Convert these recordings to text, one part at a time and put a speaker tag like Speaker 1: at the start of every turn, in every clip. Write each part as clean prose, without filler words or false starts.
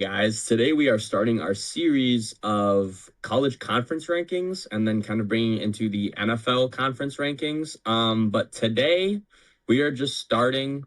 Speaker 1: Guys, today we are starting our series of college conference rankings and then kind of bringing it into the NFL conference rankings. But today we are just starting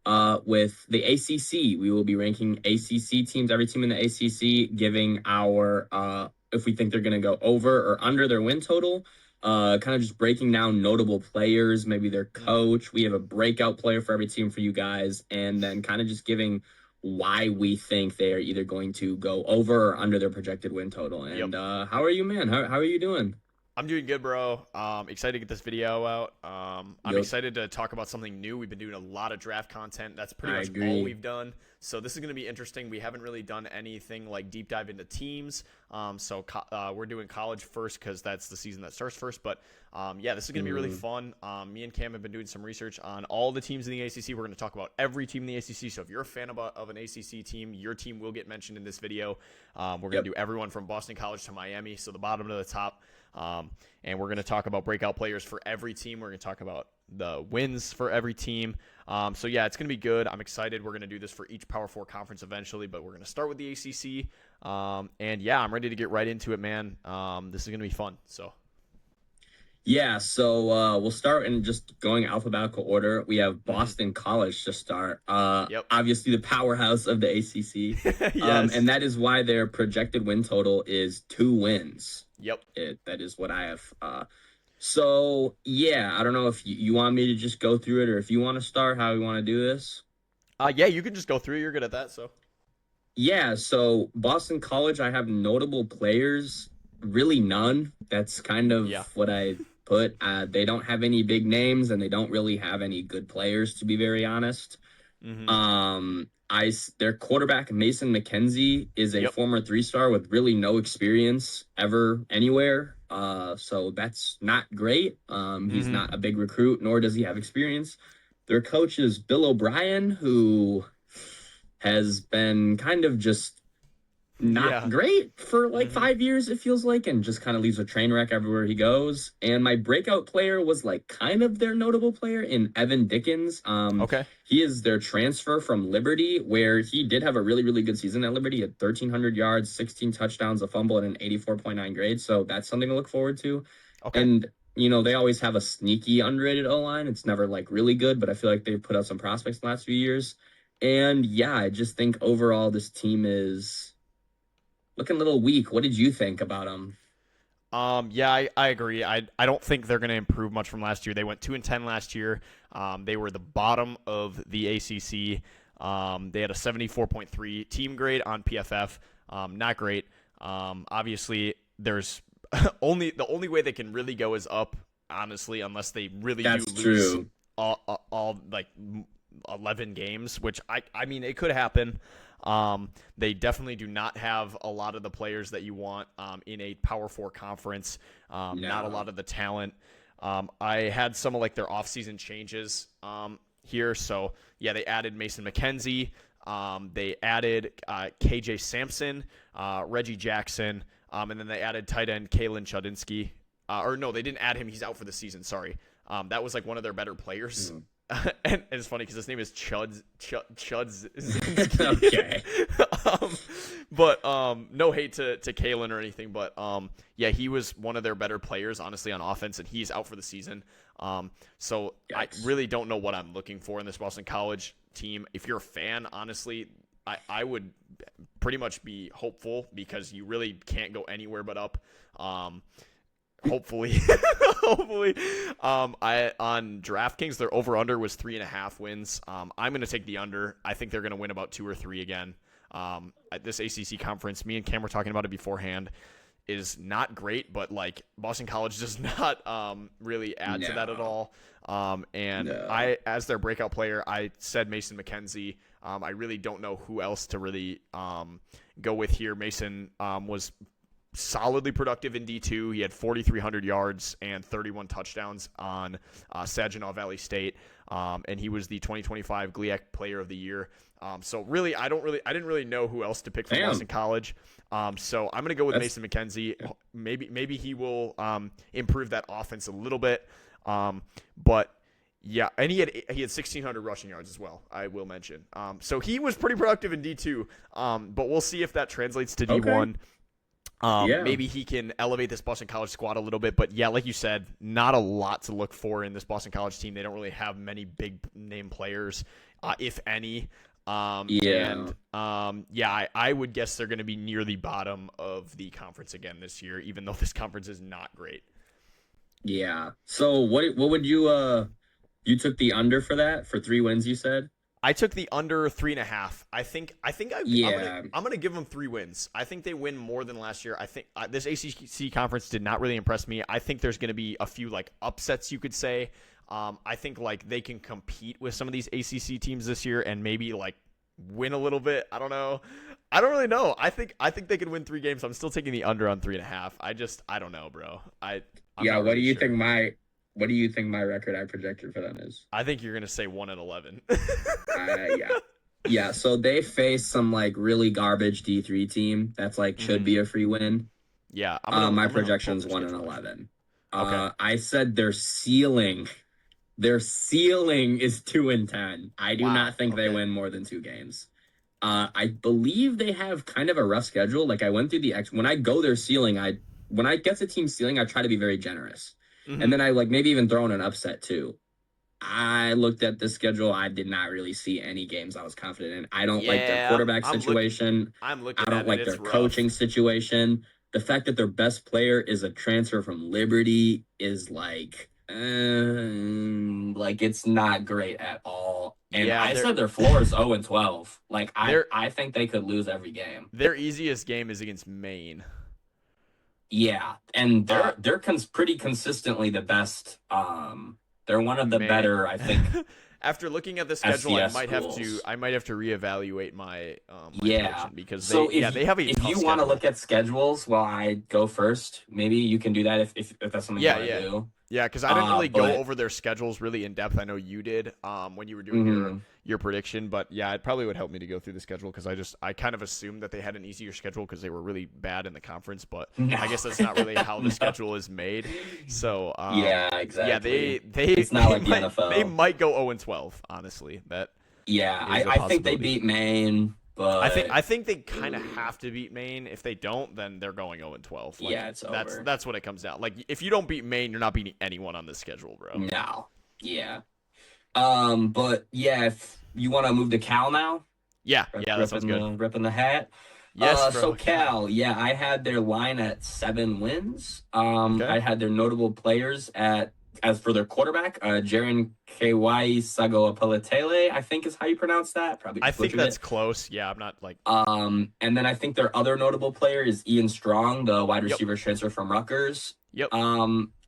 Speaker 1: with the ACC. We will be ranking ACC teams, every team in the ACC, giving our if we think they're going to go over or under their win total. Kind of just breaking down notable players, maybe their coach. We have a breakout player for every team for you guys, and then kind of just giving why we think they are either going to go over or under their projected win total.
Speaker 2: Yep.
Speaker 1: And how are you, man? How are you doing?
Speaker 2: I'm doing good, bro. Excited to get this video out. I'm
Speaker 1: Yep,
Speaker 2: excited to talk about something new. We've been doing a lot of draft content. That's pretty
Speaker 1: I
Speaker 2: much all
Speaker 1: agree.
Speaker 2: we've done. So this is going to be interesting. We haven't really done anything like deep dive into teams. We're doing college first because that's the season that starts first. But yeah, this is going to be really
Speaker 1: Mm,
Speaker 2: fun. Me and Cam have been doing some research on all the teams in the ACC. We're going to talk about every team in the ACC. So if you're a fan of an ACC team, your team will get mentioned in this video. We're going to
Speaker 1: yep.
Speaker 2: do everyone from Boston College to Miami, so the bottom to the top. And we're going to talk about breakout players for every team. We're going to talk about the wins for every team. So yeah, it's going to be good. I'm excited. We're going to do this for each Power Four conference eventually, but we're going to start with the ACC. And yeah, I'm ready to get right into it, man. This is going to be fun. So
Speaker 1: Yeah, so we'll start in just going alphabetical order. We have
Speaker 2: mhm.
Speaker 1: Boston College to start.
Speaker 2: Yep.
Speaker 1: Obviously the powerhouse of the ACC.
Speaker 2: Yes.
Speaker 1: And that is why their projected win total is 2 wins.
Speaker 2: Yep.
Speaker 1: That is what I have. So yeah, I don't know if you want me to just go through it or if you want to start how we want to do this.
Speaker 2: Yeah, you can just go through. You're good at that. So
Speaker 1: Yeah, so Boston College, I have notable players, really none. That's kind of
Speaker 2: yeah.
Speaker 1: what I put. They don't have any big names and they don't really have any good players, to be very honest.
Speaker 2: Hmm.
Speaker 1: Their quarterback Mason McKenzie is a
Speaker 2: Yep.
Speaker 1: former 3-star with really no experience ever anywhere. So that's not great. He's
Speaker 2: Hmm.
Speaker 1: not a big recruit, nor does he have experience. Their coach is Bill O'Brien, who has been kind of just not
Speaker 2: Yeah.
Speaker 1: great for like
Speaker 2: Hmm.
Speaker 1: 5 years, it feels like, and just kind of leaves a train wreck everywhere he goes. And my breakout player was like kind of their notable player in Evan Dickens.
Speaker 2: Okay.
Speaker 1: He is their transfer from Liberty, where he did have a really, really good season at Liberty at 1,300 yards, 16 touchdowns, a fumble, and an 84.9 grade. So that's something to look forward to.
Speaker 2: Okay.
Speaker 1: And they always have a sneaky underrated O line. It's never like really good, but I feel like they've put out some prospects the last few years. And yeah, I just think overall this team is looking a little weak. What did you think about them?
Speaker 2: Yeah, I agree. I don't think they're going to improve much from last year. They went 2-10 last year. They were the bottom of the ACC. They had a 74.3 team grade on PFF. Not great. Obviously, there's the only way they can really go is up. Honestly, unless they really do
Speaker 1: That's
Speaker 2: lose
Speaker 1: true.
Speaker 2: all like 11 games, which I mean it could happen. They definitely do not have a lot of the players that you want in a Power Four conference. Not a lot
Speaker 1: No.
Speaker 2: of the talent. I had some of like their offseason changes here. So yeah, they added Mason McKenzie. They added KJ Sampson, Reggie Jackson, and then they added tight end Kalen Chudinsky. Or no, they didn't add him. He's out for the season. Sorry. That was like one of their better players.
Speaker 1: Mm.
Speaker 2: And it's funny because his name is Chud
Speaker 1: Okay.
Speaker 2: um, but no hate to Kalen or anything, but yeah, he was one of their better players, honestly, on offense, and he's out for the season. So I
Speaker 1: Yikes.
Speaker 2: really don't know what I'm looking for in this Boston College team. If you're a fan, honestly, I would pretty much be hopeful because you really can't go anywhere but up. Hopefully, hopefully. I on DraftKings their over under was 3.5 wins. I'm gonna take the under. I think they're gonna win about 2 or 3 again. At this ACC conference, me and Cam were talking about it beforehand. Is not great, but like Boston College does not really add to that at
Speaker 1: No.
Speaker 2: all. And
Speaker 1: No.
Speaker 2: I, as their breakout player, I said Mason McKenzie. I really don't know who else to really go with here. Mason was solidly productive in D2. He had 4,300 yards and 31 touchdowns on Saginaw Valley State, and he was the 2025 GLIAC Player of the Year. So really, I didn't really know who else to pick from Boston
Speaker 1: Damn.
Speaker 2: College. So I'm gonna go with
Speaker 1: That's
Speaker 2: Mason McKenzie. Maybe he will improve that offense a little bit. But Yeah, and he had 1,600 rushing yards as well. I will mention. So he was pretty productive in D2. But we'll see if that translates to
Speaker 1: Okay.
Speaker 2: D1.
Speaker 1: Yeah.
Speaker 2: Maybe he can elevate this Boston College squad a little bit. But yeah, like you said, not a lot to look for in this Boston College team. They don't really have many big name players, if any.
Speaker 1: Yeah.
Speaker 2: Yeah, I would guess they're going to be near the bottom of the conference again this year, even though this conference is not great.
Speaker 1: Yeah. So what would you took the under for that for 3 wins, you said?
Speaker 2: I took the under 3.5.
Speaker 1: Yeah.
Speaker 2: I'm gonna give them 3 wins. I think they win more than last year. I think this ACC conference did not really impress me. I think there's gonna be a few like upsets, you could say. I think like they can compete with some of these ACC teams this year and maybe like win a little bit. I don't know. I don't really know. I think they could win 3 games. I'm still taking the under on 3.5. I don't know, bro. I'm
Speaker 1: Yeah,
Speaker 2: not
Speaker 1: what do
Speaker 2: really
Speaker 1: you
Speaker 2: sure.
Speaker 1: think my record I projected for them is?
Speaker 2: I think you're gonna say 1-11.
Speaker 1: Yeah. Yeah, so they face some like really garbage D3 team that's like should
Speaker 2: Mhm.
Speaker 1: be a free win.
Speaker 2: Yeah,
Speaker 1: My
Speaker 2: I'm gonna pull up
Speaker 1: projection's
Speaker 2: their
Speaker 1: 1 and
Speaker 2: schedule actually.
Speaker 1: 11.
Speaker 2: Okay.
Speaker 1: I said their ceiling is 2-10. I do
Speaker 2: Wow.
Speaker 1: not think they
Speaker 2: Okay.
Speaker 1: win more than 2 games. I believe they have kind of a rough schedule. Like I went through when I go their ceiling, when I get the team ceiling, I try to be very generous. And
Speaker 2: Hmm.
Speaker 1: then I like maybe even throw in an upset too. I looked at the schedule. I did not really see any games I was confident in. I don't like their
Speaker 2: Yeah,
Speaker 1: quarterback situation.
Speaker 2: I'm
Speaker 1: I
Speaker 2: looking
Speaker 1: don't
Speaker 2: at it.
Speaker 1: like their
Speaker 2: It's rough.
Speaker 1: coaching situation. The fact that their best player is a transfer from Liberty is like it's not great at all. And
Speaker 2: Yeah,
Speaker 1: I said their floor is 0-12. Like
Speaker 2: their
Speaker 1: I think they could lose every game.
Speaker 2: their easiest game is against Maine.
Speaker 1: Yeah, and
Speaker 2: Uh,
Speaker 1: they're pretty consistently the best. They're one of the
Speaker 2: May
Speaker 1: better, I think,
Speaker 2: After looking at the schedule,
Speaker 1: FCS schools.
Speaker 2: I might have to reevaluate my my
Speaker 1: Yeah.
Speaker 2: prediction because
Speaker 1: So
Speaker 2: they have a
Speaker 1: if
Speaker 2: tough
Speaker 1: you want to
Speaker 2: schedule.
Speaker 1: look at schedules while I go first, maybe you can do that if that's something you
Speaker 2: Yeah,
Speaker 1: want to
Speaker 2: yeah.
Speaker 1: do.
Speaker 2: Yeah, because I didn't really go
Speaker 1: But
Speaker 2: over their schedules really in depth. I know you did when you were doing
Speaker 1: mhm.
Speaker 2: your prediction, but yeah, it probably would help me to go through the schedule because I kind of assumed that they had an easier schedule because they were really bad in the conference, but
Speaker 1: No.
Speaker 2: I guess that's not really how the
Speaker 1: No.
Speaker 2: schedule is made. So
Speaker 1: Yeah,
Speaker 2: yeah,
Speaker 1: exactly. It's not
Speaker 2: they
Speaker 1: like the
Speaker 2: they
Speaker 1: NFL.
Speaker 2: might go 0-12. Honestly, that
Speaker 1: Yeah,
Speaker 2: is a
Speaker 1: I think they
Speaker 2: possibility.
Speaker 1: beat Maine, but
Speaker 2: I think they kind of have to beat Maine. If they don't, then they're going 0-12. Like
Speaker 1: yeah, it's over.
Speaker 2: that's what it comes down. Like if you don't beat Maine, you're not beating anyone on this schedule, bro.
Speaker 1: No. Yeah. But yeah, if you want to move to Cal now,
Speaker 2: Yeah, yeah, that sounds good.
Speaker 1: ripping the hat.
Speaker 2: Yes,
Speaker 1: So
Speaker 2: bro. Cal.
Speaker 1: Cal, yeah, I had their line at 7 wins.
Speaker 2: Okay.
Speaker 1: I had their notable players as for their quarterback, Jaren Kwai Sagoapalatele, I think is how you pronounce that. Probably
Speaker 2: I
Speaker 1: just
Speaker 2: think
Speaker 1: butchered
Speaker 2: that's
Speaker 1: it.
Speaker 2: close. Yeah, I'm not like.
Speaker 1: And then I think their other notable player is Ian Strong, the wide
Speaker 2: Yep.
Speaker 1: receiver transfer from Rutgers.
Speaker 2: Yep.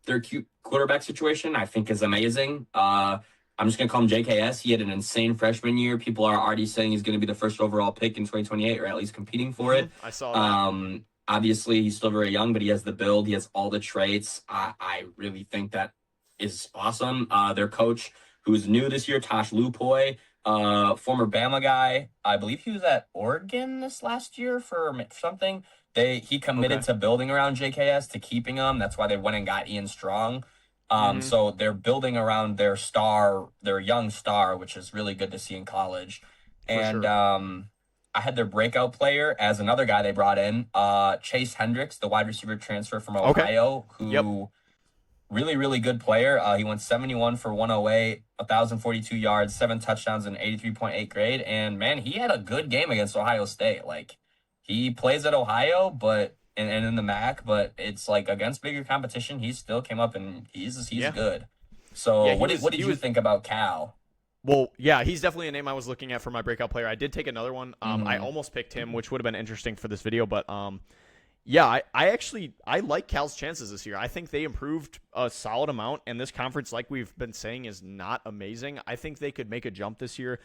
Speaker 1: Their cute quarterback situation, I think, is amazing. I'm just gonna call him JKS. He had an insane freshman year. People are already saying he's gonna be the first overall pick in 2028, or at least competing for it.
Speaker 2: I saw that.
Speaker 1: Obviously, he's still very young, but he has the build. He has all the traits. I really think that is awesome. Their coach, who's new this year, Tosh Lupoy, former Bama guy. I believe he was at Oregon this last year for something. He committed
Speaker 2: Okay.
Speaker 1: to building around JKS, to keeping him. That's why they went and got Ian Strong.
Speaker 2: Hmm.
Speaker 1: So they're building around their star, their young star, which is really good to see in college.
Speaker 2: For
Speaker 1: And
Speaker 2: sure.
Speaker 1: I had their breakout player as another guy they brought in, Chase Hendricks, the wide receiver transfer from
Speaker 2: Okay.
Speaker 1: Ohio,
Speaker 2: Yep.
Speaker 1: who really, really good player. He went 71 for 108, 1,042 yards, 7 touchdowns, and 83.8 grade. And man, he had a good game against Ohio State. Like he plays at Ohio, but and in the MAC, but it's like against bigger competition, he still came up and he's
Speaker 2: Yeah.
Speaker 1: good. So
Speaker 2: Yeah.
Speaker 1: what did
Speaker 2: He
Speaker 1: you
Speaker 2: was.
Speaker 1: think about Cal?
Speaker 2: Well, yeah, he's definitely a name I was looking at for my breakout player. I did take another one. I
Speaker 1: Hmm.
Speaker 2: almost picked him, which would have been interesting for this video, but yeah, I actually I like Cal's chances this year. I think they improved a solid amount, and this conference, like we've been saying, is not amazing. I think they could make a jump this year.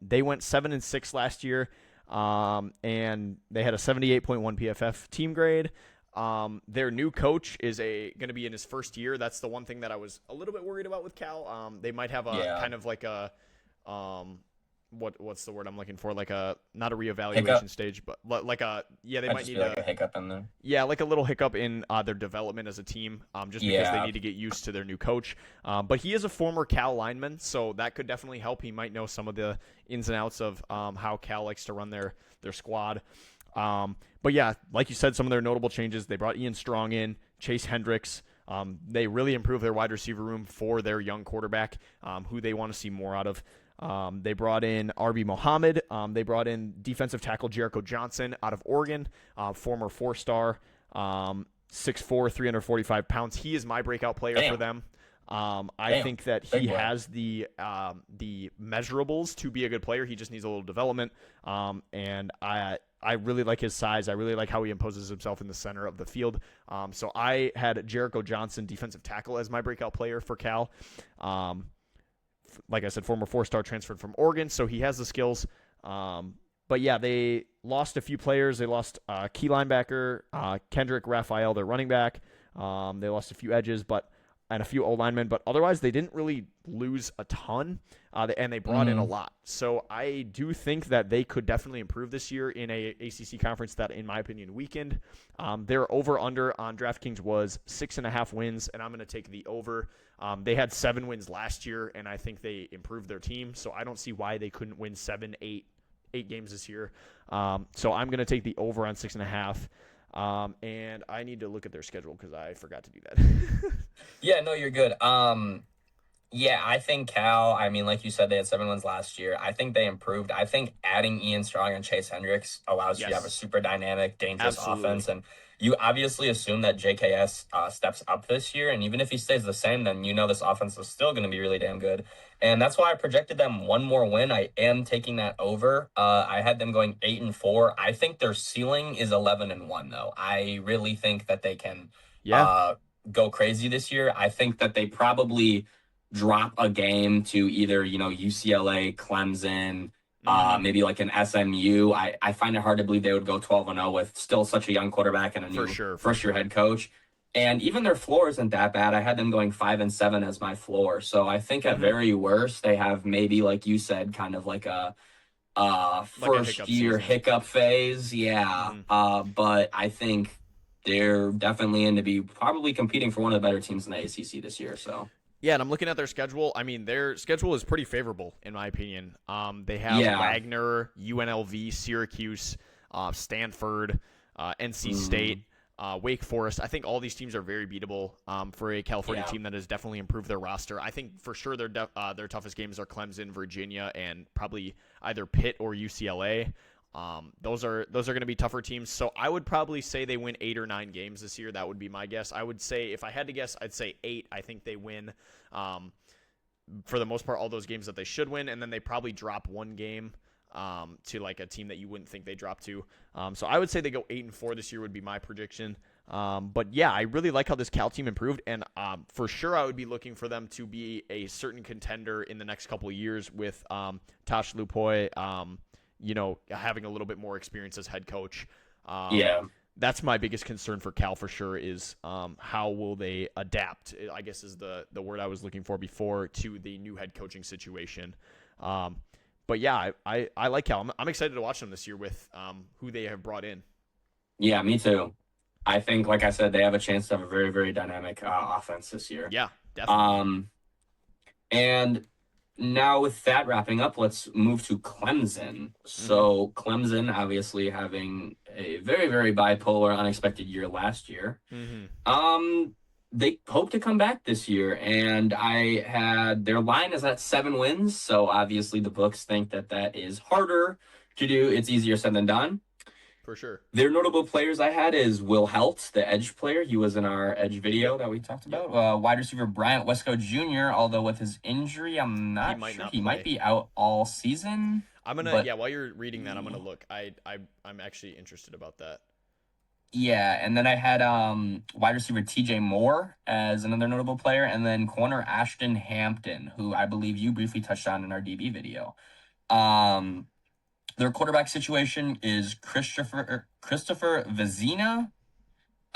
Speaker 2: They went 7-6 last year, and they had a 78.1 PFF team grade. Their new coach is going to be in his first year. That's the one thing that I was a little bit worried about with Cal. They might have a
Speaker 1: Yeah.
Speaker 2: kind of like a um, what's the word I'm looking for? Like a not a
Speaker 1: Hiccup.
Speaker 2: reevaluation stage, but like a yeah, they
Speaker 1: I'd
Speaker 2: might
Speaker 1: just be
Speaker 2: need
Speaker 1: like
Speaker 2: to
Speaker 1: a hiccup in there.
Speaker 2: yeah, like a little hiccup in their development as a team, just because they
Speaker 1: Yeah.
Speaker 2: need to get used to their new coach. But he is a former Cal lineman, so that could definitely help. He might know some of the ins and outs of how Cal likes to run their squad. But yeah, like you said, some of their notable changes. They brought Ian Strong in, Chase Hendricks. They really improved their wide receiver room for their young quarterback, who they want to see more out of. They brought in RB Mohammed. They brought in defensive tackle Jericho Johnson out of Oregon, former four-star, 6'4", 345 pounds. He is my breakout player for
Speaker 1: Damn.
Speaker 2: them. I
Speaker 1: Damn.
Speaker 2: think that
Speaker 1: Big
Speaker 2: he
Speaker 1: boy.
Speaker 2: has the measurables to be a good player. He just needs a little development. And I really like his size. I really like how he imposes himself in the center of the field. So I had Jericho Johnson, defensive tackle, as my breakout player for Cal. Like I said, former four-star transferred from Oregon, so he has the skills. But yeah, they lost a few players. They lost key linebacker Kendrick Raphael, their running back. They lost a few edges, and a few O linemen, but otherwise they didn't really lose a ton, and they brought in a
Speaker 1: Mm.
Speaker 2: lot. So I do think that they could definitely improve this year in a ACC conference that, in my opinion, weakened. Their over/under on DraftKings was 6.5 wins, and I'm going to take the over. They had 7 wins last year, and I think they improved their team, so I don't see why they couldn't win 7, 8 games this year. So I'm going to take the over on 6.5. And I need to look at their schedule because I forgot to do that.
Speaker 1: Yeah, no, you're good. Yeah, I think Cal, I mean, like you said, they had 7 wins last year. I think they improved. I think adding Ian Strong and Chase Hendricks allows you to have a
Speaker 2: Yes,
Speaker 1: super dynamic, dangerous
Speaker 2: absolutely.
Speaker 1: offense. And you obviously assume that JKS steps up this year. And even if he stays the same, then you know this offense is still going to be really damn good. And that's why I projected them one more win. I am taking that over. I had them going 8-4. I think their ceiling is 11-1, though. I really think that they can
Speaker 2: Yeah.
Speaker 1: uh, go crazy this year. I think that they probably drop a game to either, UCLA, Clemson,
Speaker 2: Mm-hmm.
Speaker 1: maybe like an SMU. I find it hard to believe they would go 12-0 with still such a young quarterback and a
Speaker 2: For
Speaker 1: new
Speaker 2: sure. For
Speaker 1: first year
Speaker 2: sure.
Speaker 1: head coach. And even their floor isn't that bad. I had them going 5-7 as my floor. So I think at
Speaker 2: Mm-hmm.
Speaker 1: very worst, they have maybe, like you said, kind of like a
Speaker 2: Like a
Speaker 1: first
Speaker 2: hiccup
Speaker 1: year
Speaker 2: season.
Speaker 1: hiccup phase. Yeah.
Speaker 2: Mm-hmm.
Speaker 1: But I think they're definitely in to be probably competing for one of the better teams in the ACC this year. So
Speaker 2: Yeah, and I'm looking at their schedule. I mean, their schedule is pretty favorable in my opinion. They have
Speaker 1: yeah.
Speaker 2: Wagner, UNLV, Syracuse, Stanford, NC
Speaker 1: Mm,
Speaker 2: State, Wake Forest. I think all these teams are very beatable for a California
Speaker 1: yeah.
Speaker 2: team that has definitely improved their roster. I think for sure their toughest games are Clemson, Virginia, and probably either Pitt or UCLA. Those are going to be tougher teams. So I would probably say they win 8 or 9 games this year. That would be my guess. I would say if I had to guess, I'd say 8. I think they win. Um, for the most part, all those games that they should win, and then they probably drop one game to like a team that you wouldn't think they drop to. So I would say they go 8-4 this year would be my prediction. But yeah, I really like how this Cal team improved, and for sure I would be looking for them to be a certain contender in the next couple of years with Tosh Lupoy, having a little bit more experience as head coach. Um,
Speaker 1: Yeah.
Speaker 2: that's my biggest concern for Cal for sure is how will they adapt, I guess is the word I was looking for before, to the new head coaching situation. But yeah, I like Cal. I'm excited to watch them this year with who they have brought in.
Speaker 1: Yeah, me too. I think, like I said, they have a chance to have a very, very dynamic offense this year.
Speaker 2: Yeah, definitely.
Speaker 1: Um, and now with that wrapping up, let's move to Clemson.
Speaker 2: Mm-hmm.
Speaker 1: So Clemson, obviously having a very, very bipolar, unexpected year last year.
Speaker 2: Mm-hmm.
Speaker 1: Um, they hope to come back this year, and I had their line is at 7 wins. So obviously the books think that that is harder to do. It's easier said than done.
Speaker 2: For sure.
Speaker 1: Their notable players I had is Will Helt, the edge player. He was in our edge
Speaker 2: Yep.
Speaker 1: video that we talked
Speaker 2: Yep.
Speaker 1: about. Wide receiver Bryant Wesco Jr., although with his injury, I'm
Speaker 2: He
Speaker 1: not
Speaker 2: might
Speaker 1: sure.
Speaker 2: not
Speaker 1: He might
Speaker 2: play.
Speaker 1: be out all season.
Speaker 2: I'm gonna
Speaker 1: But
Speaker 2: yeah. While you're reading that, I'm gonna look. I'm actually interested about that.
Speaker 1: yeah, and then I had wide receiver TJ Moore as another notable player, and then corner Ashton Hampton, who I believe you briefly touched on in our DB video. Um, their quarterback situation is Christopher Vizina.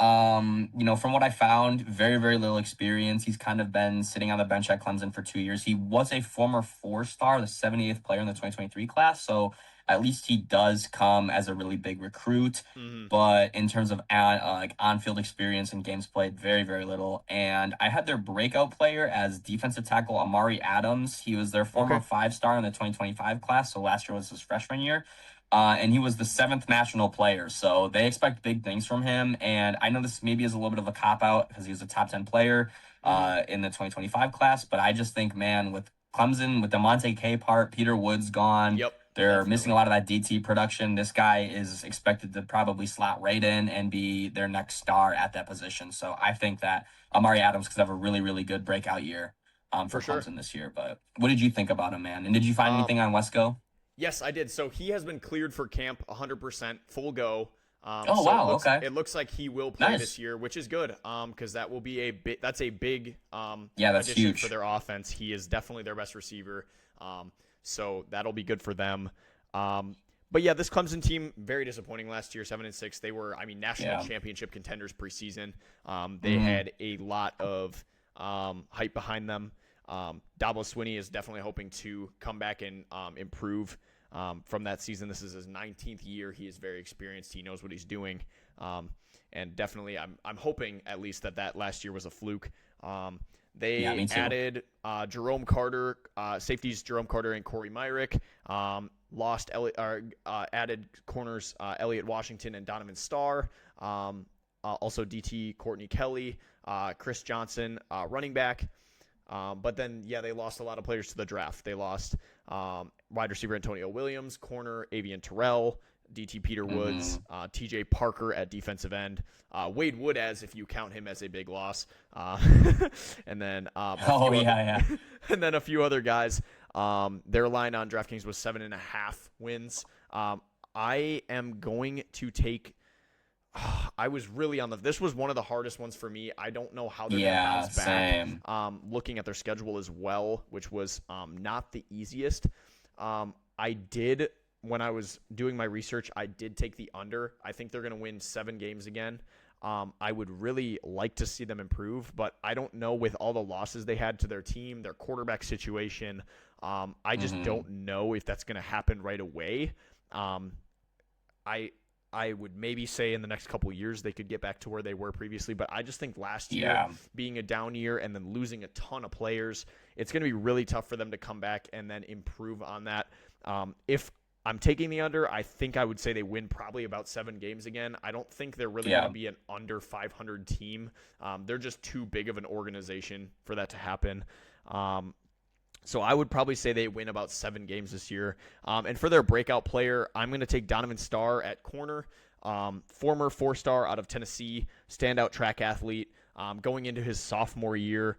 Speaker 1: From what I found, very, very little experience. He's kind of been sitting on the bench at Clemson for 2 years. He was a former four-star, the 78th player in the 2023 class. So at least he does come as a really big recruit.
Speaker 2: Mm-hmm.
Speaker 1: But in terms of like on-field experience and games played, very, very little. And I had their breakout player as defensive tackle Amari Adams. He was their former
Speaker 2: Okay.
Speaker 1: five-star in the 2025 class. So last year was his freshman year. And he was the seventh national player. So they expect big things from him. And I know this maybe is a little bit of a cop out because he was a top 10 player
Speaker 2: Mm-hmm.
Speaker 1: in the 2025 class. But I just think, man, with Clemson, with the Monte K part, Peter Woods gone,
Speaker 2: Yep.
Speaker 1: they're missing a
Speaker 2: Definitely.
Speaker 1: lot of that DT production. This guy is expected to probably slot right in and be their next star at that position. So I think that Amari Adams could have a really, really good breakout year
Speaker 2: For
Speaker 1: for
Speaker 2: sure.
Speaker 1: Clemson this year. But what did you think about him, man? And did you find
Speaker 2: Um,
Speaker 1: anything on Wesco?
Speaker 2: Yes, I did. So he has been cleared for camp 100%, full go.
Speaker 1: Oh,
Speaker 2: So
Speaker 1: wow. Okay.
Speaker 2: it looks like he will play this
Speaker 1: Nice.
Speaker 2: year, which is good. Because that will be that's a big
Speaker 1: Yeah, that's
Speaker 2: addition for
Speaker 1: huge.
Speaker 2: their offense. He is definitely their best receiver. So that'll be good for them. But yeah, this Clemson team very disappointing last year, 7-6. They were, I mean, national
Speaker 1: Yeah.
Speaker 2: championship contenders preseason. They
Speaker 1: Mhm.
Speaker 2: had a lot of hype behind them. Dabo Swinney is definitely hoping to come back and improve from that season. This is his 19th year. He is very experienced. He knows what he's doing, and definitely, I'm hoping at least that last year was a fluke.
Speaker 1: Yeah,
Speaker 2: They
Speaker 1: me too.
Speaker 2: added Jerome Carter, safeties Jerome Carter and Corey Myrick. Added corners Elliott Washington and Donovan Starr. Also DT Courtney Kelly, Chris Johnson, running back. But then, yeah, they lost a lot of players to the draft. They lost wide receiver Antonio Williams, corner Avian Terrell, DT Peter Woods,
Speaker 1: Mhm.
Speaker 2: TJ Parker at defensive end, Wade Woodaz, if you count him as a big loss, and then
Speaker 1: Oh yeah, yeah.
Speaker 2: and then a few other guys. Their line on DraftKings was 7.5 wins. I am going to take. I was really on the. This was one of the hardest ones for me. I don't know how they're going to
Speaker 1: Yeah,
Speaker 2: bounce back.
Speaker 1: same.
Speaker 2: Looking at their schedule as well, which was not the easiest. I did when I was doing my research. I did take the under. I think they're going to win 7 games again. I would really like to see them improve, but I don't know with all the losses they had to their team, their quarterback situation. I just
Speaker 1: Mhm.
Speaker 2: don't know if that's going to happen right away. I I would maybe say in the next couple of years they could get back to where they were previously, but I just think last year
Speaker 1: Yeah.
Speaker 2: being a down year and then losing a ton of players, it's going to be really tough for them to come back and then improve on that. If I'm taking the under, I think I would say they win probably about 7 games again. I don't think they're really going
Speaker 1: Yeah.
Speaker 2: to be an under 500 team. They're just too big of an organization for that to happen. So I would probably say they win about 7 games this year. And for their breakout player, I'm going to take Donovan Starr at corner, former 4-star out of Tennessee, standout track athlete, going into his sophomore year.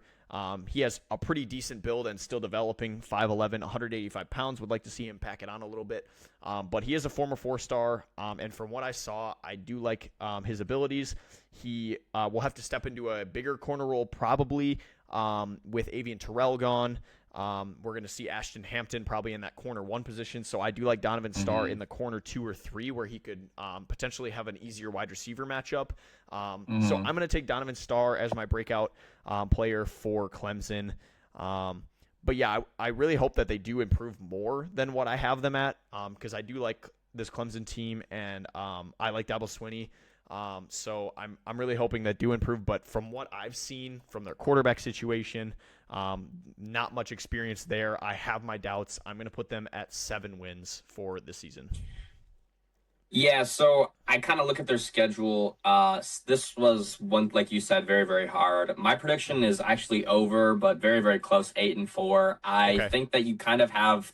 Speaker 2: He has a pretty decent build and still developing, 5'11", 185 pounds. Would like to see him pack it on a little bit. But he is a former 4-star, and from what I saw, I do like his abilities. He will have to step into a bigger corner role probably with Avian Terrell gone. We're going to see Ashton Hampton probably in that corner 1 position. So I do like Donovan Starr in
Speaker 1: Mhm.
Speaker 2: the corner 2 or 3 where he could potentially have an easier wide receiver matchup. So
Speaker 1: Mhm.
Speaker 2: I'm going to take Donovan Starr as my breakout player for Clemson. But yeah, I really hope that they do improve more than what I have them at because I do like this Clemson team and I like Dabo Swinney. So I'm really hoping that do improve. But from what I've seen from their quarterback situation, not much experience there. I have my doubts. I'm going to put them at 7 wins for the season.
Speaker 1: Yeah, so I kind of look at their schedule. This was one, like you said, very, very hard. My prediction
Speaker 2: Mm-hmm.
Speaker 1: is actually over, but very, very close, 8-4. I
Speaker 2: Okay.
Speaker 1: think that you kind of have,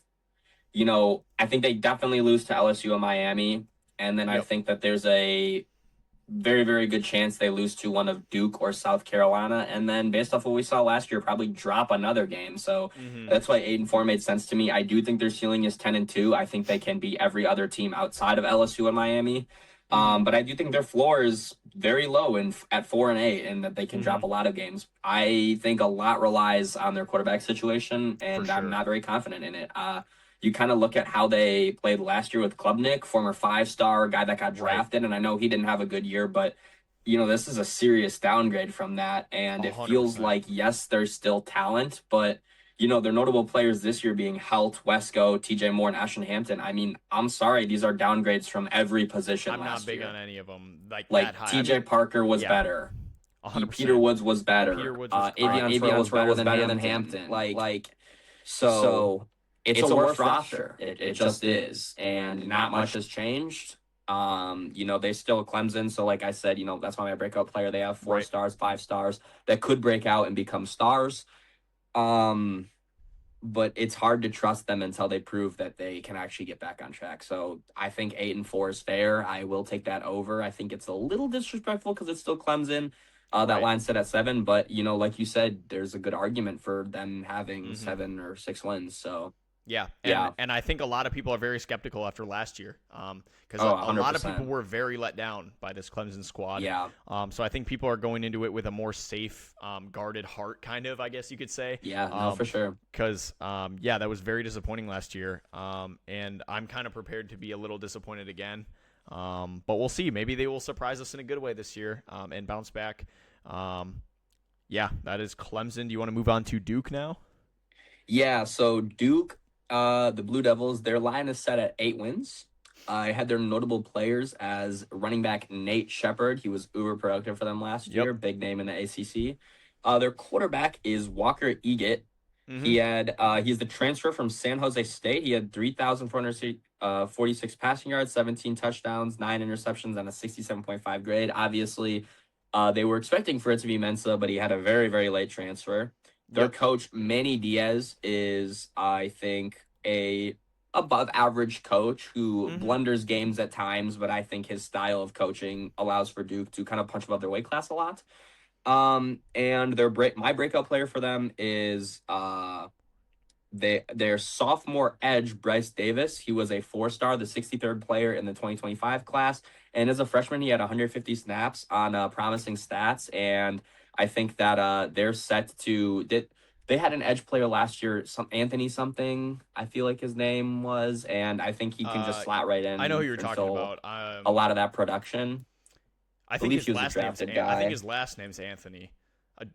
Speaker 1: I think they definitely lose to LSU and Miami, and then I
Speaker 2: Yep.
Speaker 1: think that there's a very, very good chance they lose to one of Duke or South Carolina, and then based off what we saw last year, probably drop another game. So
Speaker 2: Mm-hmm.
Speaker 1: that's why 8-4 made sense to me. I do think their ceiling is 10-2. I think they can beat every other team outside of LSU and Miami.
Speaker 2: Mm-hmm.
Speaker 1: But I do think their floor is very low and at 4-8, and that they can
Speaker 2: Mm-hmm.
Speaker 1: drop a lot of games. I think a lot relies on their quarterback situation,
Speaker 2: For
Speaker 1: and I'm
Speaker 2: sure.
Speaker 1: not very confident in it. You kind of look at how they played last year with Klubnik, former 5-star guy that got
Speaker 2: Right.
Speaker 1: drafted, and I know he didn't have a good year, but this is a serious downgrade from that. And it feels
Speaker 2: 100%.
Speaker 1: like, yes, there's still talent, but, their notable players this year being Helt, Wesco, TJ Moore, and Ashton Hampton. I mean, I'm sorry, these are downgrades from every position
Speaker 2: I'm not
Speaker 1: last
Speaker 2: big on
Speaker 1: year.
Speaker 2: any of them like that
Speaker 1: Like,
Speaker 2: high. I
Speaker 1: TJ
Speaker 2: mean,
Speaker 1: Parker was
Speaker 2: yeah,
Speaker 1: better. Peter
Speaker 2: 100%.
Speaker 1: Woods was
Speaker 2: Peter
Speaker 1: better.
Speaker 2: Woods was great.
Speaker 1: Avion
Speaker 3: Avion
Speaker 1: Furrow
Speaker 3: Furrow
Speaker 1: was
Speaker 3: was
Speaker 1: better
Speaker 3: better
Speaker 1: than
Speaker 3: than
Speaker 1: Hampton.
Speaker 3: Hampton.
Speaker 1: So
Speaker 3: So
Speaker 1: it's
Speaker 3: it's
Speaker 1: a
Speaker 3: a
Speaker 1: worse
Speaker 3: worse
Speaker 1: roster.
Speaker 3: roster.
Speaker 1: It
Speaker 3: It
Speaker 1: just
Speaker 3: just
Speaker 1: is.
Speaker 3: is.
Speaker 1: And
Speaker 3: And
Speaker 1: not
Speaker 3: not
Speaker 1: much
Speaker 3: much.
Speaker 1: has changed. They still Clemson. So like I said, that's why my breakout player, they have four
Speaker 2: Right.
Speaker 1: stars, 5 stars that could break out and become stars. Um, but it's hard to trust them until they prove that they can actually get back on track. So I think 8-4 is fair. I will take that over. I think it's a little disrespectful because it's still Clemson. That
Speaker 2: Right.
Speaker 1: line's set at 7, but like you said, there's a good argument for them having
Speaker 2: Mm-hmm.
Speaker 1: 7 or 6 wins. So
Speaker 2: Yeah, and
Speaker 1: yeah,
Speaker 2: and I think a lot of people are very skeptical after last year, because
Speaker 1: oh,
Speaker 2: a lot of people
Speaker 1: 100%.
Speaker 2: were very let down by this Clemson squad.
Speaker 1: Yeah,
Speaker 2: So I think people are going into it with a more safe, guarded heart, kind of, I guess you could say.
Speaker 1: yeah, no, for sure.
Speaker 2: Because yeah, that was very disappointing last year. And I'm kind of prepared to be a little disappointed again. But we'll see. Maybe they will surprise us in a good way this year, and bounce back. Um, yeah, that is Clemson. Do you want to move on to Duke now?
Speaker 1: Yeah, so Duke, the Blue Devils, their line is set at 8 wins. I had their notable players as running back Nate Shepard. He was uber productive for them last
Speaker 2: Yep.
Speaker 1: year, big name in the ACC. Their quarterback is Walker Eget.
Speaker 2: Mm-hmm.
Speaker 1: He's the transfer from San Jose State. He had 3,446 passing yards, 17 touchdowns, 9 interceptions, and a 67.5 grade. Obviously, they were expecting for it to be Mensa, but he had a very, very late transfer. Their
Speaker 2: Yep.
Speaker 1: coach, Manny Diaz, is, I think, a above average coach who
Speaker 2: Mm-hmm.
Speaker 1: blunders games at times, but I think his style of coaching allows for Duke to kind of punch above their weight class a lot. And my breakout player for them is their sophomore edge, Bryce Davis. He was a 4 star, the 63rd player in the 2025 class. And as a freshman, he had 150 snaps on promising stats. And I think that they're set to. They had an edge player last year, Anthony something, I feel like his name was. And I think he can just
Speaker 2: Uh,
Speaker 1: slot right
Speaker 2: I know who
Speaker 1: in
Speaker 2: you're
Speaker 1: and
Speaker 2: talking
Speaker 1: fill
Speaker 2: about.
Speaker 1: a lot of that production.
Speaker 2: I
Speaker 1: I
Speaker 2: think
Speaker 1: believe
Speaker 2: his
Speaker 1: he was a
Speaker 2: last name's
Speaker 1: drafted
Speaker 2: I think
Speaker 1: guy.
Speaker 2: his last name's Anthony.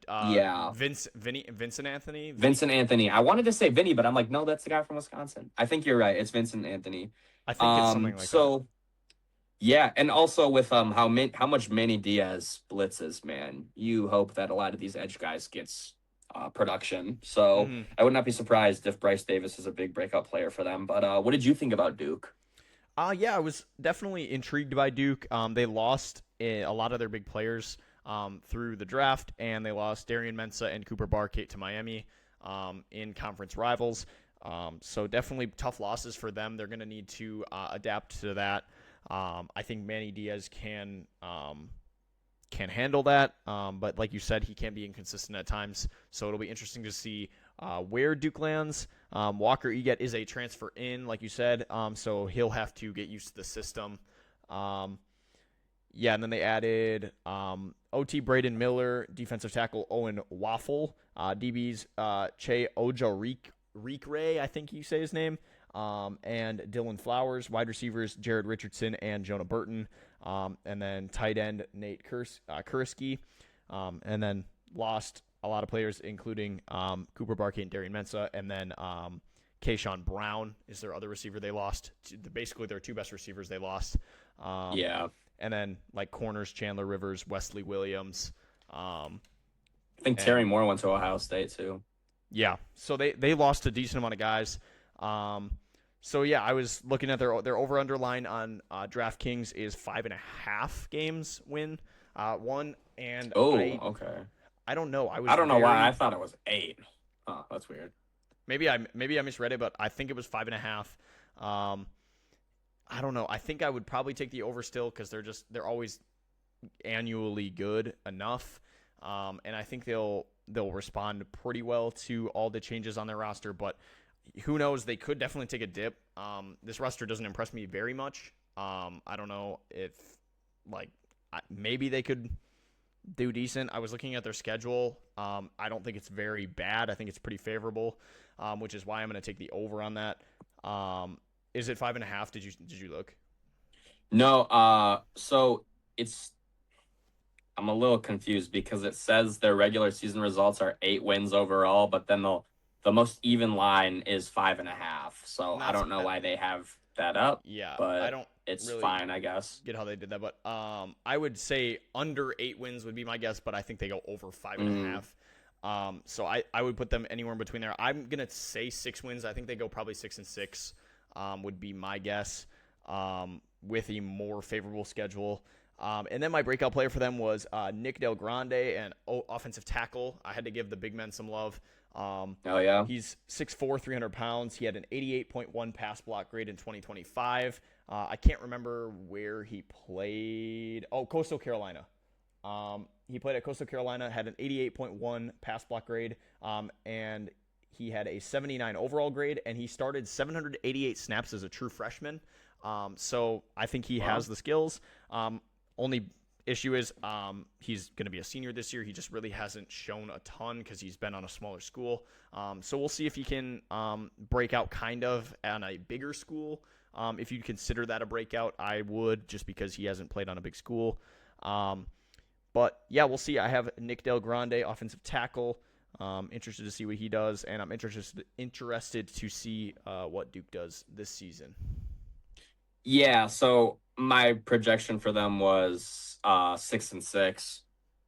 Speaker 1: Yeah.
Speaker 2: Vincent Anthony.
Speaker 1: Vincent Anthony. I wanted to say Vinny, but I'm like, no, that's the guy from Wisconsin. I think you're right. It's Vincent Anthony.
Speaker 2: I think it's something like that.
Speaker 1: So yeah, and also with how much Manny Diaz blitzes, man. You hope that a lot of these edge guys gets production. So
Speaker 2: Mm-hmm.
Speaker 1: I would not be surprised if Bryce Davis is a big breakout player for them. But what did you think about Duke?
Speaker 2: Yeah, I was definitely intrigued by Duke. They lost a lot of their big players through the draft, and they lost Darian Mensah and Cooper Barkate to Miami in conference rivals. So definitely tough losses for them. They're going to need to adapt to that. I think Manny Diaz can handle that, but like you said, he can be inconsistent at times. So it'll be interesting to see where Duke lands. Walker Eget is a transfer in, like you said, so he'll have to get used to the system. Yeah, and then they added OT Braden Miller, defensive tackle Owen Waffle, DBs Che Ojo Ray, I think you say his name, and Dylan Flowers, wide receivers Jared Richardson and Jonah Burton, and then tight end Nate Kursky, and then lost a lot of players, including Cooper Barkey and Darian Mensah, and then Kayshawn Brown is their other receiver they lost. Basically, their two best receivers they lost.
Speaker 1: Yeah.
Speaker 2: And then like corners, Chandler Rivers, Wesley Williams.
Speaker 1: I think Terry Moore went to Ohio State too.
Speaker 2: Yeah, so they lost a decent amount of guys. So yeah, I was looking at their over under line on DraftKings is 5.5 games won, and
Speaker 1: Okay.
Speaker 2: I don't know.
Speaker 1: I don't know why I thought it was 8. Oh, that's weird.
Speaker 2: Maybe I misread it, but I think it was 5.5. I don't know. I think I would probably take the over still because they're always annually good enough, and I think they'll respond pretty well to all the changes on their roster. But who knows? They could definitely take a dip. This roster doesn't impress me very much. I don't know if maybe they could do decent. I was looking at their schedule. I don't think it's very bad. I think it's pretty favorable, which is why I'm going to take the over on that. Is it 5.5? Did you look?
Speaker 1: No. So it's I'm a little confused because it says their regular season results are 8 wins overall, but then the most even line is 5.5. So I
Speaker 2: Not
Speaker 1: don't know why they have that up,
Speaker 2: yeah, I
Speaker 1: but
Speaker 2: don't
Speaker 1: it's
Speaker 2: really
Speaker 1: fine, I guess.
Speaker 2: get how they did that, but I would say under 8 wins would be my guess, but I think they go over five and a
Speaker 1: Mm,
Speaker 2: half. So I would put them anywhere in between there. I'm gonna say 6 wins. I think they go probably 6-6. Would be my guess. With a more favorable schedule. And then my breakout player for them was Nick Del Grande, and offensive tackle. I had to give the big men some love.
Speaker 1: oh yeah.
Speaker 2: He's 6'4", 300 pounds. He had an 88.1 pass block grade in 2025. I can't remember where he played. Oh, Coastal Carolina. He played at Coastal Carolina, had an 88.1 pass block grade, and he had a 79 overall grade, and he started 788 snaps as a true freshman. So I think he
Speaker 1: Wow.
Speaker 2: has the skills. Only issue is he's going to be a senior this year. He just really hasn't shown a ton because he's been on a smaller school. So we'll see if he can break out kind of on a bigger school. If you'd consider that a breakout, I would, just because he hasn't played on a big school. But yeah, we'll see. I have Nick Del Grande, offensive tackle. Interested to see what he does, and I'm interested to see what Duke does this season.
Speaker 1: Yeah, so my projection for them was 6-6.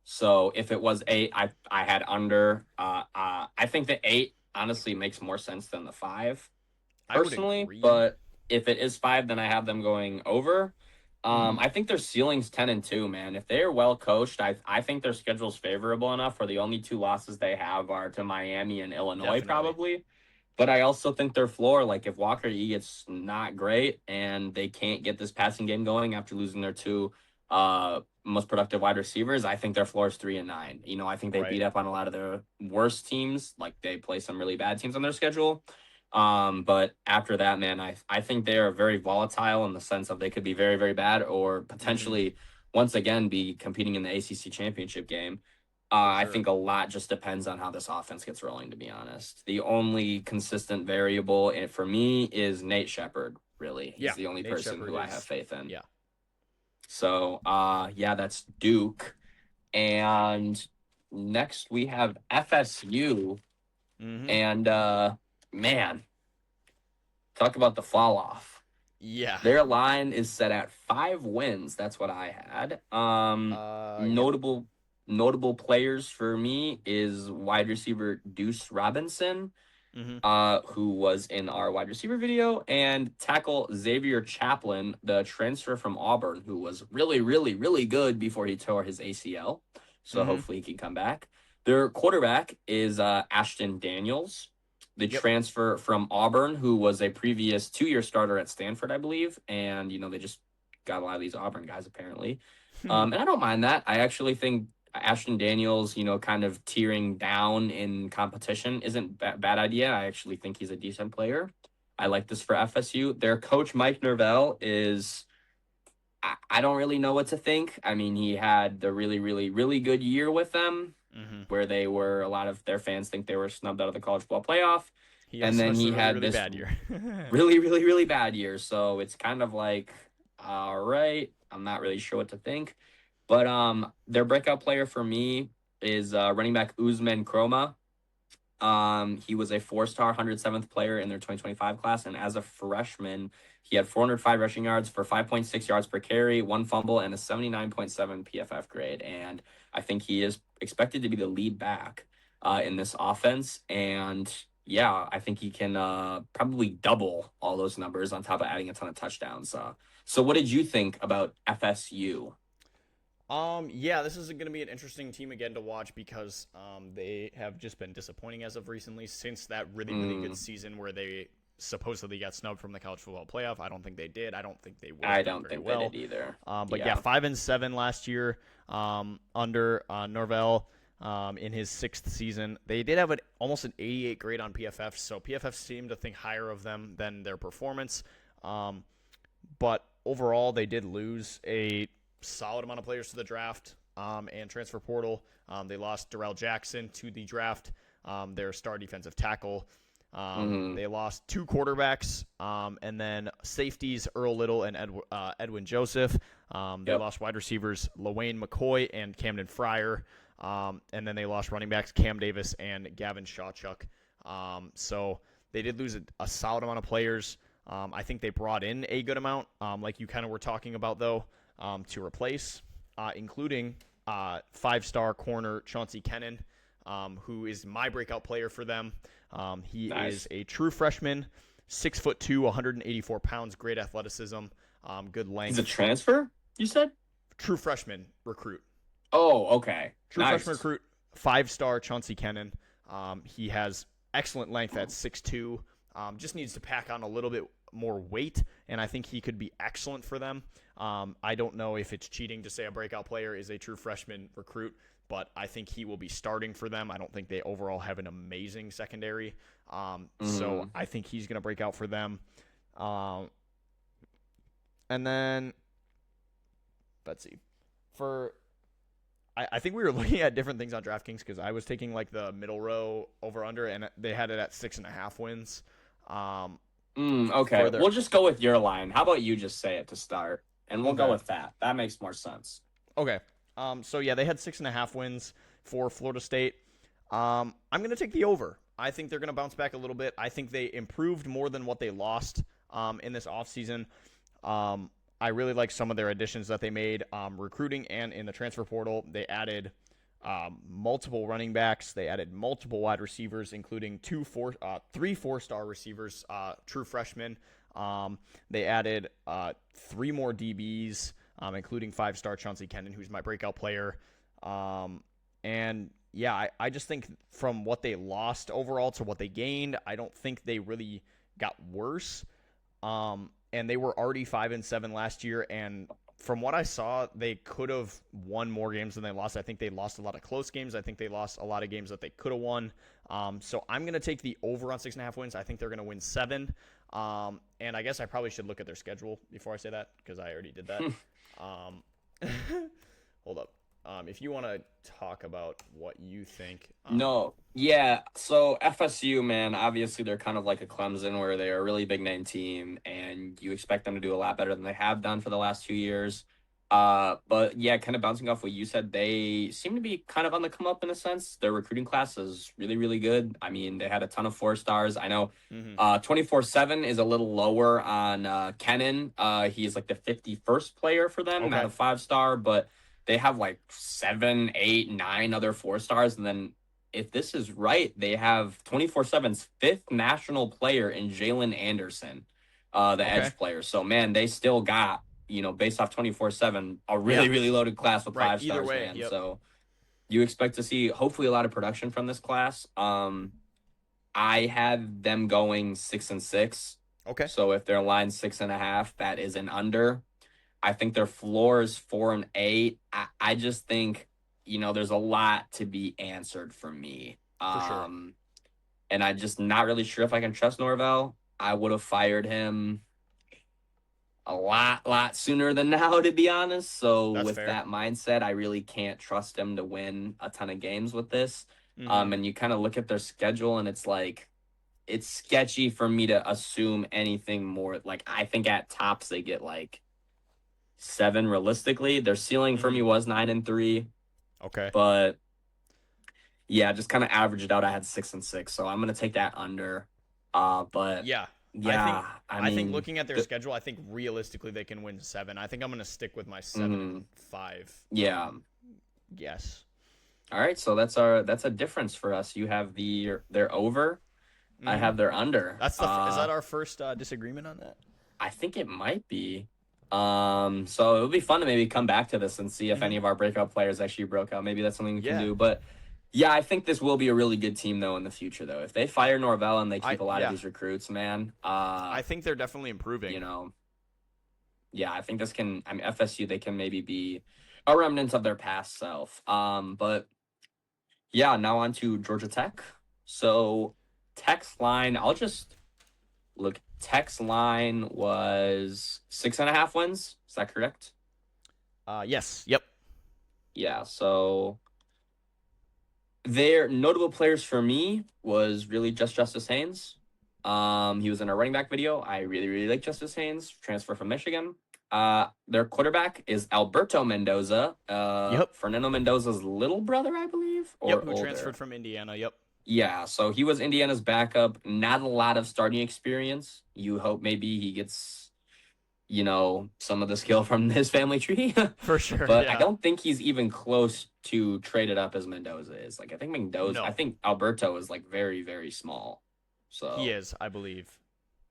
Speaker 1: So if it was 8, I had under. I think the 8 honestly makes more sense than the 5
Speaker 2: I would
Speaker 1: personally,
Speaker 2: agree.
Speaker 1: but if it is 5, then I have them going over.
Speaker 2: Mm-hmm.
Speaker 1: I think their ceiling's 10-2, man. If they're well coached, I think their schedule's favorable enough where the only 2 losses they have are to Miami and Illinois,
Speaker 2: Definitely.
Speaker 1: probably. But I also think their floor, like if Walker E gets not great and they can't get this passing game going after losing their 2 most productive wide receivers, I think their floor is 3-9. I think they
Speaker 2: Right.
Speaker 1: beat up on a lot of the worst teams. Like they play some really bad teams on their schedule. But after that, man, I think they are very volatile in the sense of they could be very, very bad or
Speaker 2: Mm-hmm.
Speaker 1: potentially once again be competing in the ACC championship game.
Speaker 2: For
Speaker 1: I
Speaker 2: sure.
Speaker 1: think a lot just depends on how this offense gets rolling, to be honest. The only consistent variable for me is Nate Shepard, really. He's
Speaker 2: Yeah.
Speaker 1: the only
Speaker 2: Nate
Speaker 1: person
Speaker 2: Shepard
Speaker 1: who I have
Speaker 2: is.
Speaker 1: faith in.
Speaker 2: Yeah.
Speaker 1: So, yeah, that's Duke. And next we have FSU.
Speaker 2: Mm-hmm.
Speaker 1: And, man, talk about the fall off.
Speaker 2: Yeah.
Speaker 1: Their line is set at 5 wins. That's what I had.
Speaker 2: Yep.
Speaker 1: Notable players for me is wide receiver Deuce Robinson,
Speaker 2: Mm-hmm.
Speaker 1: who was in our wide receiver video, and tackle Xavier Chaplin, the transfer from Auburn, who was really, really, really good before he tore his ACL. So
Speaker 2: Mm-hmm.
Speaker 1: hopefully he can come back. Their quarterback is Ashton Daniels, the
Speaker 2: Yep.
Speaker 1: transfer from Auburn, who was a previous 2-year starter at Stanford, I believe. And, they just got a lot of these Auburn guys, apparently. And I don't mind that. I actually think Ashton Daniels, kind of tearing down in competition isn't a bad idea. I actually think he's a decent player. I like this for FSU. Their coach, Mike Norvell, I don't really know what to think. I mean, he had the really, really, really good year with them
Speaker 2: Mm-hmm.
Speaker 1: where a lot of their fans think they were snubbed out of the college football playoff.
Speaker 2: He
Speaker 1: And
Speaker 2: also
Speaker 1: then
Speaker 2: has a
Speaker 1: he
Speaker 2: really,
Speaker 1: had
Speaker 2: really
Speaker 1: this
Speaker 2: bad year.
Speaker 1: really, really, really bad year. So it's kind of like, all right, I'm not really sure what to think. But their breakout player for me is running back Usman Kroma. He was a 4-star 107th player in their 2025 class, and as a freshman, he had 405 rushing yards for 5.6 yards per carry, 1 fumble, and a 79.7 PFF grade. And I think he is expected to be the lead back in this offense. And yeah, I think he can probably double all those numbers on top of adding a ton of touchdowns. So what did you think about FSU?
Speaker 2: Yeah, this is going to be an interesting team again to watch because they have just been disappointing as of recently since that really, really good
Speaker 1: Mm,
Speaker 2: season where they supposedly got snubbed from the college football playoff. I don't think they did. I don't think they would
Speaker 1: I
Speaker 2: have done
Speaker 1: don't
Speaker 2: very
Speaker 1: think they
Speaker 2: well.
Speaker 1: did either.
Speaker 2: But yeah,
Speaker 1: Yeah.
Speaker 2: 5-7 last year under Norvell in his 6th season. They did have almost an 88 grade on PFF, so PFF seemed to think higher of them than their performance. But overall, they did lose a solid amount of players to the draft and transfer portal. They lost Darrell Jackson to the draft, their star defensive tackle.
Speaker 1: Hmm.
Speaker 2: They lost 2 quarterbacks and then safeties Earl Little and Edwin Joseph. They
Speaker 1: Yep.
Speaker 2: lost wide receivers LaWayne McCoy and Camden Fryer. And then they lost running backs Cam Davis and Gavin Shawchuk. So they did lose a solid amount of players. I think they brought in a good amount, like you kind of were talking about, though, to replace, including five-star corner Chauncey Kennan, who is my breakout player for them. He
Speaker 1: Nice.
Speaker 2: is a true freshman, 6'2", 184 pounds, great athleticism, good
Speaker 1: He's a
Speaker 2: length.
Speaker 1: transfer, you said?
Speaker 2: True freshman recruit.
Speaker 1: Oh, okay.
Speaker 2: True
Speaker 1: Nice.
Speaker 2: freshman recruit, five-star Chauncey Kennan. He has excellent length at 6'2". Just needs to pack on a little bit more weight, and I think he could be excellent for them. I don't know if it's cheating to say a breakout player is a true freshman recruit, but I think he will be starting for them. I don't think they overall have an amazing secondary. So I think he's going to break out for them. And then, let's see. I think we were looking at different things on DraftKings because I was taking like the middle row over under, and they had it at 6.5 wins.
Speaker 1: Okay. We'll just go with your line. How about you just say it to start, and we'll go with that. That makes more sense.
Speaker 2: Okay. So yeah, they had 6.5 wins for Florida State. I'm going to take the over. I think they're going to bounce back a little bit. I think they improved more than what they lost in this offseason. I really like some of their additions that they made, recruiting and in the transfer portal. They added multiple running backs. They added multiple wide receivers, including three four-star receivers, true freshmen. They added 3 more DBs, including five-star Chauncey Kennan, who's my breakout player. And yeah, I just think from what they lost overall to what they gained, I don't think they really got worse. And they were already 5-7 last year, and from what I saw, they could have won more games than they lost. I think they lost a lot of close games. I think they lost a lot of games that they could have won. So I'm going to take the over on 6.5 wins. I think they're going to win 7. And I guess I probably should look at their schedule before I say that because I already did that. Hold up. If you want to talk about what you think.
Speaker 1: No. Yeah. So FSU, man, obviously they're kind of like a Clemson where they're a really big name team and you expect them to do a lot better than they have done for the last 2 years. But yeah, kind of bouncing off what you said, they seem to be kind of on the come up in a sense. Their recruiting class is really, really good. I mean, they had a ton of 4-stars. I know 24/7 is a little lower on Kennan. He's like the 51st player for them, not a 5-star, but they have like 7, 8, 9 other 4-stars. And then if this is right, they have 24/7's 5th national player in Jalen Anderson, the edge player. So, man, they still got, based off 24/7, a really, really loaded class with 5 stars,
Speaker 2: Either way,
Speaker 1: man.
Speaker 2: yep.
Speaker 1: So you expect to see hopefully a lot of production from this class. I had them going 6-6.
Speaker 2: Okay.
Speaker 1: So if their line's 6.5, that is an under. I think their floor is 4-8. I just think, there's a lot to be answered for me.
Speaker 2: For sure.
Speaker 1: And I'm just not really sure if I can trust Norvell. I would have fired him a lot sooner than now, to be honest. So
Speaker 2: That's
Speaker 1: with
Speaker 2: fair.
Speaker 1: that mindset, I really can't trust him to win a ton of games with this. And you kind of look at their schedule and it's like, it's sketchy for me to assume anything more. Like, I think at tops they get like 7 realistically. Their ceiling for me was 9-3.
Speaker 2: Okay.
Speaker 1: But yeah, just kind of averaged out. I had 6-6, so I'm gonna take that under. But
Speaker 2: yeah, I think looking at their schedule, I think realistically they can win 7. I think I'm gonna stick with my 7-5.
Speaker 1: Yeah.
Speaker 2: Yes.
Speaker 1: All right, so that's a difference for us. You have their over. I have their under.
Speaker 2: That's is that our first disagreement on that?
Speaker 1: I think it might be. So it'll be fun to maybe come back to this and see if any of our breakout players actually broke out. Maybe that's something we can do. But yeah, I think this will be a really good team though in the future though. If they fire Norvell and they keep a lot of these recruits, man.
Speaker 2: I think they're definitely improving.
Speaker 1: Yeah, I think this can. I mean, FSU, they can maybe be a remnant of their past self. But yeah, now on to Georgia Tech. So Tech's line, I'll just look. Tech's line was 6.5 wins. Is that correct?
Speaker 2: Yes. Yep.
Speaker 1: Yeah. So their notable players for me was really just Justice Haynes. He was in our running back video. I really, really like Justice Haynes, transfer from Michigan. Their quarterback is Alberto Mendoza,
Speaker 2: Yep.
Speaker 1: Fernando Mendoza's little brother, I believe,
Speaker 2: Yep.
Speaker 1: or
Speaker 2: Who transferred
Speaker 1: older.
Speaker 2: from Indiana. Yep.
Speaker 1: Yeah, so he was Indiana's backup. Not a lot of starting experience. You hope maybe he gets, some of the skill from his family tree.
Speaker 2: For sure.
Speaker 1: But I
Speaker 2: Yeah.
Speaker 1: don't think he's even close to traded up as Mendoza is. Like I
Speaker 2: No,
Speaker 1: think Alberto is like very, very small.
Speaker 2: he
Speaker 1: So
Speaker 2: is, I believe.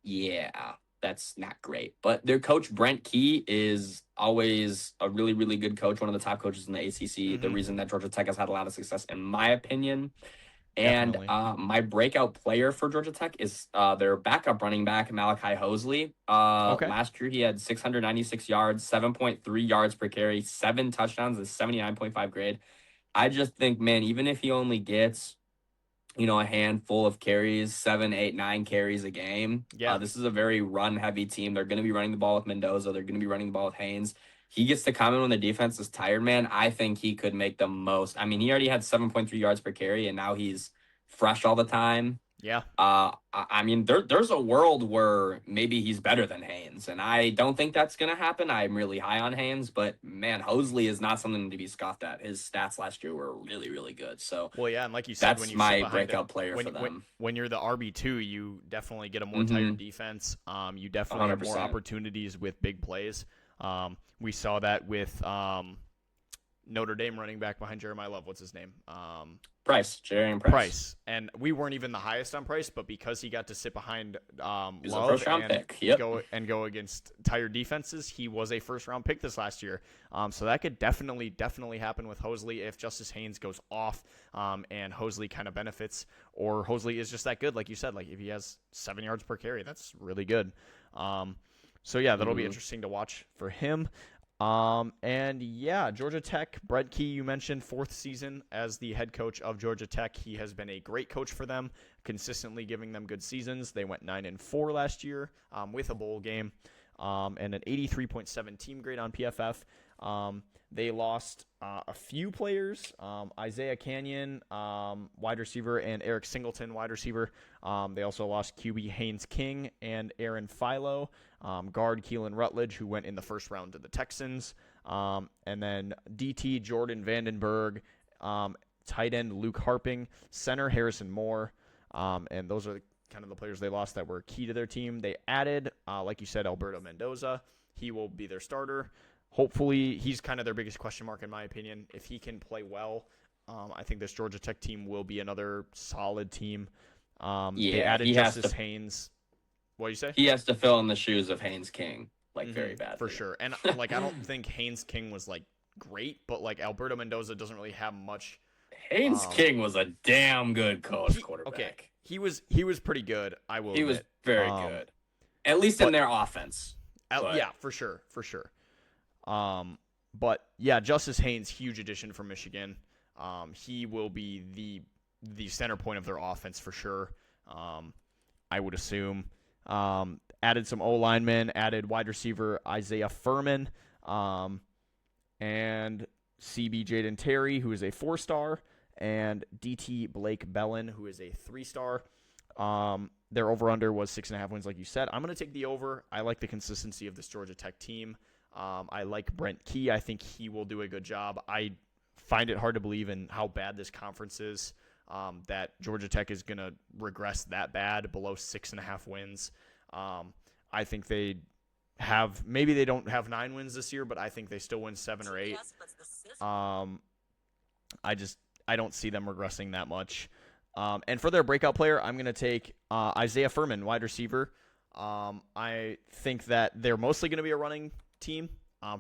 Speaker 1: yeah, that's not great. But their coach Brent Key is always a really, really good coach, one of the top coaches in the ACC. The
Speaker 2: Mm-hmm.
Speaker 1: reason that Georgia Tech has had a lot of success, in my opinion. And
Speaker 2: Definitely.
Speaker 1: my breakout player for Georgia Tech is their backup running back, Malachi Hosley.
Speaker 2: Okay.
Speaker 1: Last year, he had 696 yards, 7.3 yards per carry, 7 touchdowns, and 79.5 grade. I just think, man, even if he only gets, a handful of carries, 7, 8, 9 carries a game,
Speaker 2: Yeah.
Speaker 1: this is a very run heavy team. They're going to be running the ball with Mendoza. They're going to be running the ball with Haynes. He gets to come in when the defense is tired, man. I think he could make the most. I mean, he already had 7.3 yards per carry, and now he's fresh all the time.
Speaker 2: Yeah.
Speaker 1: I mean, there's a world where maybe he's better than Haynes, and I don't think that's gonna happen. I'm really high on Haynes, but man, Hosley is not something to be scoffed at. His stats last year were really, really good. So
Speaker 2: Well, yeah, and like you said, when
Speaker 1: that's
Speaker 2: you sit
Speaker 1: my
Speaker 2: behind it,
Speaker 1: breakout player for them.
Speaker 2: when you're the RB2, you definitely get a more tired
Speaker 1: Mm-hmm.
Speaker 2: defense. You definitely have more
Speaker 1: 100%.
Speaker 2: opportunities with big plays. We saw that with Notre Dame running back behind Jeremiah Love. What's his name?
Speaker 1: Jerry Price.
Speaker 2: Price. And we weren't even the highest on Price, but because he got to sit behind
Speaker 1: He's a
Speaker 2: Love
Speaker 1: first round
Speaker 2: and
Speaker 1: pick. Yep.
Speaker 2: go against tired defenses, he was a first round pick this last year. So that could definitely happen with Hosley if Justice Haynes goes off and Hosley kind of benefits, or Hosley is just that good, like you said. Like if he has 7 yards per carry, that's really good. So yeah, that'll be interesting to watch for him. And yeah, Georgia Tech, Brett Key, you mentioned, 4th season as the head coach of Georgia Tech. He has been a great coach for them, consistently giving them good seasons. They went 9-4 last year with a bowl game and an 83.7 team grade on PFF. They lost a few players, Isaiah Canyon, wide receiver, and Eric Singleton, wide receiver. They also lost QB Haynes King and Aaron Philo, guard Keelan Rutledge, who went in the first round to the Texans, and then DT Jordan Vandenberg, tight end Luke Harping, center Harrison Moore, and those are kind of the players they lost that were key to their team. They added, like you said, Alberto Mendoza. He will be their starter. Hopefully, he's kind of their biggest question mark, in my opinion. If he can play well, I think this Georgia Tech team will be another solid team. They added Justice Haynes. What do you say?
Speaker 1: He has to fill in the shoes of Haynes King, very badly.
Speaker 2: For sure. And I don't think Haynes King was great, but Alberto Mendoza doesn't really have much.
Speaker 1: Haynes King was a damn good quarterback.
Speaker 2: Okay, he was pretty good. I will.
Speaker 1: He
Speaker 2: admit.
Speaker 1: was very good, at least in their offense.
Speaker 2: Yeah, for sure. But yeah, Justice Haynes, huge addition from Michigan. He will be the center point of their offense for sure. I would assume. Added some O linemen, added wide receiver Isaiah Furman, and CB Jaden Terry, who is a 4-star, and DT Blake Bellin, who is a 3-star. Their over-under was 6.5 wins, like you said. I'm going to take the over. I like the consistency of this Georgia Tech team. I like Brent Key. I think he will do a good job. I find it hard to believe in how bad this conference is, that Georgia Tech is going to regress that bad, below 6.5 wins. I think maybe they don't have 9 wins this year, but I think they still win 7 or 8. I don't see them regressing that much. And for their breakout player, I'm going to take Isaiah Furman, wide receiver. I think that they're mostly going to be a running team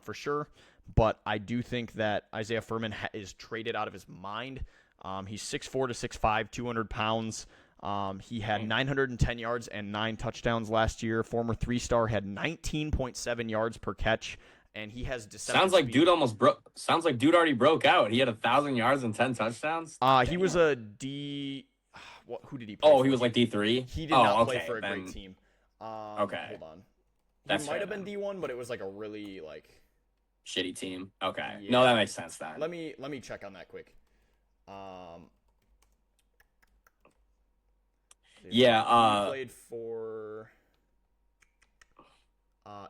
Speaker 2: for sure, but I do think that Isaiah Furman is traded out of his mind. He's 6'4" to 6'5", 200 pounds. He had 910 yards and 9 touchdowns last year. Former 3-star had 19.7 yards per catch, and he has deceptive
Speaker 1: Sounds like
Speaker 2: speed.
Speaker 1: dude almost broke. Sounds like dude already broke out. He had 1,000 yards and 10 touchdowns.
Speaker 2: He was a D. Who did he play?
Speaker 1: Oh,
Speaker 2: for?
Speaker 1: he was like D3.
Speaker 2: He did not play for a great team.
Speaker 1: Okay,
Speaker 2: hold on.
Speaker 1: That
Speaker 2: might have been D1, but it was a really
Speaker 1: shitty team. Okay,
Speaker 2: yeah.
Speaker 1: No, that makes sense then.
Speaker 2: Let me check on that quick.
Speaker 1: Yeah.
Speaker 2: He played for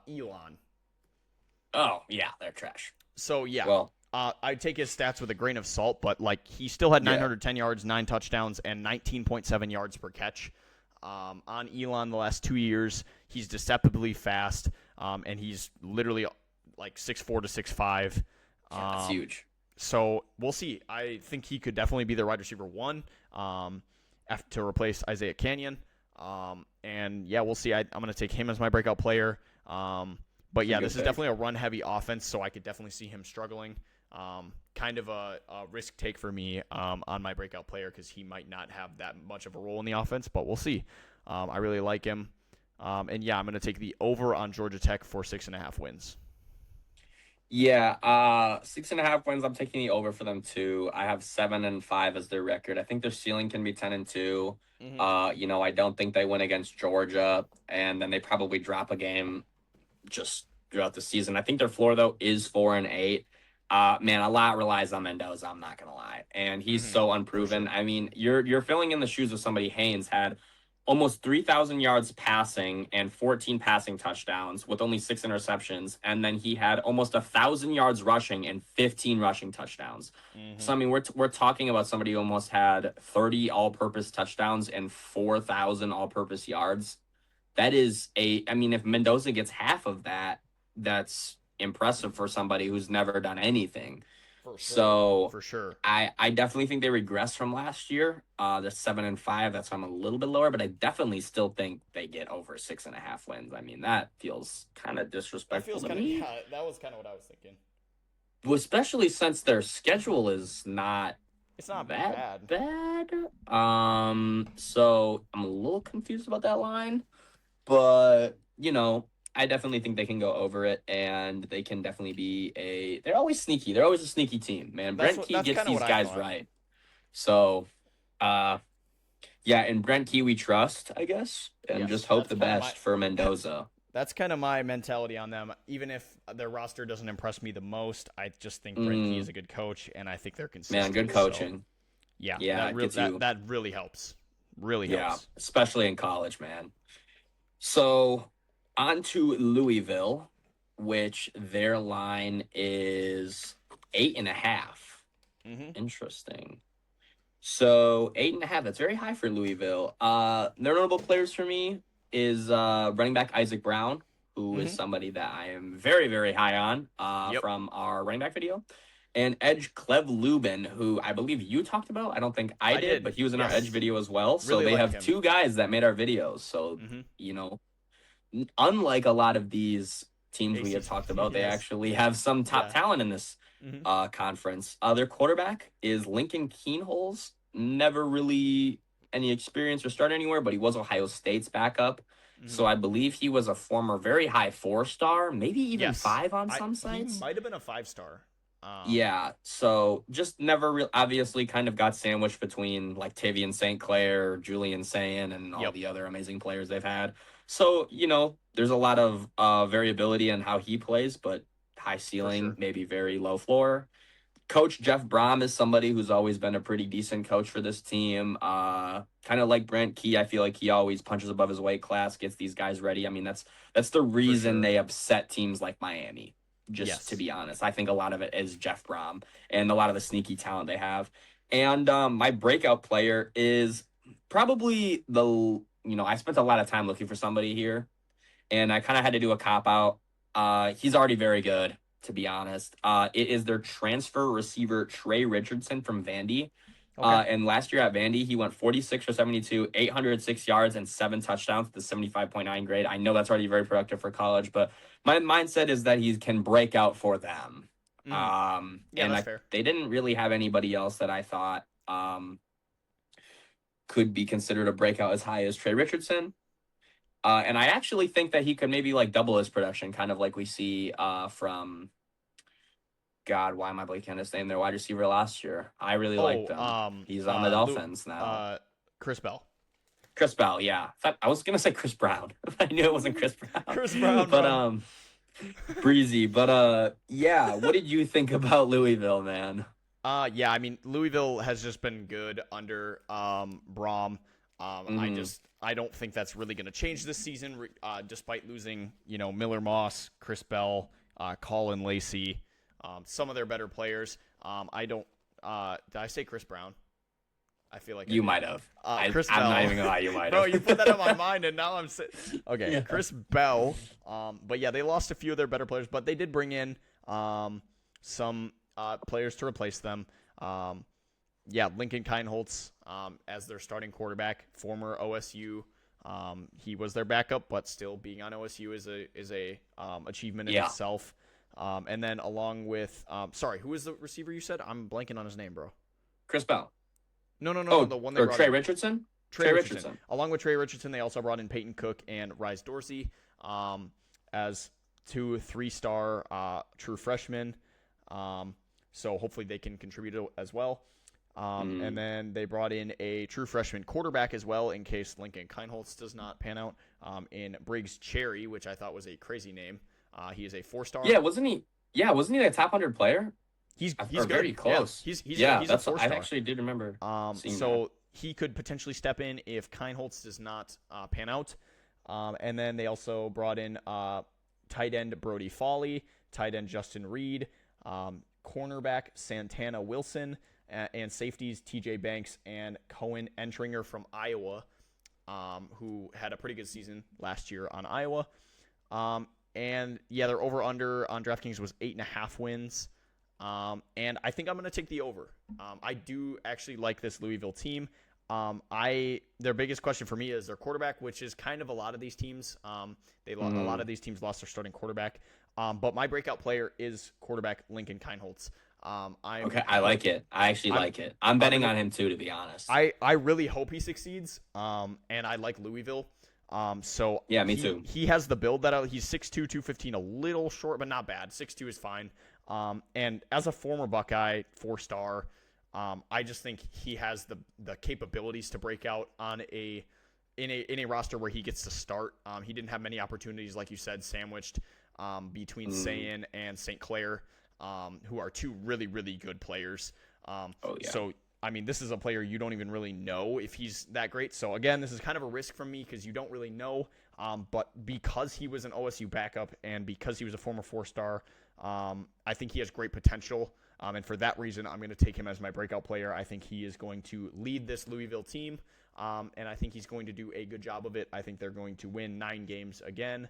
Speaker 2: Elon.
Speaker 1: Oh yeah, they're trash.
Speaker 2: So yeah,
Speaker 1: Well,
Speaker 2: I take his stats with a grain of salt, but like he still had
Speaker 1: yeah,
Speaker 2: 910 yards, 9 touchdowns, and 19.7 yards per catch. On Elon the last 2 years, he's deceptively fast, and he's literally like 6'4" to 6'5".
Speaker 1: yeah, that's huge.
Speaker 2: So we'll see. I think he could definitely be the wide receiver one, to replace Isaiah Canyon. And yeah, we'll see. I'm going to take him as my breakout player. But
Speaker 1: That's a
Speaker 2: yeah,
Speaker 1: good
Speaker 2: this is
Speaker 1: pick.
Speaker 2: definitely a run-heavy offense, so I could definitely see him struggling. Kind of a risk take for me on my breakout player because he might not have that much of a role in the offense, but we'll see. I really like him. And yeah, I'm going to take the over on Georgia Tech for 6.5 wins.
Speaker 1: Yeah, 6.5 wins. I'm taking the over for them too. I have 7-5 as their record. I think their ceiling can be 10-2.
Speaker 2: Mm-hmm.
Speaker 1: I don't think they win against Georgia, and then they probably drop a game just throughout the season. I think their floor though is 4-8. Man, a lot relies on Mendoza. I'm not gonna lie, and he's
Speaker 2: Mm-hmm.
Speaker 1: so
Speaker 2: For
Speaker 1: unproven.
Speaker 2: sure.
Speaker 1: I mean, you're filling in the shoes of somebody. Haynes had almost 3,000 yards passing and 14 passing touchdowns with only 6 interceptions, and then he had almost 1,000 yards rushing and 15 rushing touchdowns.
Speaker 2: Mm-hmm.
Speaker 1: So I mean, we're talking about somebody who almost had 30 all-purpose touchdowns and 4,000 all-purpose yards. That is I mean, if Mendoza gets half of that, that's impressive for somebody who's never done anything.
Speaker 2: For sure.
Speaker 1: So
Speaker 2: For sure.
Speaker 1: I definitely think they regress from last year. The 7-5, that's why I'm a little bit lower, but I definitely still think they get over 6.5 wins. I mean, that feels kind of
Speaker 2: That
Speaker 1: disrespectful
Speaker 2: feels
Speaker 1: to
Speaker 2: kind of
Speaker 1: me,
Speaker 2: yeah. That was kind of what I was thinking.
Speaker 1: especially since their schedule is not
Speaker 2: It's not
Speaker 1: that
Speaker 2: bad.
Speaker 1: bad. So I'm a little confused about that line. But, I definitely think they can go over it, and they can definitely be they're always sneaky. They're always a sneaky team, man. Brent Key
Speaker 2: That's
Speaker 1: gets
Speaker 2: kind of
Speaker 1: these
Speaker 2: what I
Speaker 1: guys
Speaker 2: thought.
Speaker 1: right. So, uh, yeah, and Brent Key we trust, I guess, and just
Speaker 2: Yes,
Speaker 1: hope the best for Mendoza.
Speaker 2: that's kind of my mentality on them. Even if their roster doesn't impress me the most, I just think Brent Key is
Speaker 1: Mm,
Speaker 2: a good coach, and I think they're
Speaker 1: man, good
Speaker 2: consistent. So
Speaker 1: coaching.
Speaker 2: yeah,
Speaker 1: Yeah, it gets you.
Speaker 2: that really helps. Really
Speaker 1: Yeah,
Speaker 2: helps.
Speaker 1: especially in college, man. So, on to Louisville, which their line is 8.5.
Speaker 2: Mm-hmm.
Speaker 1: Interesting. So 8.5, that's very high for Louisville. Their notable players for me is running back Isaac Brown, who is
Speaker 2: Mm-hmm.
Speaker 1: somebody that I am very, very high on
Speaker 2: Yep,
Speaker 1: from our running back video. And Edge Clev Lubin, who I believe you talked about. I don't think I
Speaker 2: I
Speaker 1: did,
Speaker 2: did.
Speaker 1: but he was in our Edge
Speaker 2: Yes,
Speaker 1: video as well. So
Speaker 2: really
Speaker 1: they
Speaker 2: like
Speaker 1: have
Speaker 2: him.
Speaker 1: two guys that made our videos. So,
Speaker 2: Mm-hmm.
Speaker 1: you know, unlike a lot of these teams we have
Speaker 2: ACC.
Speaker 1: talked about, they
Speaker 2: Yes.
Speaker 1: actually have some top
Speaker 2: Yeah.
Speaker 1: talent in this
Speaker 2: Mm-hmm.
Speaker 1: conference. Their quarterback is Lincoln Keenholz. Never really any experience or start anywhere, but he was Ohio State's backup.
Speaker 2: Mm-hmm.
Speaker 1: So I believe he was a former very high 4-star, maybe even
Speaker 2: Yes,
Speaker 1: five on
Speaker 2: I
Speaker 1: some
Speaker 2: he
Speaker 1: sites.
Speaker 2: might have been a 5 star.
Speaker 1: Yeah, so just never real obviously kind of got sandwiched between like Tavian St. Clair, Julian Sayin, and all
Speaker 2: Yep,
Speaker 1: the other amazing players they've had. So, there's a lot of variability in how he plays, but high
Speaker 2: for
Speaker 1: ceiling,
Speaker 2: sure.
Speaker 1: maybe very low floor. Coach Jeff Brom is somebody who's always been a pretty decent coach for this team. Kind of like Brent Key, I feel like he always punches above his weight class, gets these guys ready. I mean, that's the
Speaker 2: For
Speaker 1: reason
Speaker 2: sure.
Speaker 1: they upset teams like Miami. Just to
Speaker 2: Yes.
Speaker 1: be honest, I think a lot of it is Jeff Brom and a lot of the sneaky talent they have. And my breakout player is probably I spent a lot of time looking for somebody here, and I kind of had to do a cop out. He's already very good, to be honest. It is their transfer receiver Trey Richardson from Vandy.
Speaker 2: Okay.
Speaker 1: And last year at Vandy, he went 46 for 72, 806 yards, and 7 touchdowns with the 75.9 grade. I know that's already very productive for college, but my mindset is that he can break out for them.
Speaker 2: Mm-hmm. Yeah,
Speaker 1: And
Speaker 2: that's fair.
Speaker 1: they didn't really have anybody else that I thought could be considered a breakout as high as Trey Richardson. And I actually think that he could maybe like double his production, kind of like we see from God. Why am I blanking on his name? Their wide receiver last year. I really liked
Speaker 2: Oh,
Speaker 1: him. He's on the
Speaker 2: Lou,
Speaker 1: Dolphins now.
Speaker 2: Chris Bell.
Speaker 1: Chris Bell, yeah. I was gonna say Chris Brown. I knew it wasn't Chris Brown,
Speaker 2: Chris Brown,
Speaker 1: but
Speaker 2: bro.
Speaker 1: breezy. But yeah. What did you think about Louisville, man?
Speaker 2: Yeah, I mean Louisville has just been good under Brom.
Speaker 1: Mm-hmm.
Speaker 2: I don't think that's really going to change this season, despite losing Miller Moss, Chris Bell, Colin Lacey, some of their better players. I don't. Did I say Chris Brown? I feel like I
Speaker 1: You
Speaker 2: did.
Speaker 1: might have.
Speaker 2: Chris
Speaker 1: I'm
Speaker 2: Bell.
Speaker 1: not even gonna lie. You might
Speaker 2: Bro,
Speaker 1: have.
Speaker 2: you put that on my mind, and now I'm okay.
Speaker 1: Yeah.
Speaker 2: Chris Bell. But yeah, they lost a few of their better players, but they did bring in some players to replace them. Yeah, Lincoln Kienholz as their starting quarterback, former OSU. He was their backup, but still being on OSU is a achievement in itself. And then along with sorry, who was the receiver you said? I'm blanking on his name, bro.
Speaker 1: Chris Bell.
Speaker 2: No, the one they
Speaker 1: or
Speaker 2: brought
Speaker 1: Trey
Speaker 2: in.
Speaker 1: Richardson.
Speaker 2: Trey Richardson. Along with Trey Richardson, they also brought in Peyton Cook and Rice Dorsey as 2 3-star true freshmen. So hopefully they can contribute as well. And then they brought in a true freshman quarterback as well in case Lincoln Kienholz does not pan out in Briggs Cherry, which I thought was a crazy name. He is a 4-star.
Speaker 1: Yeah, wasn't he? Yeah, wasn't he a top 100 player?
Speaker 2: He's
Speaker 1: good. Very close.
Speaker 2: Yeah, he's
Speaker 1: that's
Speaker 2: a 4-star.
Speaker 1: I actually did remember.
Speaker 2: So he could potentially step in if Kienholz does not pan out. And then they also brought in tight end Brody Foley, tight end Justin Reed, cornerback Santana Wilson, and safeties TJ Banks and Cohen Entringer from Iowa, who had a pretty good season last year on Iowa. And yeah, their over-under on DraftKings was 8.5 wins. And I think I'm going to take the over. I do actually like this Louisville team. Their biggest question for me is their quarterback, which is kind of a lot of these teams. A lot of these teams lost their starting quarterback. But my breakout player is quarterback Lincoln Kienholz.
Speaker 1: Okay, I like it. I actually like it. I'm betting on him too, to be honest.
Speaker 2: I really hope he succeeds. And I like Louisville. So
Speaker 1: yeah, me too.
Speaker 2: He has the build that he's 6'2", 215, a little short, but not bad. 6'2" is fine. And as a former Buckeye, 4-star, I just think he has the capabilities to break out on in a roster where he gets to start. He didn't have many opportunities, like you said, sandwiched between Sayin and St. Clair, who are 2 really, really good players. So, I mean, this is a player you don't even really know if he's that great. So, again, this is kind of a risk from me because you don't really know. But because he was an OSU backup and because he was a former 4-star, I think he has great potential. And for that reason, I'm going to take him as my breakout player. I think he is going to lead this Louisville team. And I think he's going to do a good job of it. I think they're going to win 9 games again,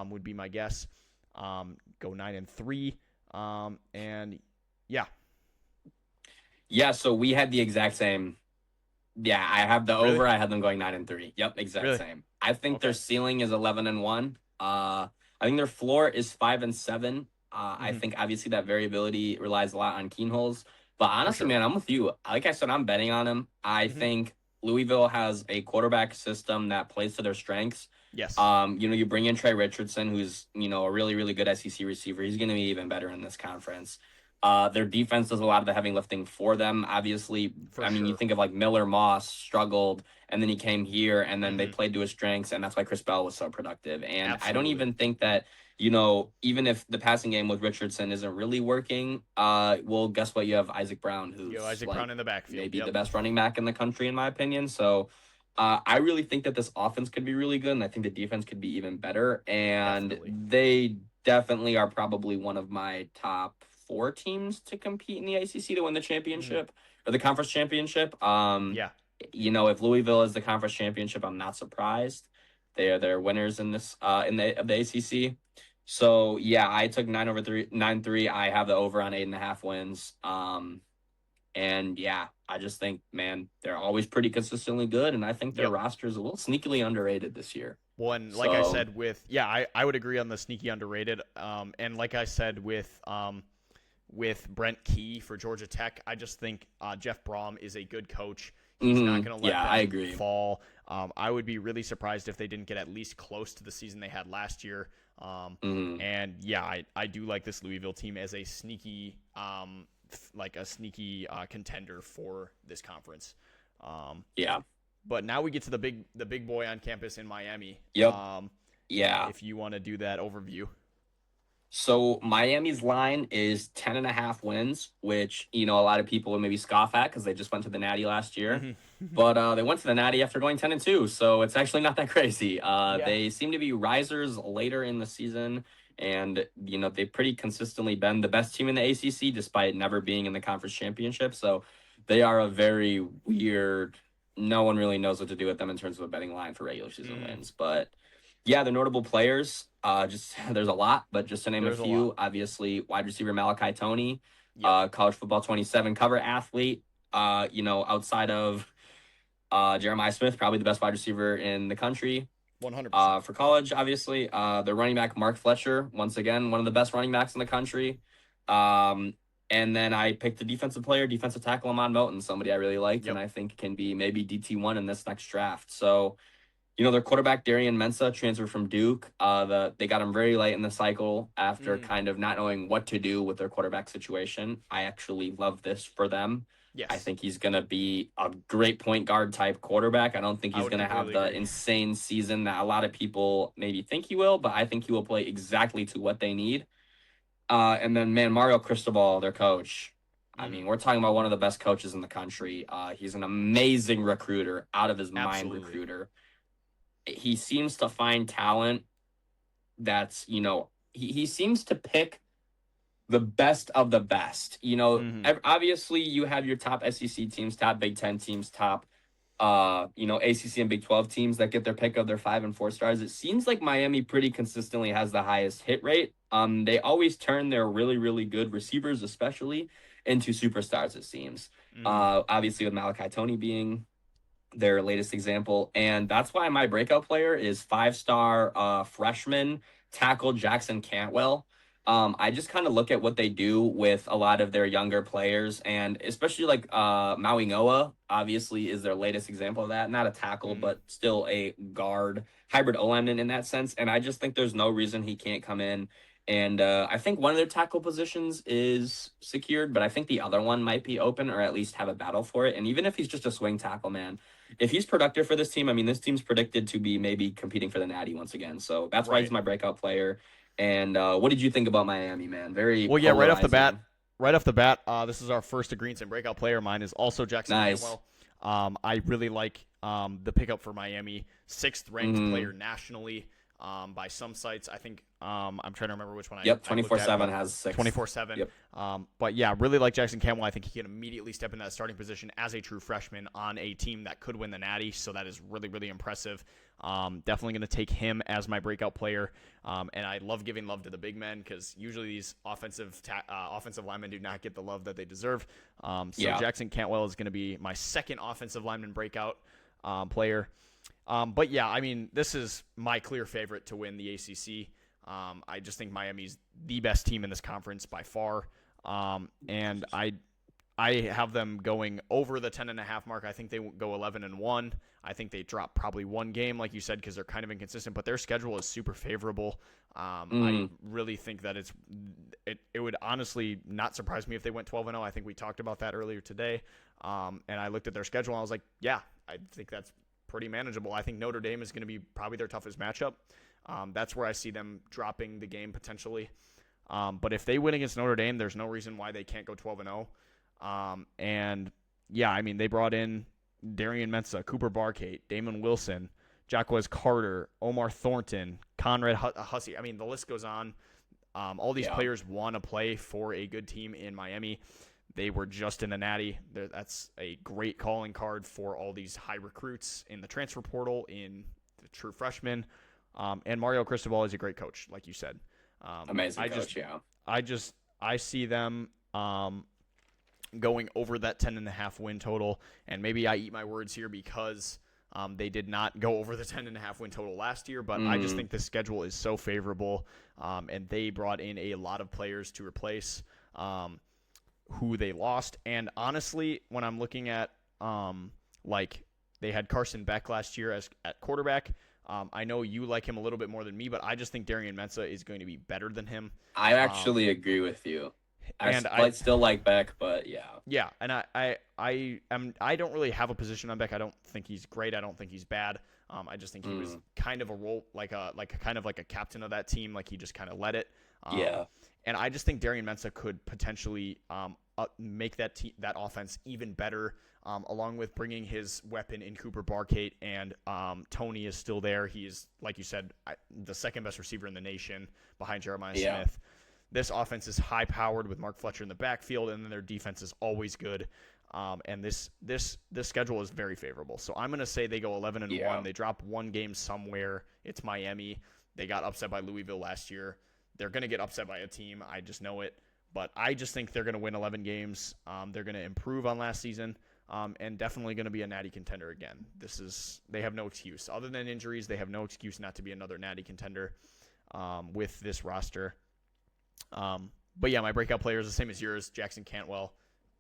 Speaker 2: would be my guess. Go 9-3. And yeah.
Speaker 1: Yeah, so we had the exact same. Yeah, I have the over. I had them going 9-3. Yep, exact same. I think their ceiling is 11-1. I think their floor is 5-7. I think obviously that variability relies a lot on Kienholz. But honestly, man, I'm with you. Like I said, I'm betting on him. I think Louisville has a quarterback system that plays to their strengths.
Speaker 2: Yes.
Speaker 1: You bring in Trey Richardson, who's, a really, really good SEC receiver. He's going to be even better in this conference. Their defense does a lot of the heavy lifting for them, obviously. You think of like Miller Moss struggled, and then he came here, and then they played to his strengths, and that's why Chris Bell was so productive. And I don't even think that, even if the passing game with Richardson isn't really working, well, guess what? You have Isaac Brown, who's
Speaker 2: Brown in the backfield.
Speaker 1: Maybe the best running back in the country, in my opinion. So I really think that this offense could be really good, and I think the defense could be even better. And they definitely are probably one of my top 4 teams to compete in the ACC to win the championship or the conference championship. If Louisville is the conference championship, I'm not surprised. They're winners in this of the ACC. So yeah, I took 9-3. I have the over on 8.5 wins. And yeah, I just think, man, they're always pretty consistently good, and I think their roster is a little sneakily underrated this year.
Speaker 2: Well, and like I said, I would agree on the sneaky underrated. And like I said with Brent Key for Georgia Tech, I just think Jeff Brom is a good coach. He's not going to let them fall. I would be really surprised if they didn't get at least close to the season they had last year. And yeah, I do like this Louisville team as a sneaky contender for this conference. But now we get to the big boy on campus in Miami.
Speaker 1: Yep.
Speaker 2: If you want to do that overview.
Speaker 1: So Miami's line is 10.5 wins, which, a lot of people would maybe scoff at because they just went to the Natty last year. But they went to the Natty after going 10-2, so it's actually not that crazy. They seem to be risers later in the season, and they've pretty consistently been the best team in the ACC despite never being in the conference championship. So they are a very weird. No one really knows what to do with them in terms of a betting line for regular season
Speaker 2: Mm,
Speaker 1: wins, but yeah, they're notable players. Just there's a lot, but just to name a
Speaker 2: there's a lot.
Speaker 1: few, obviously wide receiver Malachi Toney,
Speaker 2: Yep.
Speaker 1: college football 27 cover athlete. Outside of Jeremiah Smith, probably the best wide receiver in the country.
Speaker 2: 100%.
Speaker 1: For college, obviously, their running back Mark Fletcher, once again, one of the best running backs in the country. And then I picked a defensive player, defensive tackle Amon Moten, somebody I really liked, and
Speaker 2: Yep.
Speaker 1: I think can be maybe DT1 in this next draft. So, their quarterback Darian Mensah transferred from Duke. They got him very late in the cycle after
Speaker 2: Mm,
Speaker 1: kind of not knowing what to do with their quarterback situation. I actually love this for them. I
Speaker 2: yes.
Speaker 1: think he's going to be a great point guard type quarterback. I don't think
Speaker 2: I
Speaker 1: he's
Speaker 2: would
Speaker 1: going to have
Speaker 2: completely
Speaker 1: the
Speaker 2: agree.
Speaker 1: insane season that a lot of people maybe think he will, but I think he will play exactly to what they need. And then, man, Mario Cristobal, their coach. I
Speaker 2: Mm,
Speaker 1: mean, we're talking about one of the best coaches in the country. He's an amazing recruiter, out of his mind
Speaker 2: absolutely.
Speaker 1: recruiter. He seems to find talent that's, he seems to pick the best of the best.
Speaker 2: Hmm.
Speaker 1: Obviously you have your top SEC teams, top Big Ten teams, top ACC and Big 12 teams that get their pick of their 5 and 4 stars. It seems like Miami pretty consistently has the highest hit rate. They always turn their really, really good receivers, especially, into superstars, it seems.
Speaker 2: Mm,
Speaker 1: Obviously with Malachi Toney being their latest example. And that's why my breakout player is 5-star freshman tackle Jackson Cantwell. I just kind of look at what they do with a lot of their younger players, and especially like Maui Noah, obviously, is their latest example of that. Not a tackle,
Speaker 2: mm,
Speaker 1: but still a guard, hybrid O lineman in that sense. And I just think there's no reason he can't come in. And I think one of their tackle positions is secured, but I think the other one might be open or at least have a battle for it. And even if he's just a swing tackle, man, if he's productive for this team, I mean, this team's predicted to be maybe competing for the Natty once again. So that's why he's
Speaker 2: right.
Speaker 1: my breakout player. And what did you think about Miami, man? Very
Speaker 2: Well, yeah,
Speaker 1: polarizing.
Speaker 2: right off the bat, this is our first agreement and breakout player. Mine is also Jackson
Speaker 1: Nice.
Speaker 2: Cantwell. I really like the pickup for Miami. Sixth ranked
Speaker 1: Mm-hmm.
Speaker 2: player nationally by some sites. I think I'm trying to remember which one
Speaker 1: Yep.
Speaker 2: I
Speaker 1: Twenty
Speaker 2: looked
Speaker 1: four
Speaker 2: at,
Speaker 1: seven
Speaker 2: but
Speaker 1: has sixth.
Speaker 2: 24/7.
Speaker 1: Yep.
Speaker 2: But yeah, really like Jackson Cantwell. I think he can immediately step into that starting position as a true freshman on a team that could win the Natty. So that is really, really impressive. Definitely going to take him as my breakout player. And I love giving love to the big men because usually these offensive linemen do not get the love that they deserve. So
Speaker 1: Yeah.
Speaker 2: Jackson Cantwell is going to be my second offensive lineman breakout player. But yeah, I mean, this is my clear favorite to win the ACC. I just think Miami's the best team in this conference by far. And I have them going over the 10.5 mark. I think they go 11-1. I think they drop probably one game, like you said, because they're kind of inconsistent. But their schedule is super favorable. I
Speaker 1: Mm.
Speaker 2: really think that it would honestly not surprise me if they went 12-0. I think we talked about that earlier today. And I looked at their schedule and I was like, yeah, I think that's pretty manageable. I think Notre Dame is going to be probably their toughest matchup. That's where I see them dropping the game potentially. But if they win against Notre Dame, there's no reason why they can't go 12-0. And yeah, I mean, they brought in Darian Mensah, Cooper Barkate, Damon Wilson, Jacquez Carter, Omar Thornton, Conrad Hussey. I mean, the list goes on. All these
Speaker 1: Yeah.
Speaker 2: players want to play for a good team in Miami. They were just in the Natty. That's a great calling card for all these high recruits in the transfer portal, in the true freshmen. And Mario Cristobal is a great coach, like you said.
Speaker 1: Amazing
Speaker 2: I just,
Speaker 1: coach. Yeah.
Speaker 2: I see them going over that 10.5 win total. And maybe I eat my words here because they did not go over the 10.5 win total last year, but I just
Speaker 1: Mm.
Speaker 2: think the schedule is so favorable, and they brought in a lot of players to replace who they lost. And honestly, when I'm looking at like they had Carson Beck last year as at quarterback. I know you like him a little bit more than me, but I just think Darian Mensah is going to be better than him.
Speaker 1: I
Speaker 2: Um,
Speaker 1: actually agree with you.
Speaker 2: and I
Speaker 1: Still like Beck, but yeah.
Speaker 2: Yeah, and I don't really have a position on Beck. I don't think he's great. I don't think he's bad. I just think he was
Speaker 1: Mm.
Speaker 2: kind of a role kind of like a captain of that team. Like he just kind of led it.
Speaker 1: Yeah.
Speaker 2: And I just think Darian Mensah could potentially make that offense even better. Along with bringing his weapon in Cooper Barkate, and Tony is still there. He is, like you said, the second best receiver in the nation behind Jeremiah Smith. This offense is high-powered with Mark Fletcher in the backfield, and then their defense is always good. And this schedule is very favorable. So I'm going to say they go 11-1. They drop one game somewhere. It's Miami. They got upset by Louisville last year. They're going to get upset by a team. I just know it. But I just think they're going to win 11 games. They're going to improve on last season, and definitely going to be a natty contender again. They have no excuse. Other than injuries, they have no excuse not to be another natty contender with this roster. But yeah, my breakout player is the same as yours, Jackson Cantwell.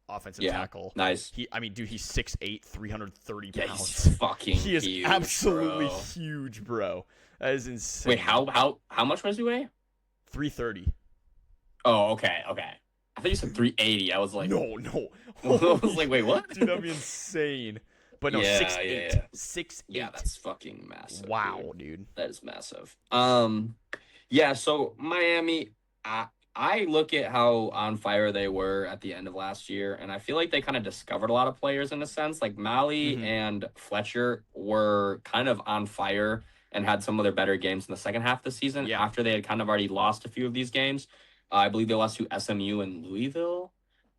Speaker 2: Offensive tackle.
Speaker 1: Nice.
Speaker 2: He's 6'8", 330
Speaker 1: Yeah,
Speaker 2: pounds.
Speaker 1: he's fucking
Speaker 2: He is
Speaker 1: huge,
Speaker 2: absolutely
Speaker 1: bro.
Speaker 2: huge, bro. That is insane.
Speaker 1: Wait, how much does he weigh?
Speaker 2: 330.
Speaker 1: Oh, okay. I thought you said 380. I was like,
Speaker 2: No.
Speaker 1: I was like, wait, what?
Speaker 2: Dude, that'd be insane. But no, 6'8".
Speaker 1: Yeah.
Speaker 2: 6'8".
Speaker 1: Yeah, that's fucking massive.
Speaker 2: Wow, dude.
Speaker 1: That is massive. Yeah, so Miami, I look at how on fire they were at the end of last year, and I feel like they kind of discovered a lot of players in a sense. Like Malley and Fletcher were kind of on fire and had some of their better games in the second half of the season after they had kind of already lost a few of these games. I believe they lost to SMU and Louisville.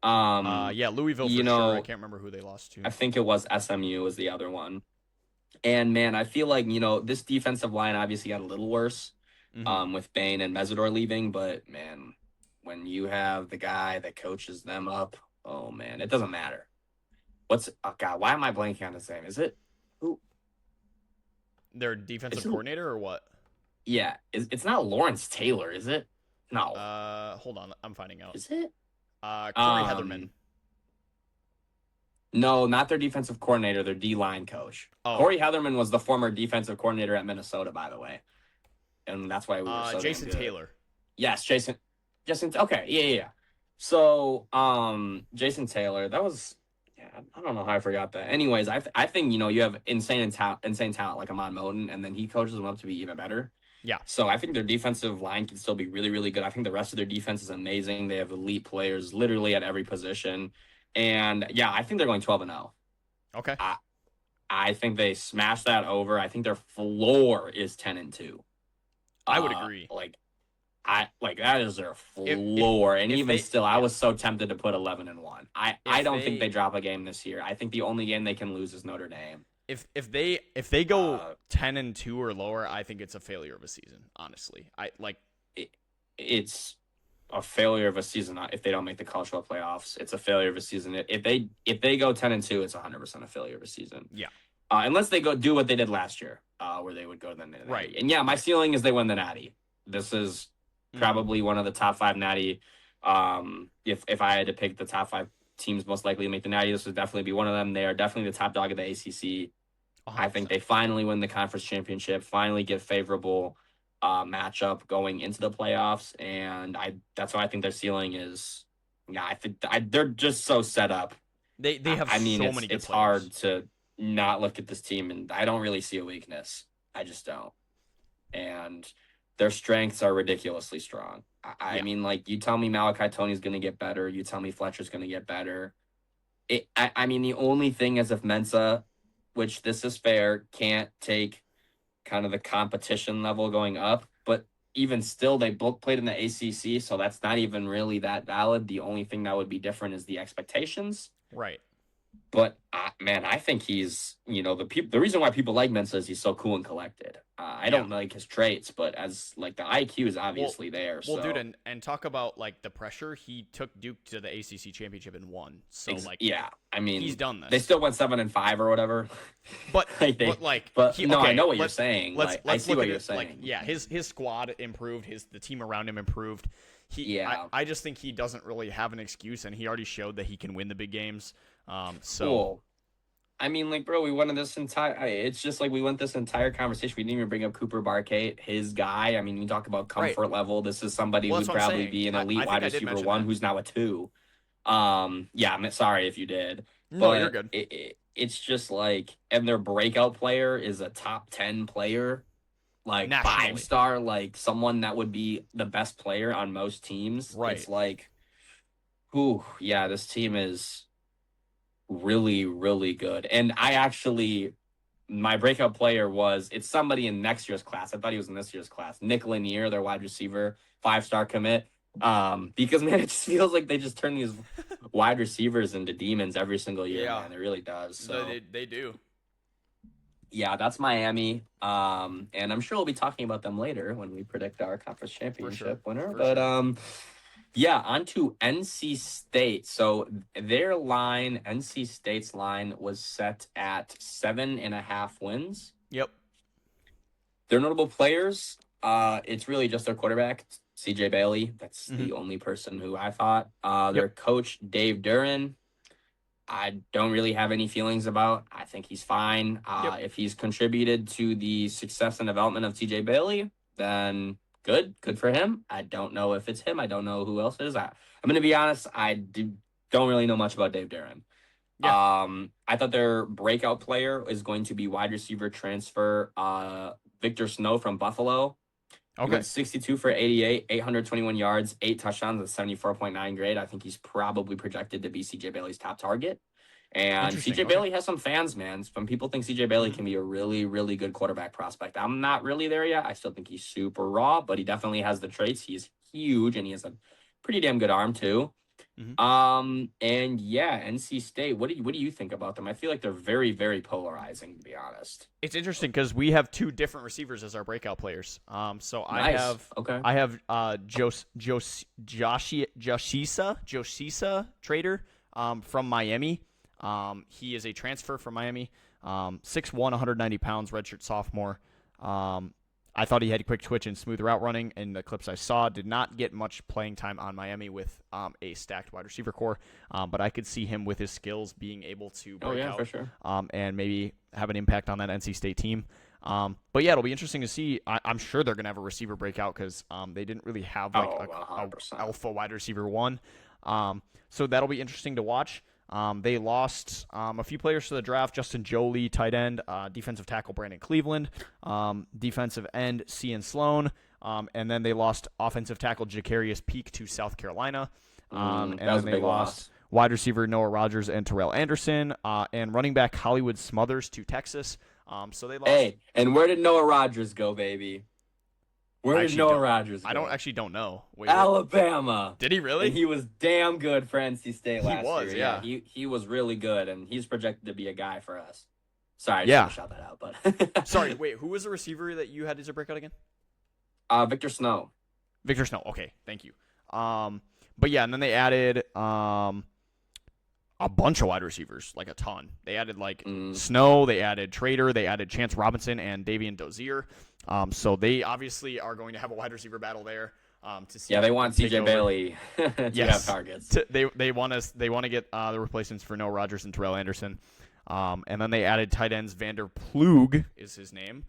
Speaker 2: Louisville for sure. I can't remember who they lost to.
Speaker 1: I think it was SMU was the other one. And, man, I feel like, this defensive line obviously got a little worse with Bain and Mesidor leaving. But, man, when you have the guy that coaches them up, oh, man, it doesn't matter. God, why am I blanking on his name? Is it who?
Speaker 2: Their defensive coordinator or what?
Speaker 1: Yeah. It's not Lawrence Taylor, is it? No.
Speaker 2: Hold on. I'm finding out.
Speaker 1: Is it?
Speaker 2: Corey Heatherman.
Speaker 1: No, not their defensive coordinator, their D-line coach. Oh. Corey Heatherman was the former defensive coordinator at Minnesota, by the way. And that's why we were so
Speaker 2: Jason
Speaker 1: good.
Speaker 2: Taylor.
Speaker 1: Yes, Jason. Okay, yeah. So, Jason Taylor, that was... Yeah, I don't know how I forgot that. Anyways, I think, you have insane talent like Amon Moten, and then he coaches them up to be even better.
Speaker 2: Yeah.
Speaker 1: So I think their defensive line can still be really, really good. I think the rest of their defense is amazing. They have elite players literally at every position. And, yeah, I think they're going 12-0.
Speaker 2: Okay.
Speaker 1: I think they smashed that over. I think their floor is 10-2.
Speaker 2: I would agree.
Speaker 1: That is their floor. I was so tempted to put 11-1. I don't think they drop a game this year. I think the only game they can lose is Notre Dame.
Speaker 2: If they go 10-2 or lower, I think it's a failure of a season. Honestly,
Speaker 1: it's a failure of a season if they don't make the college football playoffs. It's a failure of a season. If they go 10-2, it's 100% a failure of a season.
Speaker 2: Yeah.
Speaker 1: Unless they go do what they did last year, where they would go to the Natty.
Speaker 2: Right.
Speaker 1: And yeah, my ceiling is they win the Natty. This is probably one of the top 5 Natty. If I had to pick the top 5 teams most likely to make the Natty, this would definitely be one of them. They are definitely the top dog of the ACC. 100%. I think they finally win the conference championship, finally get favorable matchup going into the playoffs, and that's why I think their ceiling is. Yeah, I think they're just so set up.
Speaker 2: They have so many good players.
Speaker 1: It's hard to not look at this team, and I don't really see a weakness. I just don't. And their strengths are ridiculously strong. I mean, like, you tell me Malachi Tony's going to get better. You tell me Fletcher's going to get better. I mean, the only thing is if Mensa, which this is fair, can't take kind of the competition level going up. But even still, they both played in the ACC, so that's not even really that valid. The only thing that would be different is the expectations.
Speaker 2: Right.
Speaker 1: But, man, I think he's, the reason why people like Mensa is he's so cool and collected. I don't like his traits, but as, the IQ is obviously there.
Speaker 2: Well, dude, and talk about, the pressure. He took Duke to the ACC championship and won. So,
Speaker 1: yeah, I mean,
Speaker 2: he's done this.
Speaker 1: They still went 7-5 or whatever.
Speaker 2: But,
Speaker 1: I know what you're saying. I see what you're saying.
Speaker 2: His squad improved. The team around him improved. I just think he doesn't really have an excuse, and he already showed that he can win the big games.
Speaker 1: Cool. I mean, bro, we went this entire conversation. We didn't even bring up Cooper Barkate, his guy. I mean, you talk about comfort level. This is somebody who'd probably be an elite wide receiver 1 who's now a 2. I'm sorry if you did.
Speaker 2: No, you're good.
Speaker 1: It's just and their breakout player is a top 10 player,
Speaker 2: nationally.
Speaker 1: 5-star, someone that would be the best player on most teams.
Speaker 2: Right.
Speaker 1: It's Ooh, yeah, this team is really, really good. And my breakout player it's somebody in next year's class. I thought he was in this year's class. Nick Lanier, their wide receiver, 5-star commit. Because man, it just feels like they just turn these wide receivers into demons every single year,
Speaker 2: Yeah,
Speaker 1: man. It really does. So
Speaker 2: they do.
Speaker 1: yeah, that's Miami. And I'm sure we'll be talking about them later when we predict our conference
Speaker 2: For sure.
Speaker 1: championship winner.
Speaker 2: For
Speaker 1: But
Speaker 2: sure.
Speaker 1: yeah, on to NC State. So NC State's line was set at 7.5 wins.
Speaker 2: Yep.
Speaker 1: Their notable players, it's really just their quarterback, CJ Bailey. That's the only person who I thought.
Speaker 2: Yep.
Speaker 1: Their coach, Dave Duran, I don't really have any feelings about. I think he's fine.
Speaker 2: Yep.
Speaker 1: If he's contributed to the success and development of CJ Bailey, then good for him. I don't know if it's him. I don't know who else it is. I'm going to be honest. Don't really know much about Dave Duran.
Speaker 2: Yeah.
Speaker 1: I thought their breakout player is going to be wide receiver transfer Victor Snow from Buffalo. He
Speaker 2: Okay.
Speaker 1: went 62 for 88, 821 yards, 8 touchdowns, and 74.9 grade. I think he's probably projected to be CJ Bailey's top target. And
Speaker 2: Interesting.
Speaker 1: CJ
Speaker 2: Okay.
Speaker 1: Bailey has some fans, man. Some people think CJ Bailey can be a really, really good quarterback prospect. I'm not really there yet. I still think he's super raw, but he definitely has the traits. He's huge, and he has a pretty damn good arm too. And yeah, NC State. What do you think about them? I feel like they're very, very polarizing, to be honest.
Speaker 2: It's interesting because we have two different receivers as our breakout players. So
Speaker 1: Nice.
Speaker 2: I have Joshisa Trader from Miami. He is a transfer from Miami. 6'1", 190 pounds, redshirt sophomore. I thought he had quick twitch and smooth route running. In the clips I saw, did not get much playing time on Miami with a stacked wide receiver core. But I could see him with his skills being able to break out
Speaker 1: for sure.
Speaker 2: and maybe have an impact on that NC State team. But yeah, it'll be interesting to see. I'm sure they're going to have a receiver breakout because they didn't really have like a alpha wide receiver one. So that'll be interesting to watch. They lost a few players to the draft: Justin Jolie, tight end, defensive tackle Brandon Cleveland, defensive end Cian Sloan, and then they lost offensive tackle Jacarius Peak to South Carolina. And then they lost wide receiver Noah Rogers and Terrell Anderson, and running back Hollywood Smothers to Texas. So they lost.
Speaker 1: Hey, and where did Noah Rogers go, baby? Where did Noah Rogers go?
Speaker 2: I don't know. Wait,
Speaker 1: Alabama.
Speaker 2: Did he really?
Speaker 1: And he was damn good for NC State last year.
Speaker 2: He was, yeah.
Speaker 1: He was really good, and he's projected to be a guy for us. Sorry, I just shout that out. But
Speaker 2: sorry, wait, who was the receiver that you had as a breakout again?
Speaker 1: Victor Snow.
Speaker 2: Victor Snow. Okay, thank you. But yeah, and then they added a bunch of wide receivers, like a ton. They added Snow, they added Trader, they added Chance Robinson and Davian Dozier. So they obviously are going to have a wide receiver battle there. To see
Speaker 1: they want CJ Bailey to have targets.
Speaker 2: They want to get the replacements for Noah Rogers and Terrell Anderson. And then they added tight ends Vander Plug is his name,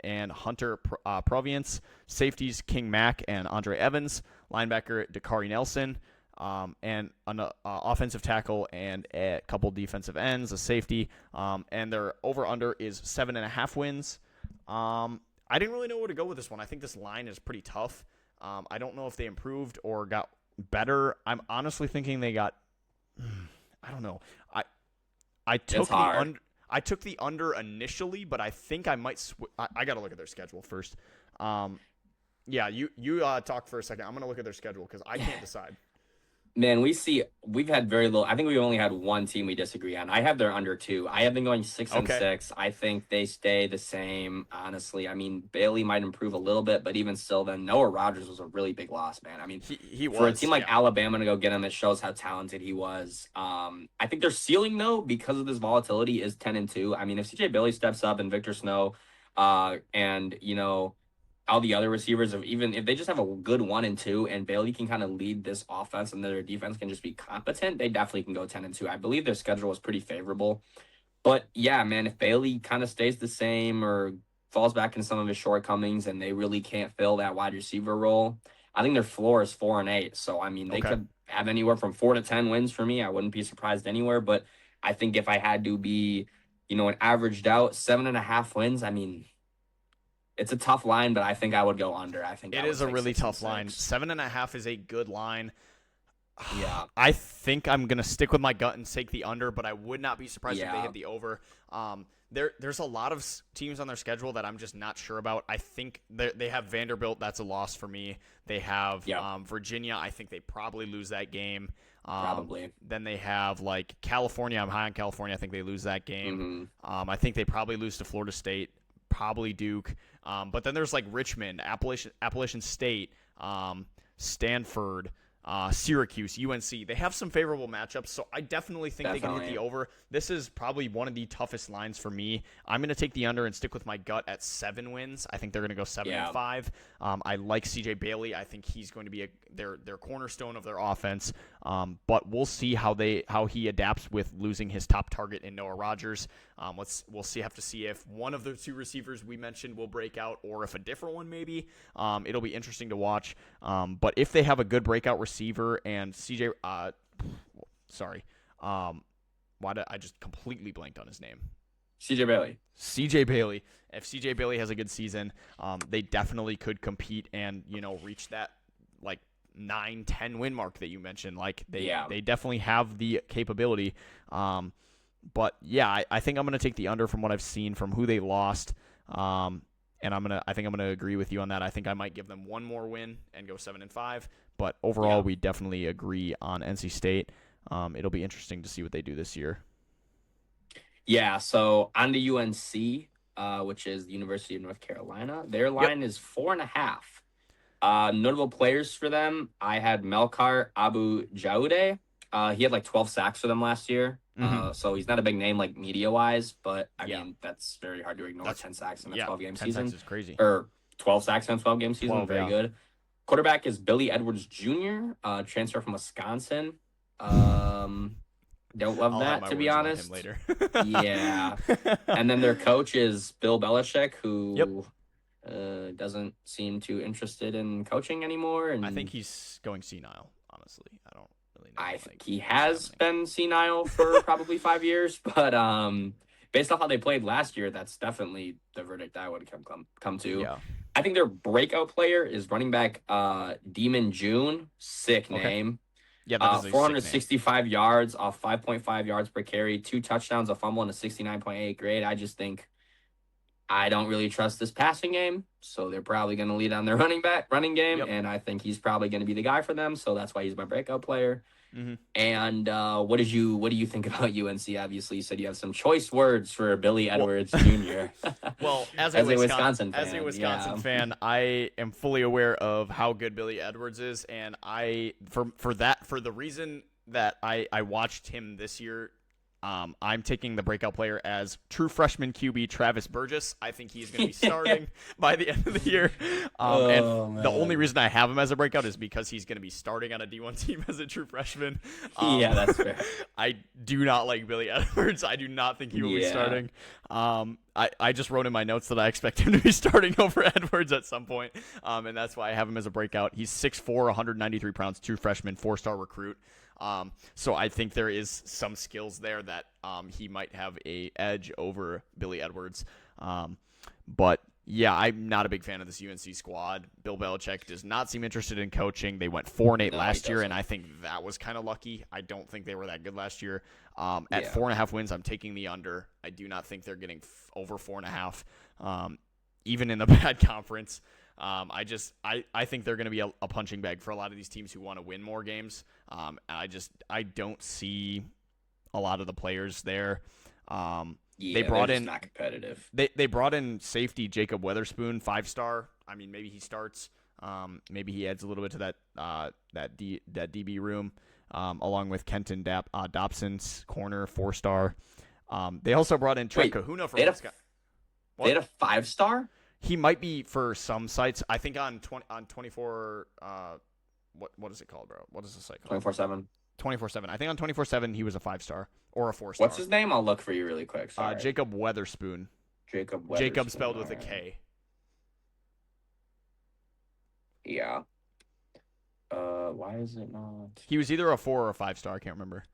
Speaker 2: and Hunter Provience, safeties King Mack and Andre Evans, linebacker Dakari Nelson, and an offensive tackle and a couple defensive ends, a safety, and their over-under is 7.5 wins. I didn't really know where to go with this one. I think this line is pretty tough. I don't know if they improved or got better. I'm honestly thinking they got. I don't know. I took the under initially, but I think I might. I got to look at their schedule first. Yeah, you talk for a second. I'm gonna look at their schedule because I can't decide.
Speaker 1: Man, we've had very little. I think we've only had one team we disagree on. I have their under 2. I have been going 6-6. I think they stay the same. Honestly, I mean Bailey might improve a little bit, but even still, then Noah Rogers was a really big loss, man. I mean,
Speaker 2: he was,
Speaker 1: for a team like Alabama to go get him, it shows how talented he was. I think their ceiling though, because of this volatility, is 10-2. I mean, if CJ Bailey steps up and Victor Snow, and all the other receivers, even if they just have a good 1 and 2 and Bailey can kind of lead this offense and their defense can just be competent, they definitely can go 10-2. I believe their schedule was pretty favorable. But yeah, man, if Bailey kind of stays the same or falls back in some of his shortcomings and they really can't fill that wide receiver role, I think their floor is 4-8. So, I mean, they could have anywhere from 4 to 10 wins for me. I wouldn't be surprised anywhere. But I think if I had to be, an averaged out 7.5 wins, I mean, it's a tough line, but I think I would go under. I think
Speaker 2: it is a really tough line. 7.5 is a good line.
Speaker 1: Yeah.
Speaker 2: I think I'm gonna stick with my gut and take the under, but I would not be surprised if they
Speaker 1: Yeah.
Speaker 2: hit the over. There's a lot of teams on their schedule that I'm just not sure about. I think they have Vanderbilt. That's a loss for me. They have
Speaker 1: Yeah.
Speaker 2: Virginia. I think they probably lose that game.
Speaker 1: Probably.
Speaker 2: Then they have like California. I'm high on California. I think they lose that game.
Speaker 1: Mm-hmm.
Speaker 2: I think they probably lose to Florida State, probably Duke. But then there's like Richmond, Appalachian State, Stanford, Syracuse, UNC. They have some favorable matchups, so I definitely think they can hit the over. This is probably one of the toughest lines for me. I'm going to take the under and stick with my gut at 7 wins. I think they're going to go 7-5. I like CJ Bailey. I think he's going to be their cornerstone of their offense. But we'll see how he adapts with losing his top target in Noah Rogers. We'll have to see if one of the 2 receivers we mentioned will break out, or if a different one maybe. It'll be interesting to watch. But if they have a good breakout receiver and CJ, why did I just completely blanked on his name?
Speaker 1: CJ Bailey.
Speaker 2: CJ Bailey. If CJ Bailey has a good season, they definitely could compete and reach that like 9-10 win mark that you mentioned. Like they definitely have the capability. But yeah, I think I'm gonna take the under from what I've seen from who they lost. And I think I'm gonna agree with you on that. I think I might give them one more win and go 7-5. But overall, we definitely agree on NC State. It'll be interesting to see what they do this year.
Speaker 1: Yeah, so on to UNC, which is the University of North Carolina. Their line is 4.5. Notable players for them, I had Melkar Abu Jaude. He had like 12 sacks for them last year. So he's not a big name like media-wise, but I mean, that's very hard to ignore. 10 sacks in a 12-game
Speaker 2: 10
Speaker 1: season.
Speaker 2: sacks is crazy.
Speaker 1: Or 12 sacks in a 12-game season.
Speaker 2: 12,
Speaker 1: very good. Quarterback is Billy Edwards Jr., transfer from Wisconsin. Don't love that, to be honest.
Speaker 2: Him later.
Speaker 1: Yeah. And then their coach is Bill Belichick, who doesn't seem too interested in coaching anymore. And
Speaker 2: I think he's going senile, honestly. I don't really know.
Speaker 1: I think he has been senile for probably 5 years, but based off how they played last year, that's definitely the verdict I would come to.
Speaker 2: Yeah.
Speaker 1: I think their breakout player is running back Demon June. Sick name.
Speaker 2: Yeah, that is
Speaker 1: 465 yards off 5.5 yards per carry, 2 touchdowns, a fumble, and a 69.8 grade. I just think I don't really trust this passing game, so they're probably going to lead on their running game, and I think he's probably going to be the guy for them. So that's why he's my breakout player. And what do you think about UNC? Obviously, you said you have some choice words for Billy Edwards Jr.
Speaker 2: Well, as a Wisconsin fan, I am fully aware of how good Billy Edwards is, and for the reason that I watched him this year, I'm taking the breakout player as true freshman QB Travis Burgess. I think he's going to be starting by the end of the year. The only reason I have him as a breakout is because he's going to be starting on a D1 team as a true freshman.
Speaker 1: Yeah, that's fair.
Speaker 2: I do not like Billy Edwards. I do not think he will be starting. I just wrote in my notes that I expect him to be starting over Edwards at some point, and that's why I have him as a breakout. He's 6'4", 193 pounds, true freshman, 4-star recruit. So I think there is some skills there that he might have a edge over Billy Edwards. But yeah, I'm not a big fan of this UNC squad. Bill Belichick does not seem interested in coaching. They went 4-8 last year, and I think that was kind of lucky. I don't think they were that good last year. At 4.5 wins, I'm taking the under. I do not think they're getting over 4.5, even in the bad conference. I think they're going to be a punching bag for a lot of these teams who want to win more games. I don't see a lot of the players there. They brought in
Speaker 1: not competitive.
Speaker 2: They brought in safety Jacob Weatherspoon, 5-star. I mean, maybe he starts. Maybe he adds a little bit to that DB room, along with Kenton Dobson's corner, 4-star. They also brought in Trent Kahuna from Wisconsin.
Speaker 1: They had a 5-star.
Speaker 2: He might be for some sites. I think on 24. What is it called, bro? What is the site called?
Speaker 1: 24/7.
Speaker 2: 24/7. I think on 24/7 he was a 5-star or a 4-star.
Speaker 1: What's his name? I'll look for you really quick. Sorry.
Speaker 2: Jacob Weatherspoon. Jacob spelled with a K.
Speaker 1: Yeah. Why is it not?
Speaker 2: He was either a 4 or a 5-star. I can't remember.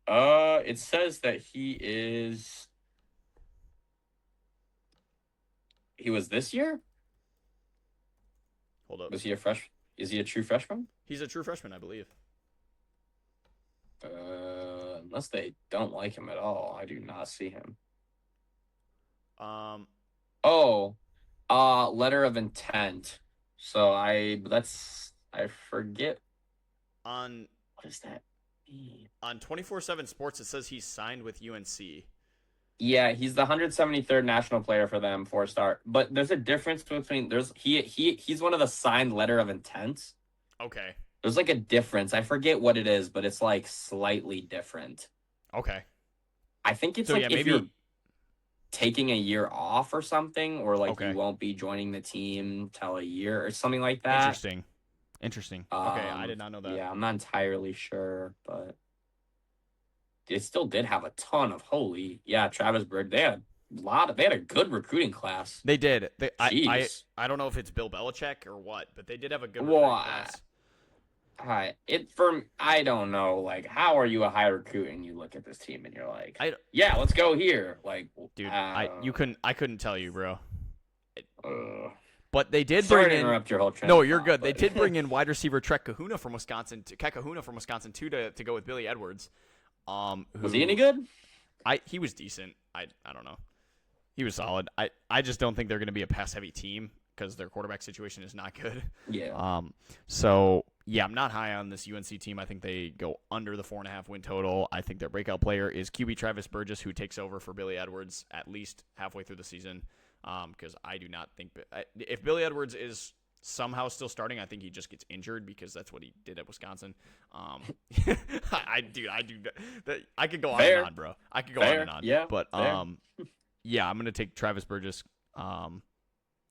Speaker 1: It says that he was this year?
Speaker 2: Hold up.
Speaker 1: Was he a fresh? Is he a true freshman?
Speaker 2: He's a true freshman, I believe.
Speaker 1: Unless they don't like him at all, I do not see him.
Speaker 2: Um,
Speaker 1: Oh, letter of intent. So I forget
Speaker 2: on
Speaker 1: what does that mean?
Speaker 2: on 24/7 Sports, it says he's signed with UNC.
Speaker 1: Yeah, he's the 173rd national player for them, 4-star. But there's a difference between he's one of the signed letter of intents.
Speaker 2: Okay.
Speaker 1: There's like a difference. I forget what it is, but it's like slightly different.
Speaker 2: Okay.
Speaker 1: I think it's
Speaker 2: So
Speaker 1: like
Speaker 2: yeah,
Speaker 1: if
Speaker 2: maybe.
Speaker 1: you're taking a year off or something, or like you
Speaker 2: Okay.
Speaker 1: won't be joining the team till a year or something like that.
Speaker 2: Interesting. Interesting. Okay, I did not know that.
Speaker 1: Yeah, I'm not entirely sure, but they still did have a ton of Travis Bird. They had a good recruiting class.
Speaker 2: They did.
Speaker 1: Jeez.
Speaker 2: I don't know if it's Bill Belichick or what, but they did have a good
Speaker 1: Well,
Speaker 2: recruiting class.
Speaker 1: I don't know. Like, how are you a high recruit and you look at this team and you're like,
Speaker 2: I
Speaker 1: yeah, let's go here. Like,
Speaker 2: dude, I couldn't tell you, bro.
Speaker 1: Uh,
Speaker 2: But they did
Speaker 1: sorry
Speaker 2: bring
Speaker 1: to
Speaker 2: in.
Speaker 1: interrupt your whole train
Speaker 2: No,
Speaker 1: of
Speaker 2: you're
Speaker 1: thought,
Speaker 2: good. They
Speaker 1: but-
Speaker 2: did bring in wide receiver Trek Kahuna from Wisconsin. Too to go with Billy Edwards.
Speaker 1: Was he any good?
Speaker 2: He was decent. I don't know. He was solid. I just don't think they're going to be a pass heavy team because their quarterback situation is not good.
Speaker 1: Yeah.
Speaker 2: So yeah, I'm not high on this UNC team. I think they go under the 4.5 win total. I think their breakout player is QB Travis Burgess, who takes over for Billy Edwards at least halfway through the season. Because I do not think if Billy Edwards is somehow still starting, I think he just gets injured because that's what he did at Wisconsin. I could go on
Speaker 1: Fair.
Speaker 2: and on, bro. I could go
Speaker 1: Fair.
Speaker 2: on and on.
Speaker 1: Yeah,
Speaker 2: But
Speaker 1: fair.
Speaker 2: yeah, I'm gonna take Travis Burgess,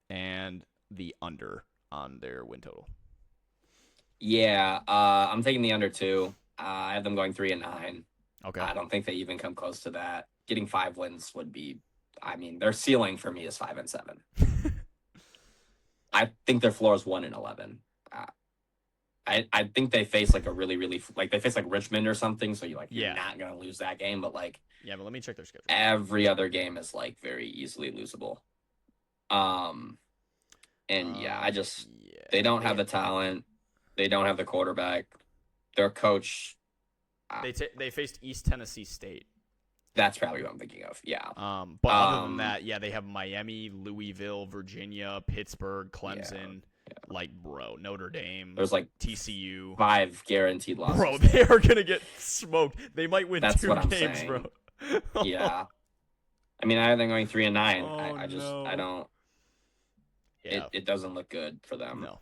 Speaker 2: and the under on their win total.
Speaker 1: Yeah. I'm taking the under 2. I have them going 3-9.
Speaker 2: Okay.
Speaker 1: I don't think they even come close to that. Getting 5 wins would be. I mean, their ceiling for me is 5-7. I think their floor is 1-11. I think they face like a really like they face like Richmond or something. So you're not gonna lose that game, but like
Speaker 2: Yeah, but let me check their schedule.
Speaker 1: every other game is like very easily losable. And they don't have the talent. They don't have the quarterback. Their coach.
Speaker 2: They faced East Tennessee State.
Speaker 1: That's probably what I'm thinking of. Yeah.
Speaker 2: But other than that, yeah, they have Miami, Louisville, Virginia, Pittsburgh, Clemson.
Speaker 1: Yeah.
Speaker 2: Like, bro, Notre Dame.
Speaker 1: There's like
Speaker 2: TCU.
Speaker 1: 5 guaranteed losses.
Speaker 2: Bro, they are gonna get smoked. They might win
Speaker 1: That's
Speaker 2: 2
Speaker 1: what I'm
Speaker 2: games,
Speaker 1: saying.
Speaker 2: bro.
Speaker 1: Yeah. I mean, I have them going 3-9.
Speaker 2: Oh,
Speaker 1: I
Speaker 2: no.
Speaker 1: don't.
Speaker 2: Yeah.
Speaker 1: It doesn't look good for them.
Speaker 2: No.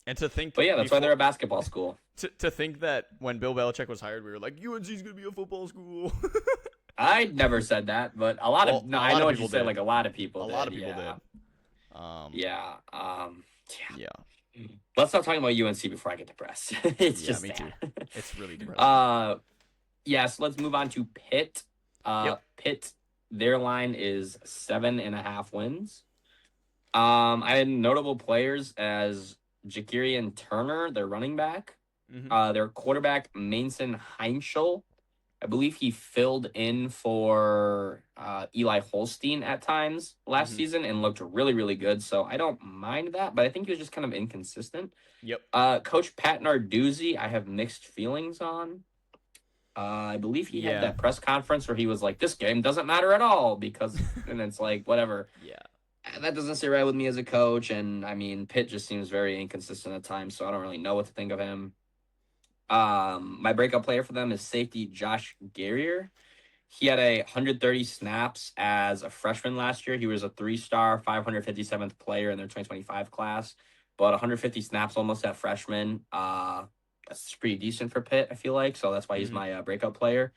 Speaker 1: And
Speaker 2: to think,
Speaker 1: but yeah, that's why they're a basketball school.
Speaker 2: To think that when Bill Belichick was hired, we were like, UNC's gonna be a football school.
Speaker 1: I never said that, but I know what you said. Like a lot of people.
Speaker 2: A lot of people did.
Speaker 1: Yeah.
Speaker 2: Yeah.
Speaker 1: Let's stop talking about UNC before I get depressed. It's
Speaker 2: Yeah,
Speaker 1: just
Speaker 2: me
Speaker 1: that.
Speaker 2: too. It's really depressing.
Speaker 1: Yeah. So let's move on to Pitt.
Speaker 2: Yep.
Speaker 1: Pitt. Their line is 7.5 wins. I had notable players as Jakirian Turner, their running back.
Speaker 2: Mhm.
Speaker 1: Their quarterback, Mason Heinschel. I believe he filled in for Eli Holstein at times last
Speaker 2: Mhm.
Speaker 1: season and looked really, really good. So I don't mind that, but I think he was just kind of inconsistent.
Speaker 2: Yep.
Speaker 1: Coach Pat Narduzzi, I have mixed feelings on. I believe he had that press conference where he was like, "This game doesn't matter at all," because, and it's like, whatever.
Speaker 2: Yeah.
Speaker 1: That doesn't sit right with me as a coach, and I mean, Pitt just seems very inconsistent at times, so I don't really know what to think of him. My breakout player for them is safety Josh Garrier. He had 130 snaps as a freshman last year. He was a 3-star, 557th player in their 2025 class, but 150 snaps almost at freshman. That's pretty decent for Pitt, I feel like, so that's why he's my breakout player.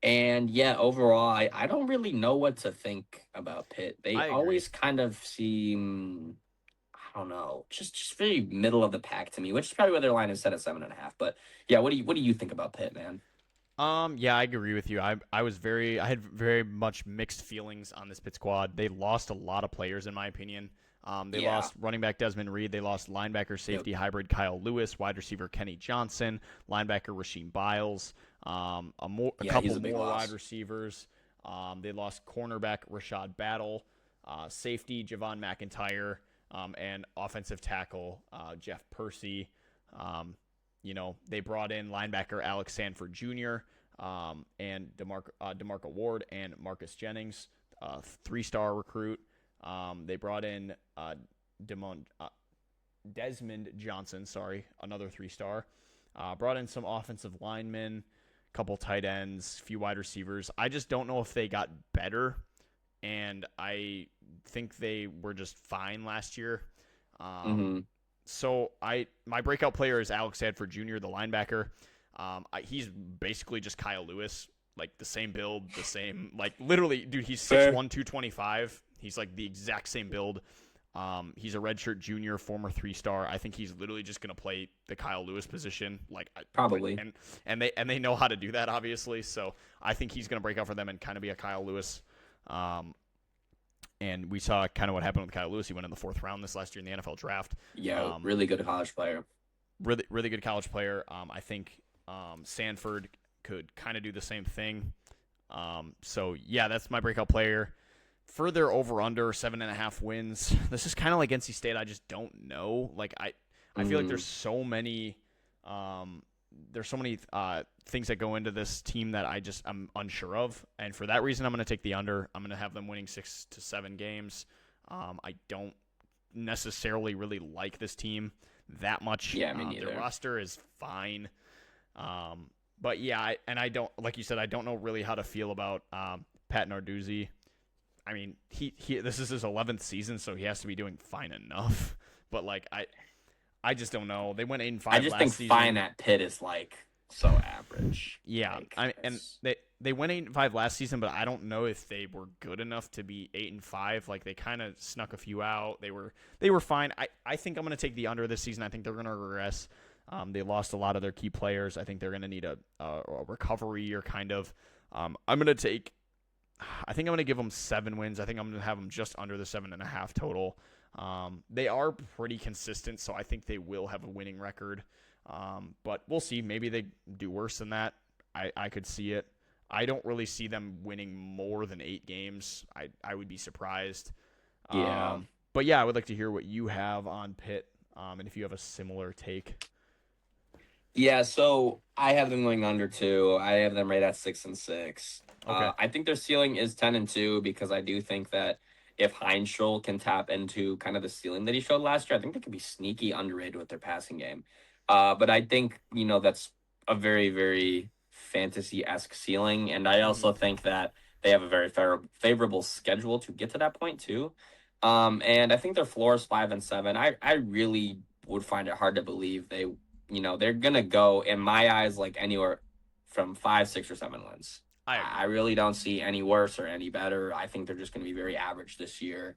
Speaker 1: And yeah, overall, I don't really know what to think about Pitt. They always kind of seem, I don't know, just very middle of the pack to me, which is probably why their line is set at 7.5. But yeah, what do you think about Pitt, man?
Speaker 2: Yeah, I agree with you. I had very much mixed feelings on this Pitt squad. They lost a lot of players, in my opinion. They lost running back Desmond Reed. They lost linebacker safety hybrid Kyle Lewis, wide receiver Kenny Johnson, linebacker Rasheem Biles, a couple more wide receivers. They lost cornerback Rashad Battle, safety Javon McIntyre, and offensive tackle Jeff Percy. They brought in linebacker Alex Sanford Jr. And DeMarco Ward and Marcus Jennings, 3-star recruit. They brought in Desmond Johnson, another 3-star. Brought in some offensive linemen, couple tight ends, few wide receivers. I just don't know if they got better, and I think they were just fine last year.
Speaker 1: Mm-hmm.
Speaker 2: So my breakout player is Alex Sanford Jr., the linebacker. He's basically just Kyle Lewis, like the same build, the same, like literally, dude, he's 6'1", 225. He's like the exact same build. He's a redshirt junior, former 3-star. I think he's literally just going to play the Kyle Lewis position,
Speaker 1: Probably.
Speaker 2: And they know how to do that, obviously. So I think he's going to break out for them and kind of be a Kyle Lewis. And we saw kind of what happened with Kyle Lewis. He went in the 4th round this last year in the NFL draft.
Speaker 1: Yeah, really good college player.
Speaker 2: Really, really good college player. I think Sanford could kind of do the same thing. So yeah, that's my breakout player. Further over under 7.5 wins. This is kind of like NC State. I just don't know. Like I feel like there's so many things that go into this team that I'm unsure of, and for that reason, I'm going to take the under. I'm going to have them winning 6 to 7 games. I don't necessarily really like this team that much.
Speaker 1: Yeah, me neither.
Speaker 2: Their roster is fine. But yeah, I don't, like you said, I don't know really how to feel about Pat Narduzzi. I mean, he this is his 11th season, so he has to be doing fine enough. But like I just don't know. They went 8-5 last season.
Speaker 1: I just think fine at Pitt is like so average.
Speaker 2: Yeah, and they went 8-5 last season, but I don't know if they were good enough to be 8-5. Like they kind of snuck a few out. They were fine. I think I'm going to take the under this season. I think they're going to regress. They lost a lot of their key players. I think they're going to need a recovery year kind of. I think I'm going to give them 7 wins. I think I'm going to have them just under the 7.5 total. They are pretty consistent, so I think they will have a winning record. But we'll see. Maybe they do worse than that. I could see it. I don't really see them winning more than 8 games. I would be surprised.
Speaker 1: Yeah.
Speaker 2: But yeah, I would like to hear what you have on Pitt, and if you have a similar take.
Speaker 1: Yeah, so I have them going under 2. I have them right at 6-6.
Speaker 2: Okay.
Speaker 1: I think their ceiling is 10-2 because I do think that if Heinschel can tap into kind of the ceiling that he showed last year, I think they could be sneaky underrated with their passing game. But I think, that's a very, very fantasy-esque ceiling. And I also think that they have a very favorable schedule to get to that point, too. And I think their floor is 5-7. I really would find it hard to believe they're going to go, in my eyes, like anywhere from 5, 6, or 7 wins. I really don't see any worse or any better. I think they're just going to be very average this year.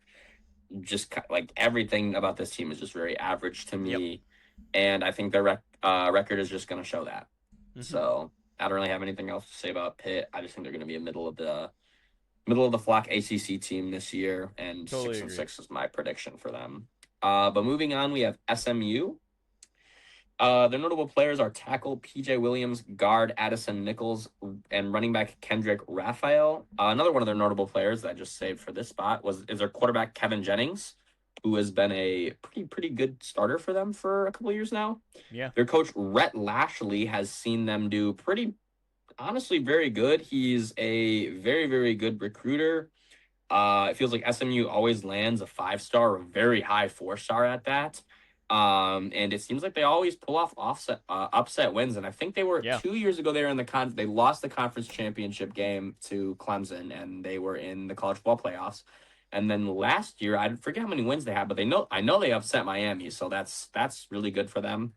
Speaker 1: Just like everything about this team is just very average to me.
Speaker 2: Yep.
Speaker 1: And I think their record is just going to show that. Mm-hmm. So I don't really have anything else to say about Pitt. I just think they're going to be a middle of the flock ACC team this year, and totally 6-6 is my prediction for them. But moving on, we have SMU. Their notable players are tackle PJ Williams, guard Addison Nichols, and running back Kendrick Raphael. Another one of their notable players that I just saved for this spot is their quarterback Kevin Jennings, who has been a pretty good starter for them for a couple of years now.
Speaker 2: Yeah.
Speaker 1: Their coach Rhett Lashley has seen them do honestly very good. He's a very, very good recruiter. It feels like SMU always lands a 5-star or a very high 4-star at that. And it seems like they always pull off upset wins. And I think they were 2 years ago. They were in they lost the conference championship game to Clemson, and they were in the college football playoffs. And then last year, I forget how many wins they had, but I know they upset Miami, so that's really good for them.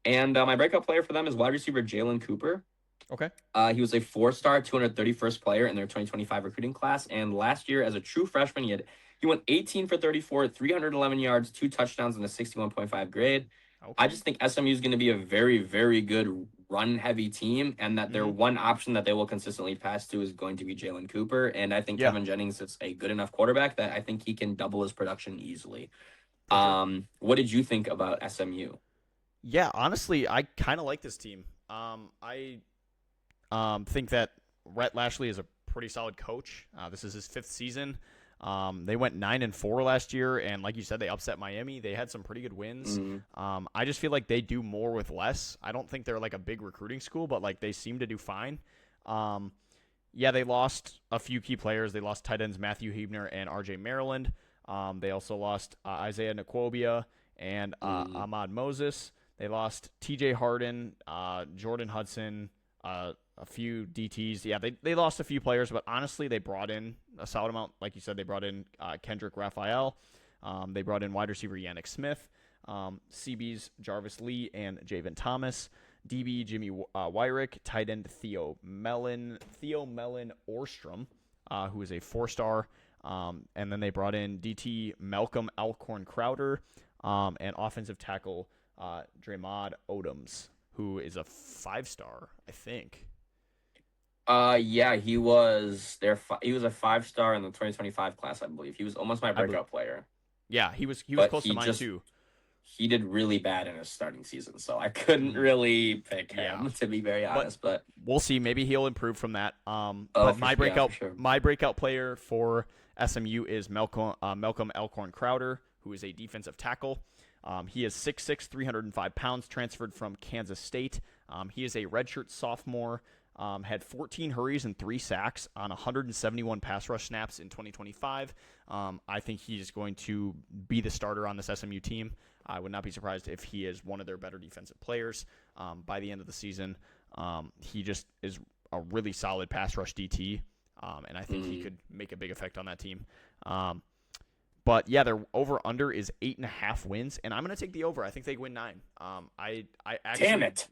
Speaker 1: And my breakout player for them is wide receiver Jalen Cooper.
Speaker 2: Okay.
Speaker 1: He was a 4-star, 231st player in their 2025 recruiting class, and last year as a true freshman, he went 18 for 34, 311 yards, 2 touchdowns, and a 61.5 grade. Okay. I just think SMU is going to be a very, very good run-heavy team, and that their one option that they will consistently pass to is going to be Jalen Cooper. And I think Kevin Jennings is a good enough quarterback that I think he can double his production easily. Sure. What did you think about SMU?
Speaker 2: Yeah, honestly, I kind of like this team. I think that Rhett Lashley is a pretty solid coach. This is his 5th season. They went 9-4 last year, and like you said, they upset Miami. They had some pretty good wins.
Speaker 1: Mm.
Speaker 2: I just feel like they do more with less. I don't think they're like a big recruiting school, but like they seem to do fine. Yeah, they lost a few key players. They lost tight ends Matthew Hebner and R.J. Maryland. They also lost Isaiah Nakwobia and Ahmad Moses. They lost T.J. Harden, Jordan Hudson, a few DTs. Yeah, they lost a few players, but honestly, they brought in a solid amount. Like you said, they brought in Kendrick Raphael. They brought in wide receiver Yannick Smith, CB's Jarvis Lee, and Javen Thomas. DB Jimmy Wyrick, tight end Theo Mellon Orstrom, who is a 4-star. And then they brought in DT Malcolm Alcorn Crowder, and offensive tackle Dramad Odoms, who is a 5-star, I think.
Speaker 1: Yeah, he was there. He was a 5-star in the 2025 class, I believe. He was almost my breakout player.
Speaker 2: Yeah, he was
Speaker 1: But
Speaker 2: close to mine too.
Speaker 1: He did really bad in his starting season, so I couldn't really pick him, to be very honest. But
Speaker 2: we'll see. Maybe he'll improve from that.
Speaker 1: But my
Speaker 2: breakout player for SMU is Malcolm Alcorn Crowder, who is a defensive tackle. He is 6'6", 305 pounds, transferred from Kansas State. He is a redshirt sophomore. Had 14 hurries and 3 sacks on 171 pass rush snaps in 2025. I think he's going to be the starter on this SMU team. I would not be surprised if he is one of their better defensive players by the end of the season. He just is a really solid pass rush DT, and I think he could make a big effect on that team. But yeah, their over/under is 8.5 wins, and I'm going to take the over. I think they win 9. I actually,
Speaker 1: damn it.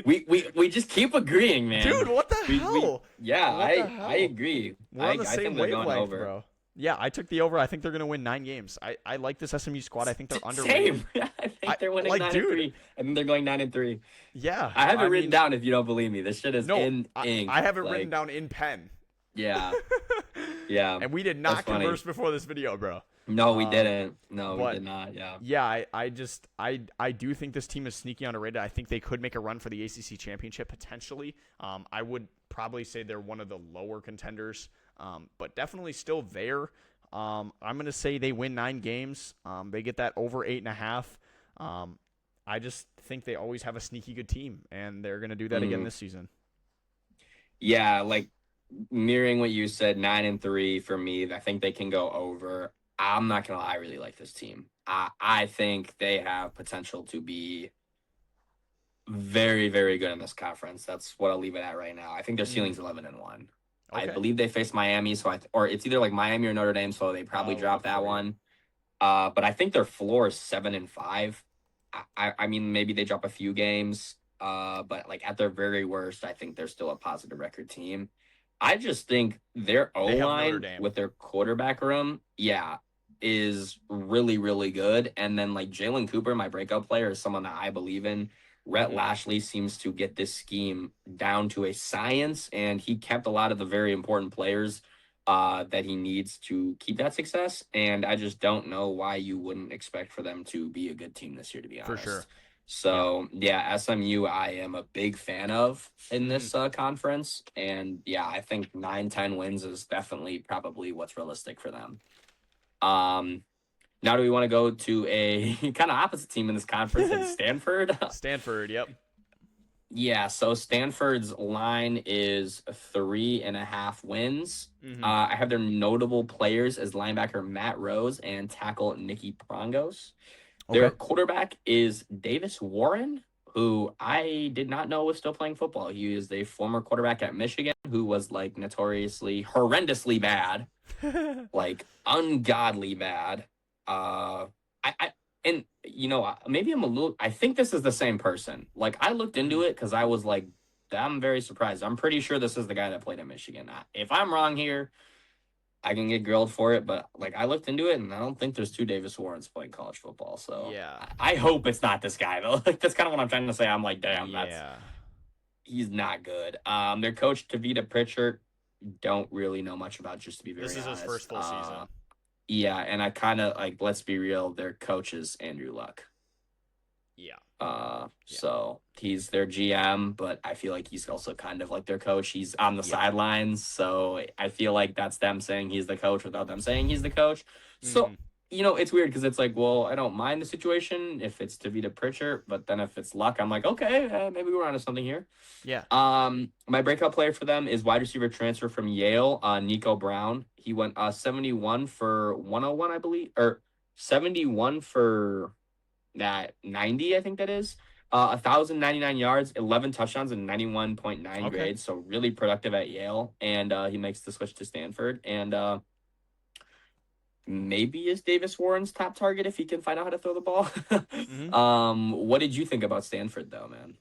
Speaker 1: We just keep agreeing, man.
Speaker 2: Dude, what the hell?
Speaker 1: I agree.
Speaker 2: We're on the
Speaker 1: I
Speaker 2: same
Speaker 1: think they're going
Speaker 2: wavelength,
Speaker 1: over.
Speaker 2: bro. Yeah, I took the over. I think they're going to win 9 games. I like this SMU squad. I think they're underrated.
Speaker 1: Same. I think they're winning 9-3. I think they're going 9-3.
Speaker 2: Yeah.
Speaker 1: I have it written down if you don't believe me. This shit is in ink.
Speaker 2: I have it written down in pen.
Speaker 1: Yeah. Yeah.
Speaker 2: And we did not converse before this video, bro.
Speaker 1: No, we didn't. No, we did not. Yeah.
Speaker 2: Yeah, I do think this team is sneaky underrated. I think they could make a run for the ACC championship potentially. I would probably say they're one of the lower contenders, but definitely still there. I'm gonna say they win 9 games. They get that over 8.5. I just think they always have a sneaky good team, and they're gonna do that again this season.
Speaker 1: Yeah, like mirroring what you said, 9-3 for me. I think they can go over. I'm not gonna lie, I really like this team. I think they have potential to be very, very good in this conference. That's what I'll leave it at right now. I think their ceiling's 11-1. Okay. I believe they face Miami, or it's either like Miami or Notre Dame, so they probably drop that one. But I think their floor is 7-5. I mean, maybe they drop a few games, but like at their very worst, I think they're still a positive record team. I just think their O-line with their quarterback room, is really, really good. And then like Jalen Cooper, my breakout player, is someone that I believe in. Rhett Lashley seems to get this scheme down to a science, and he kept a lot of the very important players that he needs to keep that success. And I just don't know why you wouldn't expect for them to be a good team this year, to be honest.
Speaker 2: For sure.
Speaker 1: So, SMU I am a big fan of in this conference. And, I think 9-10 wins is definitely probably what's realistic for them. Now do we want to go to a kind of opposite team in this conference in Stanford?
Speaker 2: Stanford, yep.
Speaker 1: Yeah, so Stanford's line is 3.5 wins. I have their notable players as linebacker Matt Rose and tackle Nicky Prongos. Their quarterback is Davis Warren, who I did not know was still playing football. He is a former quarterback at Michigan who was like notoriously horrendously bad, like ungodly bad. Maybe I think this is the same person. Like I looked into it because I was like, I'm very surprised. I'm pretty sure this is the guy that played at Michigan. If I'm wrong here, I can get grilled for it, but like I looked into it and I don't think there's 2 Davis Warrens playing college football. So I hope it's not this guy though. Like that's kind of what I'm trying to say. I'm like, damn, he's not good. Their coach Tavita Pritchard, don't really know much about, just to be very honest.
Speaker 2: This is his first full season.
Speaker 1: Yeah, and I kind of like, let's be real, their coach is Andrew Luck.
Speaker 2: Yeah. Yeah.
Speaker 1: So he's their GM, but I feel like he's also kind of like their coach. He's on the
Speaker 2: Yep.
Speaker 1: sidelines, so I feel like that's them saying he's the coach without them saying he's the coach. So,
Speaker 2: Mm-hmm.
Speaker 1: it's weird because it's like, well, I don't mind the situation if it's Tavita Pritchard, but then if it's Luck, I'm like, okay, maybe we're onto something here.
Speaker 2: Yeah.
Speaker 1: My breakout player for them is wide receiver transfer from Yale, Nico Brown. He went 71 for 101, I believe, or 71 for that 90, I think that is. 1,099 yards, 11 touchdowns, and 91.9
Speaker 2: Okay.
Speaker 1: grades. So really productive at Yale, and he makes the switch to Stanford. And maybe is Davis Warren's top target if he can find out how to throw the ball.
Speaker 2: Mm-hmm.
Speaker 1: What did you think about Stanford, though, man?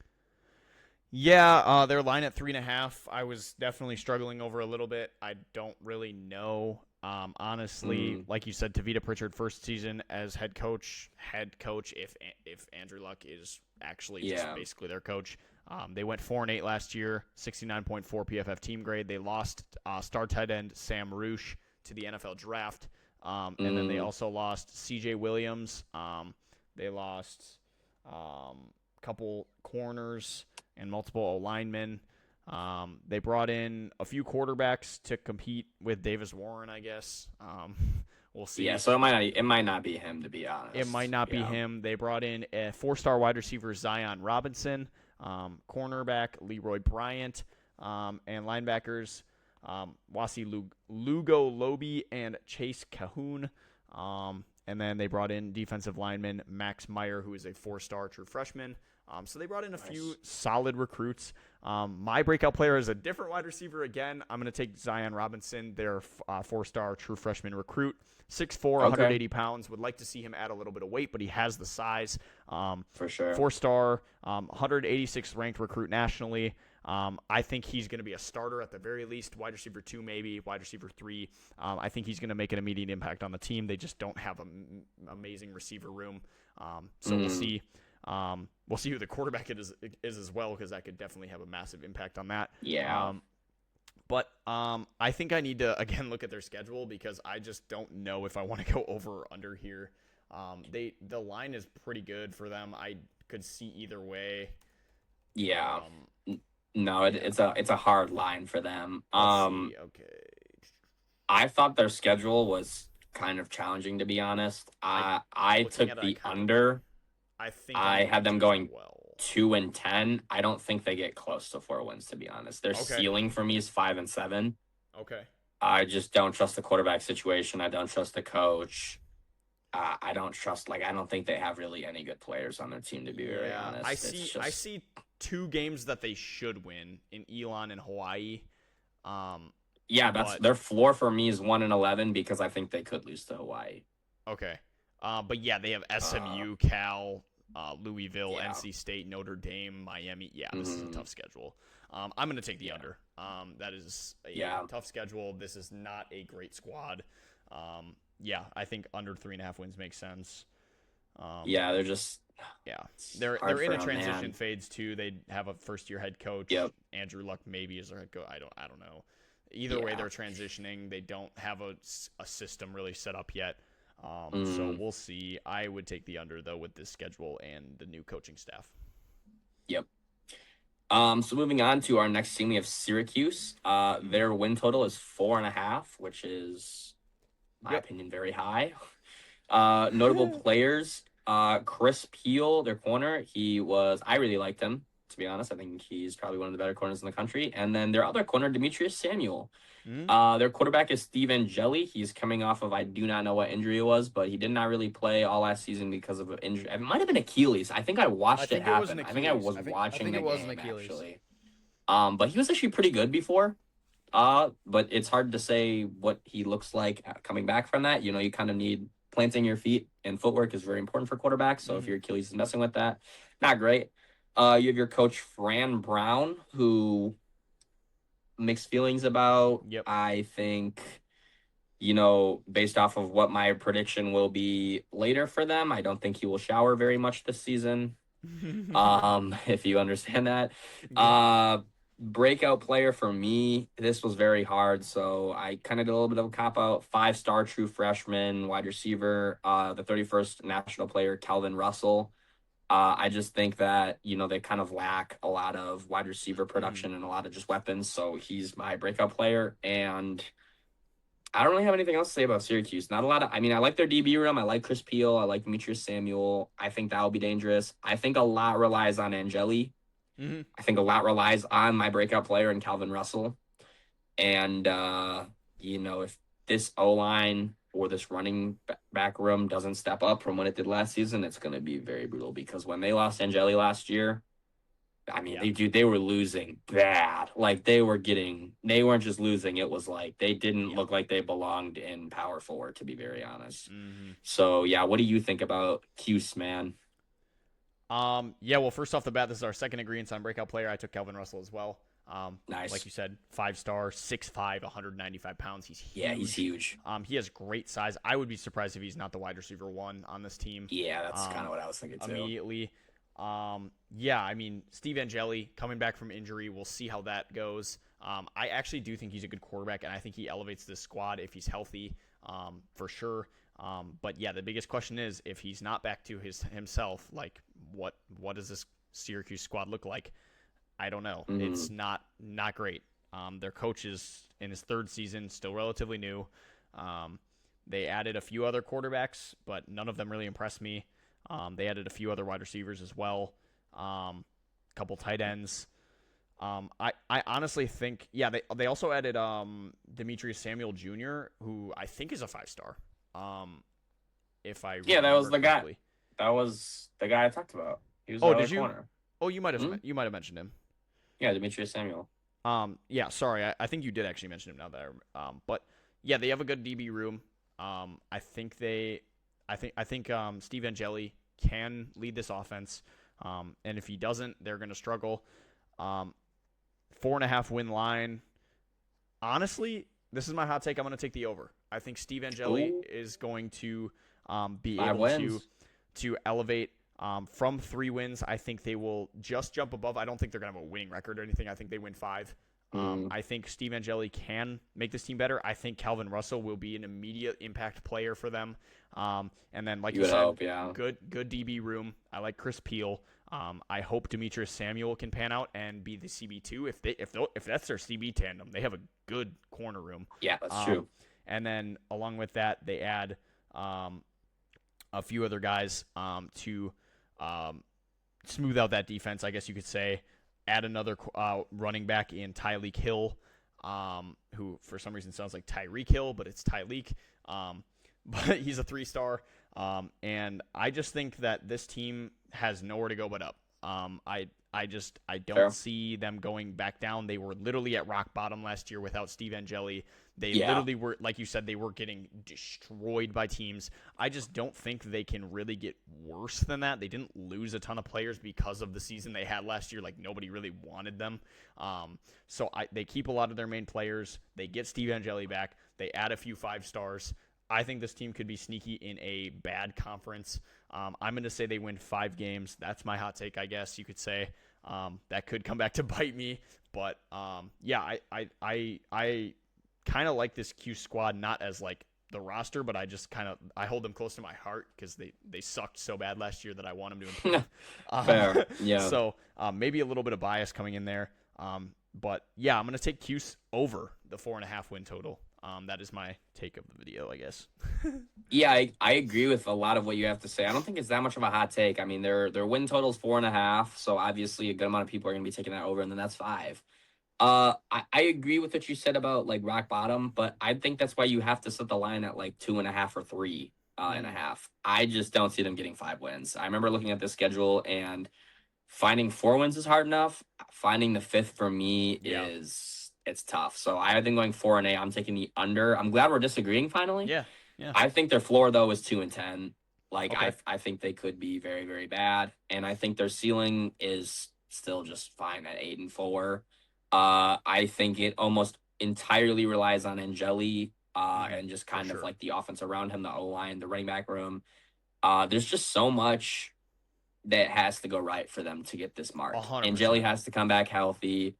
Speaker 2: Yeah, their line at 3.5. I was definitely struggling over a little bit. I don't really know. Honestly,
Speaker 1: Mm,
Speaker 2: like you said, Tavita Pritchard first season as head coach. If Andrew Luck is actually just
Speaker 1: yeah.
Speaker 2: basically their coach. They went 4-8 last year, 69.4 PFF team grade. They lost star tight end Sam Roosh to the NFL draft, and then they
Speaker 1: Mm,
Speaker 2: also lost C.J. Williams. They lost a couple corners and multiple linemen. They brought in a few quarterbacks to compete with Davis Warren, I guess. We'll
Speaker 1: yeah.
Speaker 2: see.
Speaker 1: So it might not be him, to be
Speaker 2: It might
Speaker 1: honest.
Speaker 2: not be
Speaker 1: Yeah.
Speaker 2: him. They brought in a 4-star wide receiver, Zion Robinson, cornerback, Leroy Bryant, and linebackers, Wasi Lugo Lobi and Chase Cahoon. And then they brought in defensive lineman Max Meyer, who is a 4-star true freshman. So they brought in a few
Speaker 1: Nice.
Speaker 2: solid recruits. My breakout player is a different wide receiver again. I'm going to take Zion Robinson, their 4-star true freshman recruit. 6'4",
Speaker 1: Okay,
Speaker 2: 180 pounds. Would like to see him add a little bit of weight, but he has the size.
Speaker 1: for sure.
Speaker 2: 4-star, 186th ranked recruit nationally. I think he's going to be a starter at the very least. Wide receiver 2, maybe. Wide receiver 3. I think he's going to make an immediate impact on the team. They just don't have an amazing receiver room. So we'll
Speaker 1: Mm,
Speaker 2: see. We'll see who the quarterback is as well, because that could definitely have a massive impact on that.
Speaker 1: yeah.
Speaker 2: But I think I need to again look at their schedule, because I just don't know if I want to go over or under here. The line is pretty good for them. I could see either way.
Speaker 1: Yeah.
Speaker 2: Um,
Speaker 1: No,
Speaker 2: yeah.
Speaker 1: it's a hard line for them.
Speaker 2: Let's see. Okay.
Speaker 1: I thought their schedule was kind of challenging, to be honest.
Speaker 2: I
Speaker 1: I
Speaker 2: Looking
Speaker 1: took
Speaker 2: at it,
Speaker 1: the under.
Speaker 2: I think I'm
Speaker 1: I
Speaker 2: going
Speaker 1: had them
Speaker 2: to as
Speaker 1: going
Speaker 2: well.
Speaker 1: 2-10. I don't think they get close to 4 wins, to be honest. Their
Speaker 2: Okay.
Speaker 1: ceiling for me is 5-7.
Speaker 2: Okay.
Speaker 1: I just don't trust the quarterback situation. I don't trust the coach. I don't trust, I don't think they have really any good players on their team, to be very
Speaker 2: Yeah, I
Speaker 1: honest. It's
Speaker 2: see. I
Speaker 1: just,
Speaker 2: see two games that they should win in Elon and Hawaii. Um,
Speaker 1: yeah, that's
Speaker 2: but
Speaker 1: their floor for me is 1-11 because I think they could lose to Hawaii.
Speaker 2: okay. But yeah, they have
Speaker 1: Uh,
Speaker 2: SMU, Cal, Louisville,
Speaker 1: yeah.
Speaker 2: NC State, Notre Dame, Miami. Yeah, this is a
Speaker 1: Hmm.
Speaker 2: tough schedule. I'm going to take the
Speaker 1: Yeah.
Speaker 2: under. That is a
Speaker 1: Yeah.
Speaker 2: tough schedule. This is not a great squad. Yeah, I think under 3.5 wins makes sense. Um,
Speaker 1: Yeah. They're just,
Speaker 2: yeah,
Speaker 1: it's
Speaker 2: they're
Speaker 1: hard
Speaker 2: in
Speaker 1: for
Speaker 2: a
Speaker 1: a
Speaker 2: transition
Speaker 1: man.
Speaker 2: phase too. They have a first-year head coach.
Speaker 1: Yep.
Speaker 2: Andrew Luck maybe is their head coach. I don't know. Either way,
Speaker 1: Yeah.
Speaker 2: they're transitioning. They don't have a system really set up yet. So
Speaker 1: Mm,
Speaker 2: we'll see. I would take the under though with this schedule and the new coaching staff.
Speaker 1: yep. So moving on to our next team, we have Syracuse.
Speaker 2: Mm-hmm.
Speaker 1: Their win total is 4.5, which is, in my
Speaker 2: Yep.
Speaker 1: opinion, very high. Notable players, Chris Peel, their corner. I really liked him, to be honest. I think he's probably one of the better corners in the country. And then their other corner, Demetrius Samuel.
Speaker 2: Mm-hmm.
Speaker 1: Their quarterback is Steve Angeli. He's coming off of, I do not know what injury it was, but he did not really play all last season because of an injury. It might have been Achilles. I think I
Speaker 2: I
Speaker 1: watched it
Speaker 2: think it was an
Speaker 1: happen. I think I
Speaker 2: Achilles.
Speaker 1: was
Speaker 2: I
Speaker 1: watching
Speaker 2: think
Speaker 1: the
Speaker 2: it was an
Speaker 1: game
Speaker 2: Achilles.
Speaker 1: actually. But he was actually pretty good before. But it's hard to say what he looks like coming back from that. You kind of need planting your feet, and footwork is very important for quarterbacks. So if
Speaker 2: Mm-hmm.
Speaker 1: your Achilles is messing with that, not great. You have your coach Fran Brown, who mixed feelings about.
Speaker 2: Yep.
Speaker 1: I think, based off of what my prediction will be later for them, I don't think he will shower very much this season. If you understand that.
Speaker 2: Yep.
Speaker 1: Uh Breakout player for me, this was very hard, so I kind of did a little bit of a cop out. 5-star true freshman, wide receiver, the 31st national player, Calvin Russell. I just think that, they kind of lack a lot of wide receiver
Speaker 2: Mm-hmm.
Speaker 1: production and a lot of just weapons. So he's my breakout player. And I don't really have anything else to say about Syracuse. Not a lot of, I mean, I like their DB room. I like Chris Peel. I like Demetrius Samuel. I think that will be dangerous. I think a lot relies on Angeli.
Speaker 2: Mm-hmm.
Speaker 1: I think a lot relies on my breakout player in Calvin Russell. And, if this O line or this running back room doesn't step up from what it did last season, it's going to be very brutal because when they lost Angeli last year, I mean,
Speaker 2: Yeah.
Speaker 1: they were losing bad. Like they weren't just losing. It was like they didn't
Speaker 2: Yeah.
Speaker 1: look like they belonged in power forward, to be very honest.
Speaker 2: Mm-hmm.
Speaker 1: So yeah, what do you think about Cuse, man?
Speaker 2: Yeah, well, first off the bat, this is our second agreement on breakout player. I took Calvin Russell as well. Like
Speaker 1: Nice.
Speaker 2: you said, 5-star, 6'5", 195 pounds. He's
Speaker 1: Yeah, he's
Speaker 2: huge.
Speaker 1: huge.
Speaker 2: He has great size. I would be surprised if he's not the wide receiver one on this team.
Speaker 1: Yeah, that's kind of
Speaker 2: Um,
Speaker 1: what I was thinking too.
Speaker 2: Immediately. Yeah, I mean, Steve Angeli coming back from injury. We'll see how that goes. I actually do think he's a good quarterback, and I think he elevates this squad if he's healthy, for sure. But yeah, the biggest question is if he's not back to himself, like what does this Syracuse squad look like? I don't know.
Speaker 1: Mm-hmm.
Speaker 2: It's not great. Their coach is in his third season, still relatively new. Um, they added a few other quarterbacks, but none of them really impressed me. They added a few other wide receivers as well, a couple tight ends. I honestly think, yeah, they also added Demetrius Samuel Jr., who I think is a 5-star, if I
Speaker 1: Yeah, that was
Speaker 2: remember
Speaker 1: the guy.
Speaker 2: correctly.
Speaker 1: That was the guy I talked about. He was the
Speaker 2: Oh,
Speaker 1: other
Speaker 2: did you?
Speaker 1: corner.
Speaker 2: Oh, you might have
Speaker 1: Hmm?
Speaker 2: you might have mentioned him.
Speaker 1: Yeah, Demetrius Samuel.
Speaker 2: Yeah, sorry, I think you did actually mention him now that but yeah, they have a good DB room. I think Steve Angeli can lead this offense. And if he doesn't, they're going to struggle. 4.5 win line. Honestly, this is my hot take. I'm going to take the over. I think Steve Angeli
Speaker 1: Ooh,
Speaker 2: is going to be
Speaker 1: five
Speaker 2: able to
Speaker 1: wins.
Speaker 2: elevate from 3 wins. I think they will just jump above. I don't think they're going to have a winning record or anything. I think they win 5.
Speaker 1: Mm,
Speaker 2: I think Steve Angeli can make this team better. I think Calvin Russell will be an immediate impact player for them. And then, like
Speaker 1: you
Speaker 2: you
Speaker 1: would
Speaker 2: said,
Speaker 1: hope, yeah.
Speaker 2: good DB room. I like Chris Peel. I hope Demetrius Samuel can pan out and be the CB2. If that's their CB tandem, they have a good corner room.
Speaker 1: Yeah, that's
Speaker 2: Um,
Speaker 1: true.
Speaker 2: and then along with that, they add a few other guys to um, smooth out that defense, I guess you could say. Add another running back in Tyreek Hill, who for some reason sounds like Tyreek Hill, but it's Tyreek. But he's a 3-star. And I just think that this team has nowhere to go but up. I don't
Speaker 1: Fair.
Speaker 2: see them going back down. They were literally at rock bottom last year without Steve Angeli. They
Speaker 1: Yeah.
Speaker 2: literally were, like you said, they were getting destroyed by teams. I just don't think they can really get worse than that. They didn't lose a ton of players because of the season they had last year. Like nobody really wanted them. They keep a lot of their main players. They get Steve Angeli back. They add a few 5-stars. I think this team could be sneaky in a bad conference. I'm going to say they win 5 games. That's my hot take, I guess you could say. That could come back to bite me, but yeah, I kind of like this Q squad, not as like the roster, but I hold them close to my heart because they sucked so bad last year that I want them to improve.
Speaker 1: Fair. Yeah.
Speaker 2: So maybe a little bit of bias coming in there, but yeah, I'm gonna take Cuse over the 4.5 win total. That is my take of the video, I guess.
Speaker 1: Yeah, I agree with a lot of what you have to say. I don't think it's that much of a hot take. I mean, their win total's 4.5, so obviously a good amount of people are gonna be taking that over, and then that's 5. I agree with what you said about like rock bottom, but I think that's why you have to set the line at like 2.5 or 3 and a
Speaker 2: Mm,
Speaker 1: half. I just don't see them getting 5 wins. I remember looking at the schedule and finding 4 wins is hard enough. Finding the fifth for me
Speaker 2: yeah,
Speaker 1: it's tough. So I think going 4-8. I'm taking the under. I'm glad we're disagreeing finally.
Speaker 2: yeah, yeah.
Speaker 1: I think their floor though is 2-10. Like
Speaker 2: Okay.
Speaker 1: I think they could be very very bad, and I think their ceiling is still just fine at 8-4. I think it almost entirely relies on Angeli, and just
Speaker 2: For
Speaker 1: kind of
Speaker 2: sure.
Speaker 1: like the offense around him, the O line, the running back room. There's just so much that has to go right for them to get this
Speaker 2: A
Speaker 1: mark.
Speaker 2: hundred
Speaker 1: Angeli
Speaker 2: percent.
Speaker 1: has to come back healthy.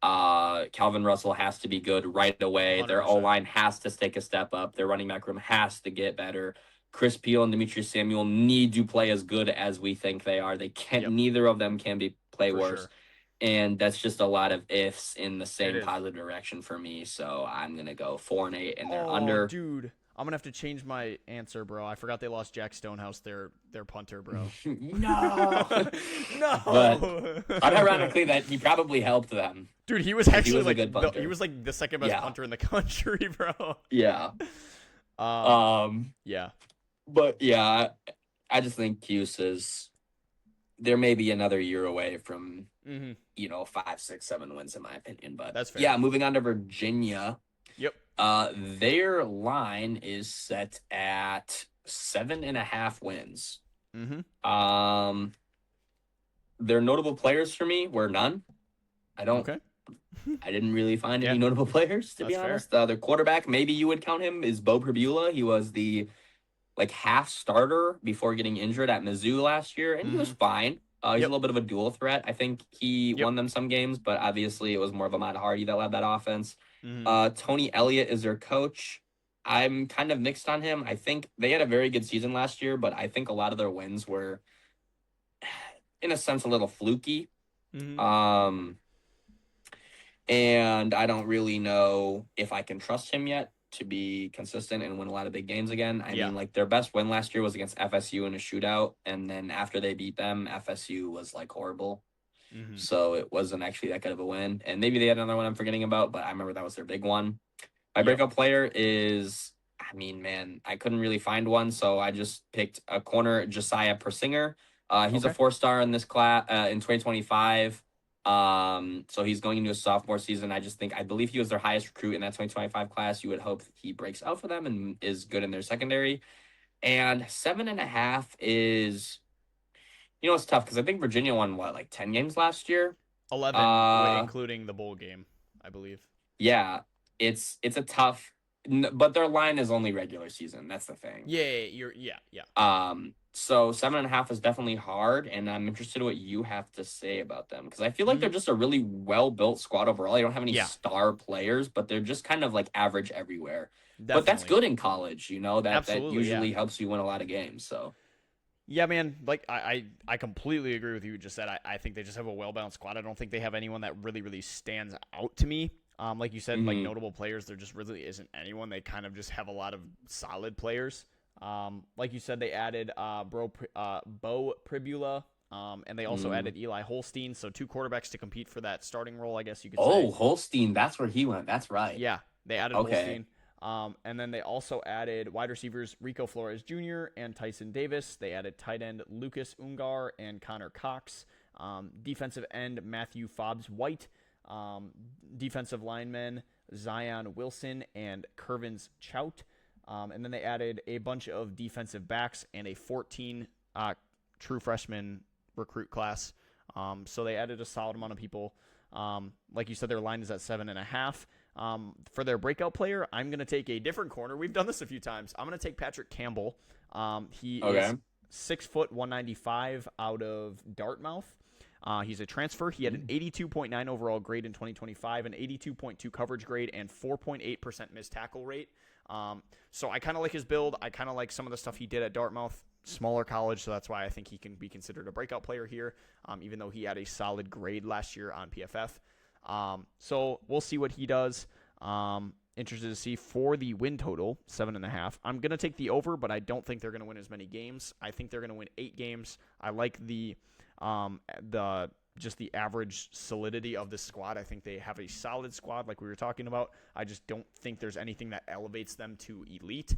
Speaker 1: Calvin Russell has to be good right
Speaker 2: A
Speaker 1: away.
Speaker 2: hundred
Speaker 1: Their O
Speaker 2: percent.
Speaker 1: line has to take a step up. Their running back room has to get better. Chris Peel and Demetrius Samuel need to play as good as we think they are. They can't.
Speaker 2: Yep,
Speaker 1: Neither of them can play
Speaker 2: for
Speaker 1: worse.
Speaker 2: sure.
Speaker 1: And that's just a lot of ifs in the
Speaker 2: It
Speaker 1: same
Speaker 2: is.
Speaker 1: positive direction for me. So I'm gonna go 4-8, and they're
Speaker 2: Oh,
Speaker 1: under.
Speaker 2: dude. I'm gonna have to change my answer, bro. I forgot they lost Jack Stonehouse, their punter, bro.
Speaker 1: No, but
Speaker 2: No.
Speaker 1: unironically, that he probably helped them
Speaker 2: Dude, he was
Speaker 1: because he
Speaker 2: actually
Speaker 1: was a good
Speaker 2: he
Speaker 1: punter.
Speaker 2: was like the second best
Speaker 1: Yeah,
Speaker 2: punter in the country, bro.
Speaker 1: yeah.
Speaker 2: Um,
Speaker 1: Um,
Speaker 2: yeah.
Speaker 1: but yeah, I just think Cuse is there may be another year away from
Speaker 2: Mm-hmm.
Speaker 1: 5, 6, 7 wins in my opinion. But
Speaker 2: That's fair.
Speaker 1: yeah, moving on to Virginia.
Speaker 2: Yep.
Speaker 1: Their line is set at 7.5 wins.
Speaker 2: Mm-hmm.
Speaker 1: Their notable players for me were none. I don't.
Speaker 2: Okay.
Speaker 1: I didn't really find
Speaker 2: Yeah,
Speaker 1: any notable players to be
Speaker 2: that's fair.
Speaker 1: honest. Their quarterback, maybe you would count him, is Bo Pribula. He was the half starter before getting injured at Mizzou last year, and he was
Speaker 2: Mm-hmm.
Speaker 1: fine. He's a
Speaker 2: Yep.
Speaker 1: little bit of a dual threat. I think he
Speaker 2: Yep.
Speaker 1: won them some games, but obviously it was more of Ahmad Hardy that led that offense.
Speaker 2: Mm-hmm.
Speaker 1: Tony Elliott is their coach. I'm kind of mixed on him. I think they had a very good season last year, but I think a lot of their wins were, in a sense, a little fluky.
Speaker 2: Mm-hmm.
Speaker 1: And I don't really know if I can trust him yet to be consistent and win a lot of big games again. I
Speaker 2: Yeah.
Speaker 1: mean, their best win last year was against FSU in a shootout, and then after they beat them, FSU was horrible.
Speaker 2: Mm-hmm.
Speaker 1: So it wasn't actually that good of a win. And maybe they had another one I'm forgetting about, but I remember that was their big one. My
Speaker 2: Yep.
Speaker 1: breakout player is, I mean, man, I couldn't really find one, so I just picked a corner, Josiah Persinger. He's a
Speaker 2: Okay.
Speaker 1: 4-star in this class in 2025. So he's going into a sophomore season. I believe he was their highest recruit in that 2025 class. You would hope he breaks out for them and is good in their secondary. And 7.5 is, it's tough because I think Virginia won 10 games last year.
Speaker 2: 11,
Speaker 1: Uh,
Speaker 2: including the bowl game, I believe.
Speaker 1: yeah, it's a tough, but their line is only regular season. That's the thing.
Speaker 2: Yeah.
Speaker 1: So 7.5 is definitely hard, and I'm interested in what you have to say about them because I feel like
Speaker 2: Mm-hmm.
Speaker 1: they're just a really well built squad overall. They don't have any
Speaker 2: Yeah.
Speaker 1: star players, but they're just kind of average everywhere. But that's
Speaker 2: Definitely.
Speaker 1: good in college, that
Speaker 2: Absolutely. Yeah.
Speaker 1: usually helps you win a lot of games. So
Speaker 2: Yeah, man. Like I completely agree with you. Just said I think they just have a well balanced squad. I don't think they have anyone that really stands out to me. Like you said, like
Speaker 1: Mhm.
Speaker 2: notable players. There just really isn't anyone. They kind of just have a lot of solid players. Like you said, they added Bo Pribula. And they also added Eli Holstein. So 2 quarterbacks to compete for that starting role, I guess you could say.
Speaker 1: Holstein, that's where he went. That's right.
Speaker 2: Yeah, they added
Speaker 1: Okay.
Speaker 2: Holstein. And then they also added wide receivers Rico Flores Jr. and Tyson Davis. They added tight end Lucas Ungar and Connor Cox. Defensive end Matthew Fobbs White. Defensive linemen Zion Wilson and Curvins Chout. And then they added a bunch of defensive backs and a 14 true freshman recruit class. So they added a solid amount of people. Like you said, their line is at 7.5. For their breakout player, I'm going to take a different corner. We've done this a few times. I'm going to take Patrick Campbell. He is 6 foot 195 out of Dartmouth. He's a transfer. He had an 82.9 overall grade in 2025, an 82.2 coverage grade, and 4.8% missed tackle rate. So I kind of like his build. I kind of like some of the stuff he did at Dartmouth. Smaller college, so that's why I think he can be considered a breakout player here, even though he had a solid grade last year on PFF. So we'll see what he does. Interested to see for the win total, 7.5. I'm going to take the over, but I don't think they're going to win as many games. I think they're going to win 8 games. I like the average solidity of this squad. I think they have a solid squad like we were talking about. I just don't think there's anything that elevates them to elite,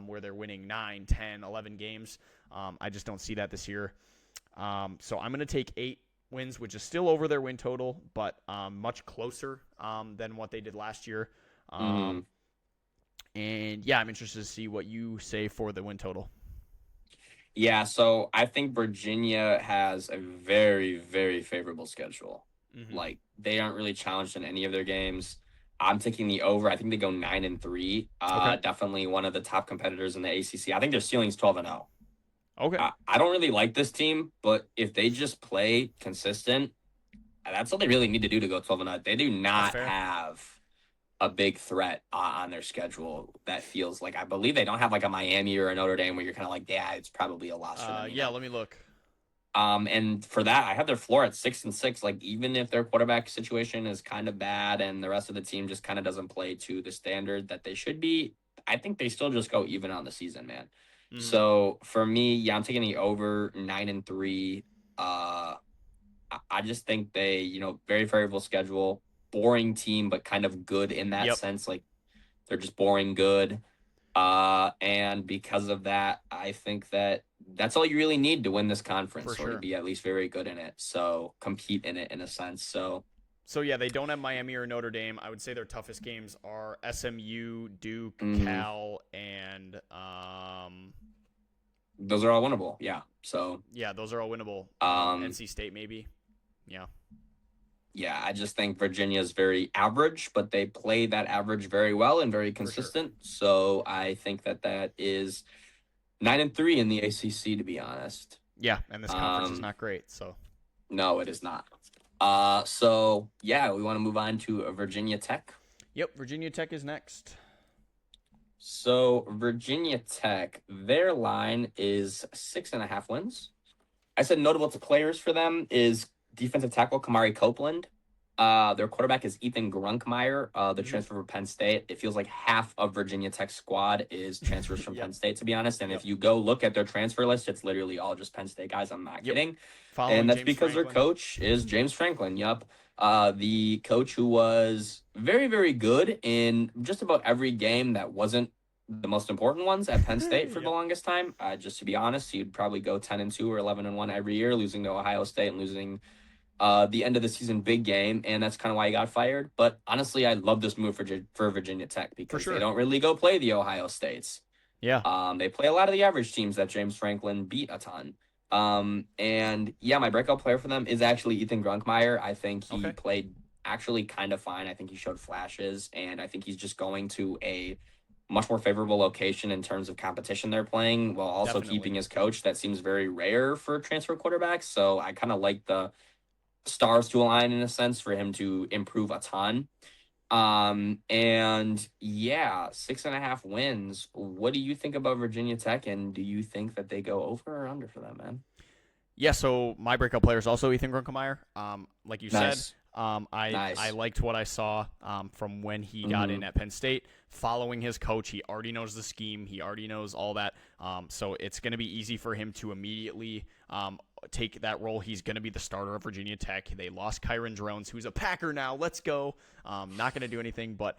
Speaker 2: where they're winning 9, 10, 11 games. I just don't see that this year. So I'm going to take 8 wins, which is still over their win total, but much closer than what they did last year. And yeah, I'm interested to see what you say for the win total.
Speaker 1: Yeah, so I think Virginia has a very, very favorable schedule.
Speaker 2: Mm-hmm.
Speaker 1: They aren't really challenged in any of their games. I'm taking the over. I think they go 9-3.
Speaker 2: Okay.
Speaker 1: Definitely one of the top competitors in the ACC. I think their ceiling's 12-0.
Speaker 2: Okay.
Speaker 1: I don't really like this team, but if they just play consistent, that's all they really need to do to go 12-0. They do not have a big threat on their schedule that feels like, I believe they don't have like a Miami or a Notre Dame where you're kind of like, yeah, it's probably a loss for them,
Speaker 2: Yeah, let me look.
Speaker 1: And for that, I have their floor at 6-6. Like, even if their quarterback situation is kind of bad and the rest of the team just kind of doesn't play to the standard that they should be, I think they still just go even on the season, man.
Speaker 2: Mm-hmm.
Speaker 1: So for me, yeah, I'm taking the over 9-3. I just think they, very variable schedule, boring team, but kind of good in that
Speaker 2: Yep,
Speaker 1: sense. Like, they're just boring good. And because of that, I think that that's all you really need to win this
Speaker 2: for
Speaker 1: conference or to
Speaker 2: sure.
Speaker 1: be at least very good in it. So compete in it in a sense. So
Speaker 2: So yeah, they don't have Miami or Notre Dame. I would say their toughest games are SMU, Duke,
Speaker 1: mhm,
Speaker 2: Cal, and
Speaker 1: those are all winnable. Yeah. So
Speaker 2: yeah, those are all winnable.
Speaker 1: um,
Speaker 2: NC State maybe. Yeah,
Speaker 1: yeah, I just think Virginia is very average, but they play that average very well and very
Speaker 2: for sure.
Speaker 1: consistent. So I think that that is 9-3 in the ACC, to be honest.
Speaker 2: Yeah, and this conference is
Speaker 1: Um,
Speaker 2: not great. So
Speaker 1: no, it is not. So yeah, we want to move on to Virginia Tech.
Speaker 2: yep, Virginia Tech is next.
Speaker 1: So Virginia Tech, their line is 6.5 wins. I said notable to players for them is defensive tackle Kamari Copeland. Their quarterback is Ethan Grunkmeyer, the
Speaker 2: Mm-hmm.
Speaker 1: transfer from Penn State. It feels like half of Virginia Tech's squad is transfers from
Speaker 2: Yep,
Speaker 1: Penn State, to be honest. And
Speaker 2: yep,
Speaker 1: if you go look at their transfer list, it's literally all just Penn State guys. I'm not
Speaker 2: yep.
Speaker 1: kidding. And
Speaker 2: Following
Speaker 1: that's
Speaker 2: James
Speaker 1: because their
Speaker 2: Franklin.
Speaker 1: coach is James Franklin. Yep. The coach who was very, very good in just about every game that wasn't the most important ones at Penn State for the
Speaker 2: Yep.
Speaker 1: longest time. Just to be honest, he'd probably go 10-2 or 11-1 every year, losing to Ohio State and losing the end of the season big game, and that's kind of why he got fired. But honestly, I love this move for Virginia Tech
Speaker 2: For
Speaker 1: because they
Speaker 2: sure.
Speaker 1: don't really go play the Ohio States.
Speaker 2: Yeah.
Speaker 1: They play a lot of the average teams that James Franklin beat a ton. And yeah, my breakout player for them is actually Ethan Grunkmeyer. I think he
Speaker 2: Okay.
Speaker 1: played actually kind of fine. I think he showed flashes, and I think he's just going to a much more favorable location in terms of competition they're playing while also keeping
Speaker 2: Definitely.
Speaker 1: his coach. That seems very rare for transfer quarterbacks. So I kind of like the stars to align in a sense for him to improve a ton. And yeah, 6.5 wins. What do you think about Virginia Tech, and do you think that they go over or under for them, man?
Speaker 2: Yeah, so my breakout player is also Ethan Grunkemeyer. Like you said,
Speaker 1: Nice,
Speaker 2: I
Speaker 1: nice.
Speaker 2: liked what I saw from when he got in
Speaker 1: Mm-hmm.
Speaker 2: at Penn State. Following his coach, he already knows the scheme. He already knows all that. So it's going to be easy for him to immediately take that role. He's going to be the starter of Virginia Tech. They lost Kyron Drones, who's a Packer now. Let's go. Not going to do anything, but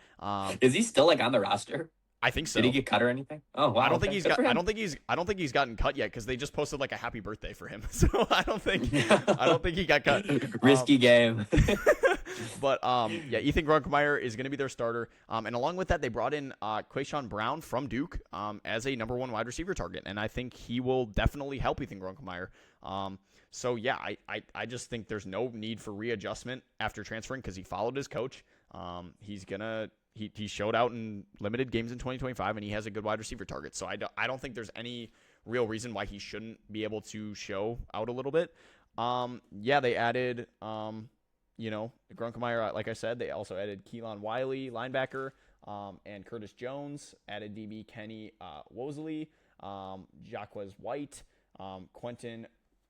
Speaker 1: Is he still like on the roster?
Speaker 2: I think
Speaker 1: Did he
Speaker 2: so.
Speaker 1: get cut or anything? Oh
Speaker 2: I
Speaker 1: wow,
Speaker 2: don't think
Speaker 1: okay,
Speaker 2: he's
Speaker 1: good
Speaker 2: got.
Speaker 1: for
Speaker 2: I
Speaker 1: him.
Speaker 2: don't think he's. I don't think he's gotten cut yet because they just posted like a happy birthday for him. So I don't think. I don't think he got cut. Um,
Speaker 1: Risky game.
Speaker 2: but yeah, Ethan Grunkemeyer is going to be their starter. And along with that, they brought in Quayshawn Brown from Duke as a number one wide receiver target, and I think he will definitely help Ethan Grunkemeyer. So yeah, I just think there's no need for readjustment after transferring because he followed his coach. He's gonna. He showed out in limited games in 2025, and he has a good wide receiver target. So I don't think there's any real reason why he shouldn't be able to show out a little bit. Yeah, they added, Grunkemeyer, like I said, they also added Keelan Wiley, linebacker, and Curtis Jones, added DB Kenny Wosley, Jacquez White, Quentin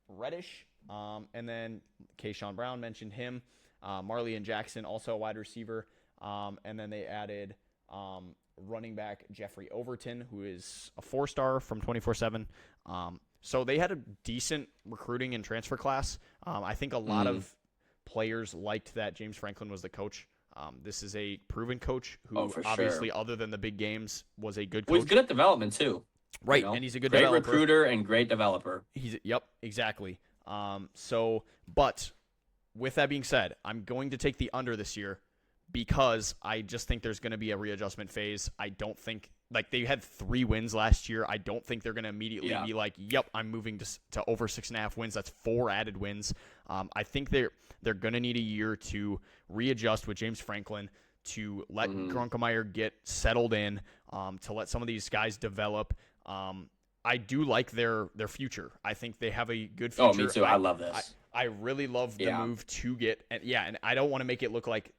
Speaker 2: Reddish, and then Kayshawn Brown mentioned him, Marley and Jackson, also a wide receiver. And then they added running back Jeffrey Overton, who is a 4-star from 24/7. So they had a decent recruiting and transfer class. I think a lot
Speaker 1: Mm.
Speaker 2: of players liked that James Franklin was the coach. This is a proven coach
Speaker 1: Oh,
Speaker 2: who,
Speaker 1: for
Speaker 2: obviously,
Speaker 1: sure.
Speaker 2: other than the big games, was a good
Speaker 1: Well, he's
Speaker 2: coach.
Speaker 1: good at development too.
Speaker 2: Right, and he's a good
Speaker 1: Great
Speaker 2: developer.
Speaker 1: recruiter and great developer.
Speaker 2: Yep, exactly. But with that being said, I'm going to take the under this year because I just think there's going to be a readjustment phase. I don't think like they had 3 wins last year. I don't think they're going to immediately
Speaker 1: Yeah.
Speaker 2: be like, "Yep, I'm moving to over 6.5 wins." That's 4 added wins. I think they're going to need a year to readjust with James Franklin to let
Speaker 1: Mm-hmm.
Speaker 2: Grunkemeyer get settled in, to let some of these guys develop. I do like their future. I think they have a good
Speaker 1: Oh, me
Speaker 2: future.
Speaker 1: too. I love
Speaker 2: I,
Speaker 1: this.
Speaker 2: I really love the
Speaker 1: Yeah.
Speaker 2: move to get and I don't want to make it look like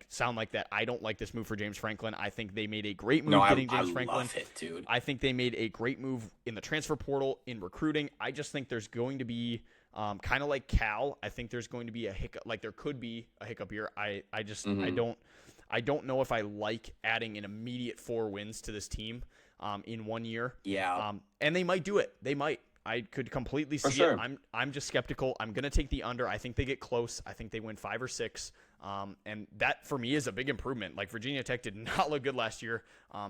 Speaker 2: sound like that I don't like this move for James Franklin. I think they made a great
Speaker 1: No,
Speaker 2: move
Speaker 1: I
Speaker 2: getting James Franklin.
Speaker 1: love it, dude.
Speaker 2: I think they made a great move in the transfer portal in recruiting. I just think there's going to be kind of like Cal. I think there's going to be a hiccup. Like there could be a hiccup here. I don't know if I like adding an immediate 4 wins to this team in 1 year.
Speaker 1: Yeah,
Speaker 2: And they might do it. They might. I could completely
Speaker 1: for
Speaker 2: see
Speaker 1: sure.
Speaker 2: it. I'm just skeptical. I'm gonna take the under. I think they get close. I think they win 5 or 6. And that for me is a big improvement. Like Virginia Tech did not look good last year.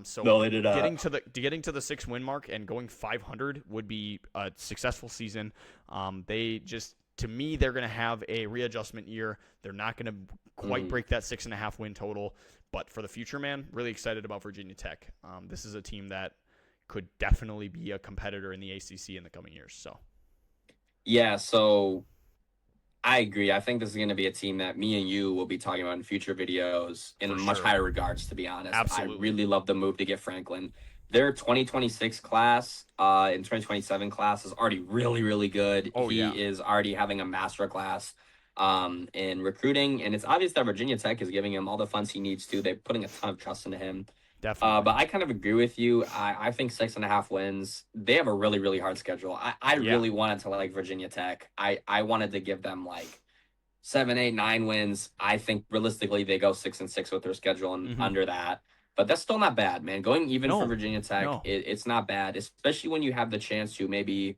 Speaker 2: So
Speaker 1: No, they did not.
Speaker 2: Getting to the 6-win mark and going 500 would be a successful season. To me, they're going to have a readjustment year. They're not going to quite break that 6.5 win total. But for the future, man, really excited about Virginia Tech. This is a team that could definitely be a competitor in the ACC in the coming years. So,
Speaker 1: Yeah, so I agree. I think this is going to be a team that me and you will be talking about in future videos in
Speaker 2: For
Speaker 1: much
Speaker 2: sure.
Speaker 1: higher regards, to be honest.
Speaker 2: Absolutely.
Speaker 1: I really love the move to get Franklin. Their 2026 class and 2027 class is already really, really good.
Speaker 2: Oh,
Speaker 1: He
Speaker 2: yeah.
Speaker 1: is already having a master class in recruiting, and it's obvious that Virginia Tech is giving him all the funds he needs to. They're putting a ton of trust into him.
Speaker 2: Definitely.
Speaker 1: But I kind of agree with you. I think 6.5 wins. They have a really, really hard schedule. I
Speaker 2: Yeah.
Speaker 1: really wanted to like Virginia Tech. I wanted to give them like 7, 8, 9 wins. I think realistically they go 6-6 with their schedule and under that. But that's still not bad, man. Going even for
Speaker 2: No.
Speaker 1: Virginia Tech,
Speaker 2: No.
Speaker 1: it's not bad, especially when you have the chance to maybe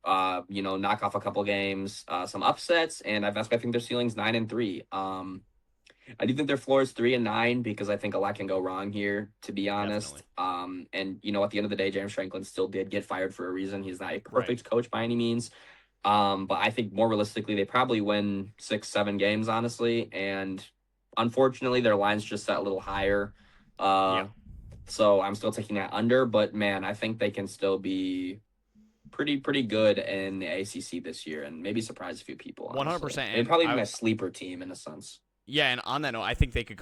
Speaker 1: knock off a couple games, some upsets, and that's why I think their ceiling's 9-3. I do think their floor is 3-9 because I think a lot can go wrong here, to be honest.
Speaker 2: Definitely.
Speaker 1: And at the end of the day, James Franklin still did get fired for a reason. He's not a perfect
Speaker 2: Right.
Speaker 1: coach by any means. But I think more realistically, they probably win 6, 7 games, honestly. And unfortunately, their line's just set a little higher.
Speaker 2: Yeah.
Speaker 1: So I'm still taking that under. But man, I think they can still be pretty good in the ACC this year, and maybe surprise a few people.
Speaker 2: 100%.
Speaker 1: They'd probably be my sleeper team in a sense.
Speaker 2: Yeah, and on that note, I think they could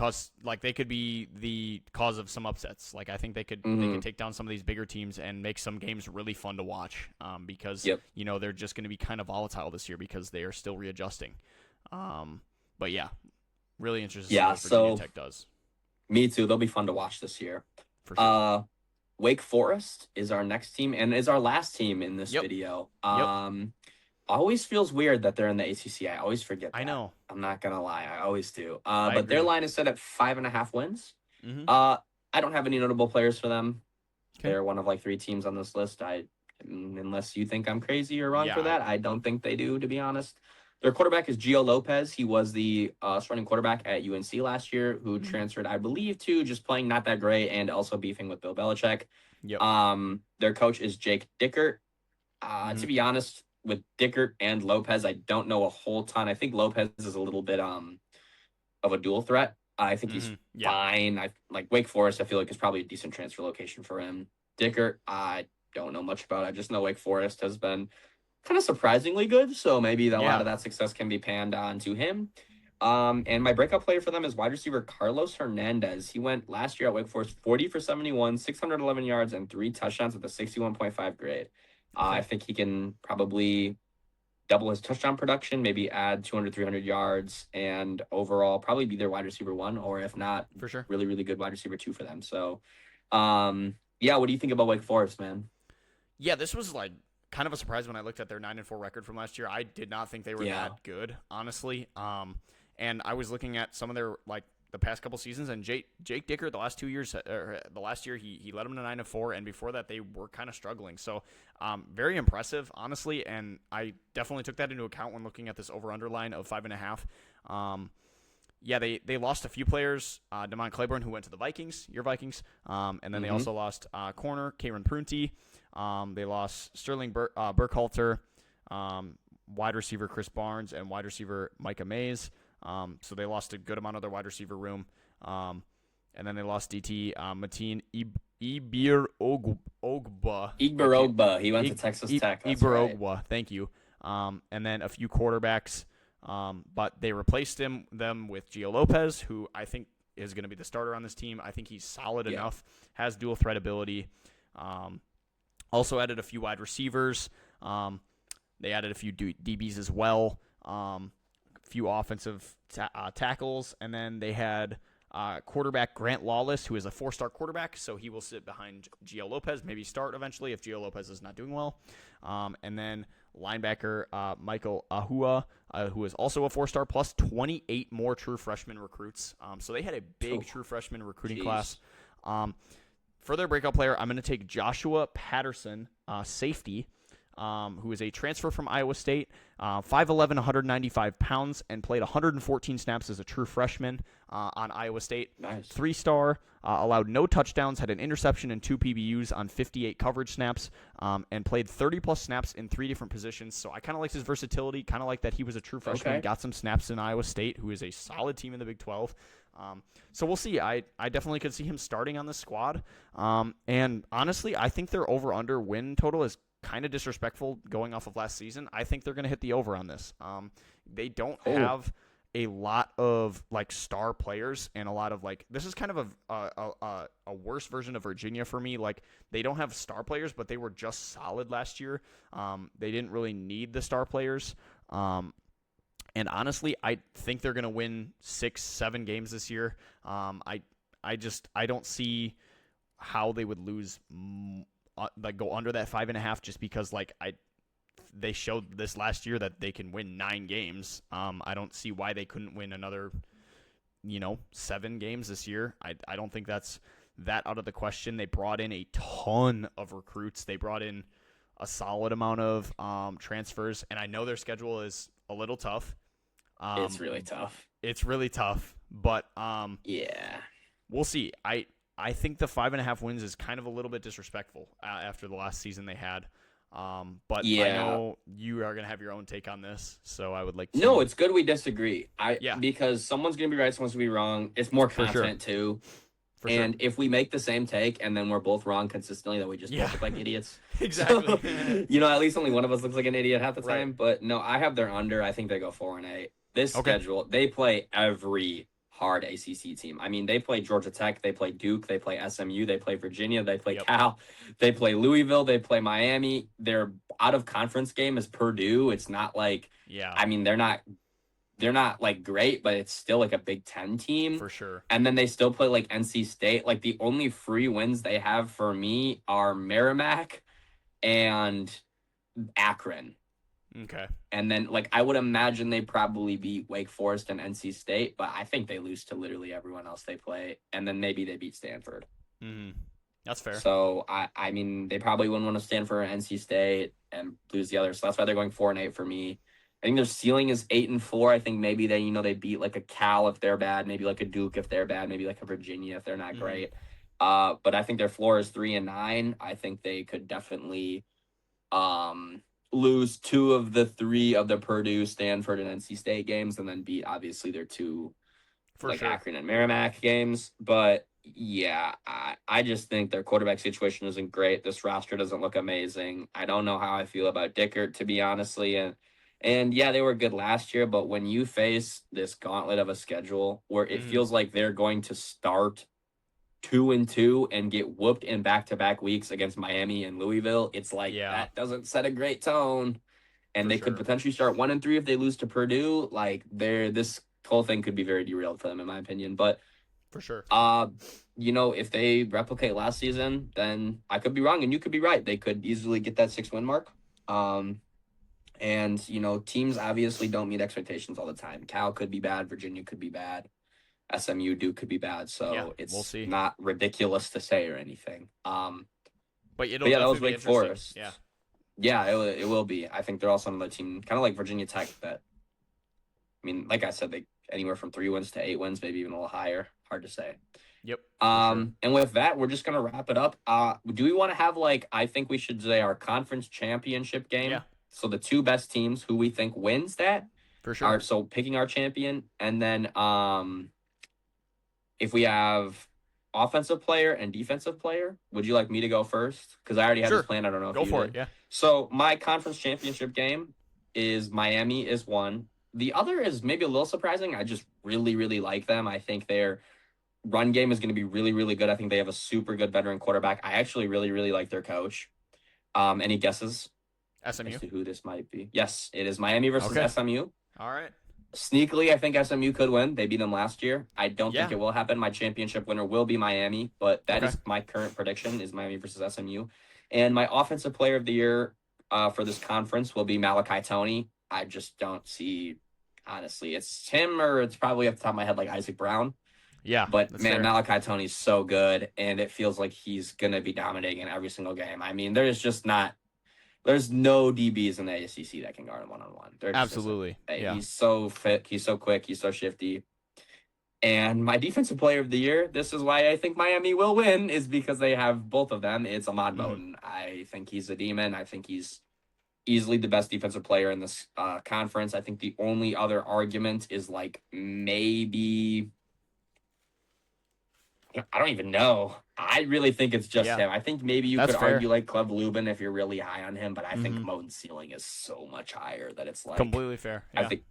Speaker 2: be the cause of some upsets. Like I think they could take down some of these bigger teams and make some games really fun to watch. Because they're just going to be kind of volatile this year because they are still readjusting. But yeah, really interested to see what Virginia Tech does.
Speaker 1: Me too. They'll be fun to watch this year.
Speaker 2: For sure.
Speaker 1: Wake Forest is our next team and is our last team in this video. Always feels weird that they're in the ACC. I always forget that.
Speaker 2: I know.
Speaker 1: I'm not going to lie. I always do.
Speaker 2: I
Speaker 1: but
Speaker 2: agree.
Speaker 1: their line is set at 5.5 wins. I don't have any notable players for them. Okay. They're one of like 3 teams on this list. Unless you think I'm crazy or wrong for that, I don't think they do, to be honest. Their quarterback is Gio Lopez. He was the starting quarterback at UNC last year, who transferred, I believe, to just playing not that great and also beefing with Bill Belichick. Their coach is Jake Dickert. To be honest, with Dickert and Lopez, I don't know a whole ton. I think Lopez is a little bit of a dual threat. I think he's fine. I like Wake Forest. I feel like it's probably a decent transfer location for him. Dickert, I don't know much about. I just know Wake Forest has been kind of surprisingly good, so maybe a lot of that success can be panned on to him. And my breakout player for them is wide receiver Carlos Hernandez. He went last year at Wake Forest 40 for 71, 611 yards, and 3 touchdowns with a 61.5 grade. I think he can probably double his touchdown production, maybe add 200, 300 yards, and overall probably be their wide receiver 1, or if not,
Speaker 2: for sure,
Speaker 1: really, really good wide receiver 2 for them. So, what do you think about Wake Forest, man?
Speaker 2: Yeah, this was like kind of a surprise when I looked at their 9-4 record from last year. I did not think they were that good, honestly. And I was looking at some of their the past couple seasons, and Jake Dickert the last 2 years, or the last year he led them to 9-4, and before that they were kind of struggling. So very impressive, honestly, and I definitely took that into account when looking at this over/under line of 5.5. They lost a few players. Damon Claiborne, who went to the Vikings, your Vikings, and then they also lost corner Karen Prunty. They lost Sterling Burkhalter, wide receiver Chris Barnes, and wide receiver Micah Mays. So they lost a good amount of their wide receiver room. And then they lost DT Mateen Ogba.
Speaker 1: He went to Texas Tech.
Speaker 2: Ogba, thank you. And then a few quarterbacks. But they replaced them with Gio Lopez, who I think is going to be the starter on this team. I think he's solid enough, has dual threat ability. Also added a few wide receivers. They added a few DBs as well. few offensive tackles, and then they had quarterback Grant Lawless, who is a 4-star quarterback, so he will sit behind Gio Lopez, maybe start eventually if Gio Lopez is not doing well. And then linebacker Michael Ahua, who is also a 4-star, plus 28 more true freshman recruits. So they had a big true freshman recruiting class. For their breakout player, I'm going to take Joshua Patterson, safety, who is a transfer from Iowa State, 5'11", 195 pounds, and played 114 snaps as a true freshman on Iowa State.
Speaker 1: Nice.
Speaker 2: 3-star, allowed no touchdowns, had an interception and 2 PBUs on 58 coverage snaps, and played 30-plus snaps in 3 different positions. So I kind of liked his versatility, kind of like that he was a true freshman, got some snaps in Iowa State, who is a solid team in the Big 12. So we'll see. I definitely could see him starting on the squad. And honestly, I think their over-under win total is kind of disrespectful going off of last season. I think they're going to hit the over on this. They don't have a lot of like star players and a lot of like, this is kind of a worse version of Virginia for me. Like they don't have star players, but they were just solid last year. They didn't really need the star players. And honestly, I think they're going to win 6-7 games this year. I don't see how they would lose, like go under that 5.5, just because like they showed this last year that they can win 9 games. I don't see why they couldn't win another, 7 games this year. I don't think that's that out of the question. They brought in a ton of recruits. They brought in a solid amount of transfers, and I know their schedule is a little tough.
Speaker 1: It's really tough.
Speaker 2: It's really tough, but
Speaker 1: yeah,
Speaker 2: we'll see. I think the 5.5 wins is kind of a little bit disrespectful after the last season they had. But yeah. I know you are going to have your own take on this, so I would like to...
Speaker 1: No, it's good we disagree. Because someone's going to be right, someone's going to be wrong. It's more content, too. And if we make the same take and then we're both wrong consistently, then we just both look like idiots.
Speaker 2: Exactly.
Speaker 1: So, at least only one of us looks like an idiot half the time. But no, I have their under. I think they go 4-8. This schedule, they play every hard ACC team. I mean, they play Georgia Tech, they play Duke, they play SMU, they play Virginia, they play Cal, they play Louisville, they play Miami. Their out-of-conference game is Purdue. It's not like, I mean, they're not like great, but it's still like a Big Ten team.
Speaker 2: For sure.
Speaker 1: And then they still play like NC State. Like the only free wins they have for me are Merrimack and Akron.
Speaker 2: Okay.
Speaker 1: And then like I would imagine they probably beat Wake Forest and NC State, but I think they lose to literally everyone else they play. And then maybe they beat Stanford.
Speaker 2: Mm-hmm. That's fair.
Speaker 1: So I mean, they probably wouldn't want to Stanford or NC State and lose the other. So that's why they're going 4-8 for me. I think their ceiling is 8-4. I think maybe they, they beat like a Cal if they're bad, maybe like a Duke if they're bad, maybe like a Virginia if they're not great. But I think their floor is 3-9. I think they could definitely lose 2 of the 3 of the Purdue, Stanford, and NC State games, and then beat obviously their 2 Akron and Merrimack games. But yeah, I just think their quarterback situation isn't great. This roster doesn't look amazing. I don't know how I feel about Dickert, to be honestly. And yeah, they were good last year, but when you face this gauntlet of a schedule where it feels like they're going to start 2-2 and get whooped in back-to-back weeks against Miami and Louisville, it's like that doesn't set a great tone. And they could potentially start 1-3 if they lose to Purdue. Like this whole thing could be very derailed for them, in my opinion. But
Speaker 2: for sure,
Speaker 1: if they replicate last season, then I could be wrong and you could be right. They could easily get that 6-win mark. And, teams obviously don't meet expectations all the time. Cal could be bad. Virginia could be bad. SMU, Duke could be bad. So
Speaker 2: we'll see.
Speaker 1: Not ridiculous to say or anything.
Speaker 2: But that
Speaker 1: was Wake Forest.
Speaker 2: Yeah.
Speaker 1: Yeah, it will be. I think they're also another team, kind of like Virginia Tech, that, I mean, like I said, they anywhere from 3 wins to 8 wins, maybe even a little higher. Hard to say.
Speaker 2: Yep.
Speaker 1: And with that, we're just going to wrap it up. Do we want to have, I think we should say our conference championship game?
Speaker 2: Yeah.
Speaker 1: So the 2 best teams who we think wins that.
Speaker 2: For sure.
Speaker 1: So picking our champion. And then if we have offensive player and defensive player, would you like me to go first? Because I already have this plan. I don't know if
Speaker 2: go for it. Yeah.
Speaker 1: So my conference championship game is Miami is 1. The other is maybe a little surprising. I just really, really like them. I think their run game is going to be really, really good. I think they have a super good veteran quarterback. I actually really, really like their coach. Any guesses?
Speaker 2: SMU.
Speaker 1: As to who this might be? Yes, it is Miami versus SMU.
Speaker 2: All right.
Speaker 1: Sneakily, I think SMU could win. They beat them last year. I don't think
Speaker 2: Yeah.
Speaker 1: it will happen. My championship winner will be Miami, but that
Speaker 2: Okay.
Speaker 1: is my current prediction is Miami versus SMU. And my offensive player of the year for this conference will be Malachi Tony. I just don't see, honestly, it's him or it's probably off the top of my head like Isaac Brown.
Speaker 2: Yeah,
Speaker 1: But
Speaker 2: that's
Speaker 1: man,
Speaker 2: fair.
Speaker 1: Malachi Tony's so good, and it feels like he's gonna be dominating in every single game. I mean, there's no DBs in the ACC that can guard him one on one. There just isn't.
Speaker 2: Absolutely. Yeah.
Speaker 1: He's so fit, he's so quick, he's so shifty. And my defensive player of the year, this is why I think Miami will win, is because they have both of them. It's Ahmad
Speaker 2: Hmm.
Speaker 1: Moten. I think he's a demon. I think he's easily the best defensive player in this conference. I think the only other argument is like maybe I don't even know. I really think it's just
Speaker 2: Yeah,
Speaker 1: him. I think maybe you
Speaker 2: that's
Speaker 1: could
Speaker 2: fair.
Speaker 1: argue like Cleb Lubin if you're really high on him, but I think
Speaker 2: Hmm.
Speaker 1: Moten's ceiling is so much higher that it's like
Speaker 2: Completely fair.
Speaker 1: I
Speaker 2: Yeah.
Speaker 1: think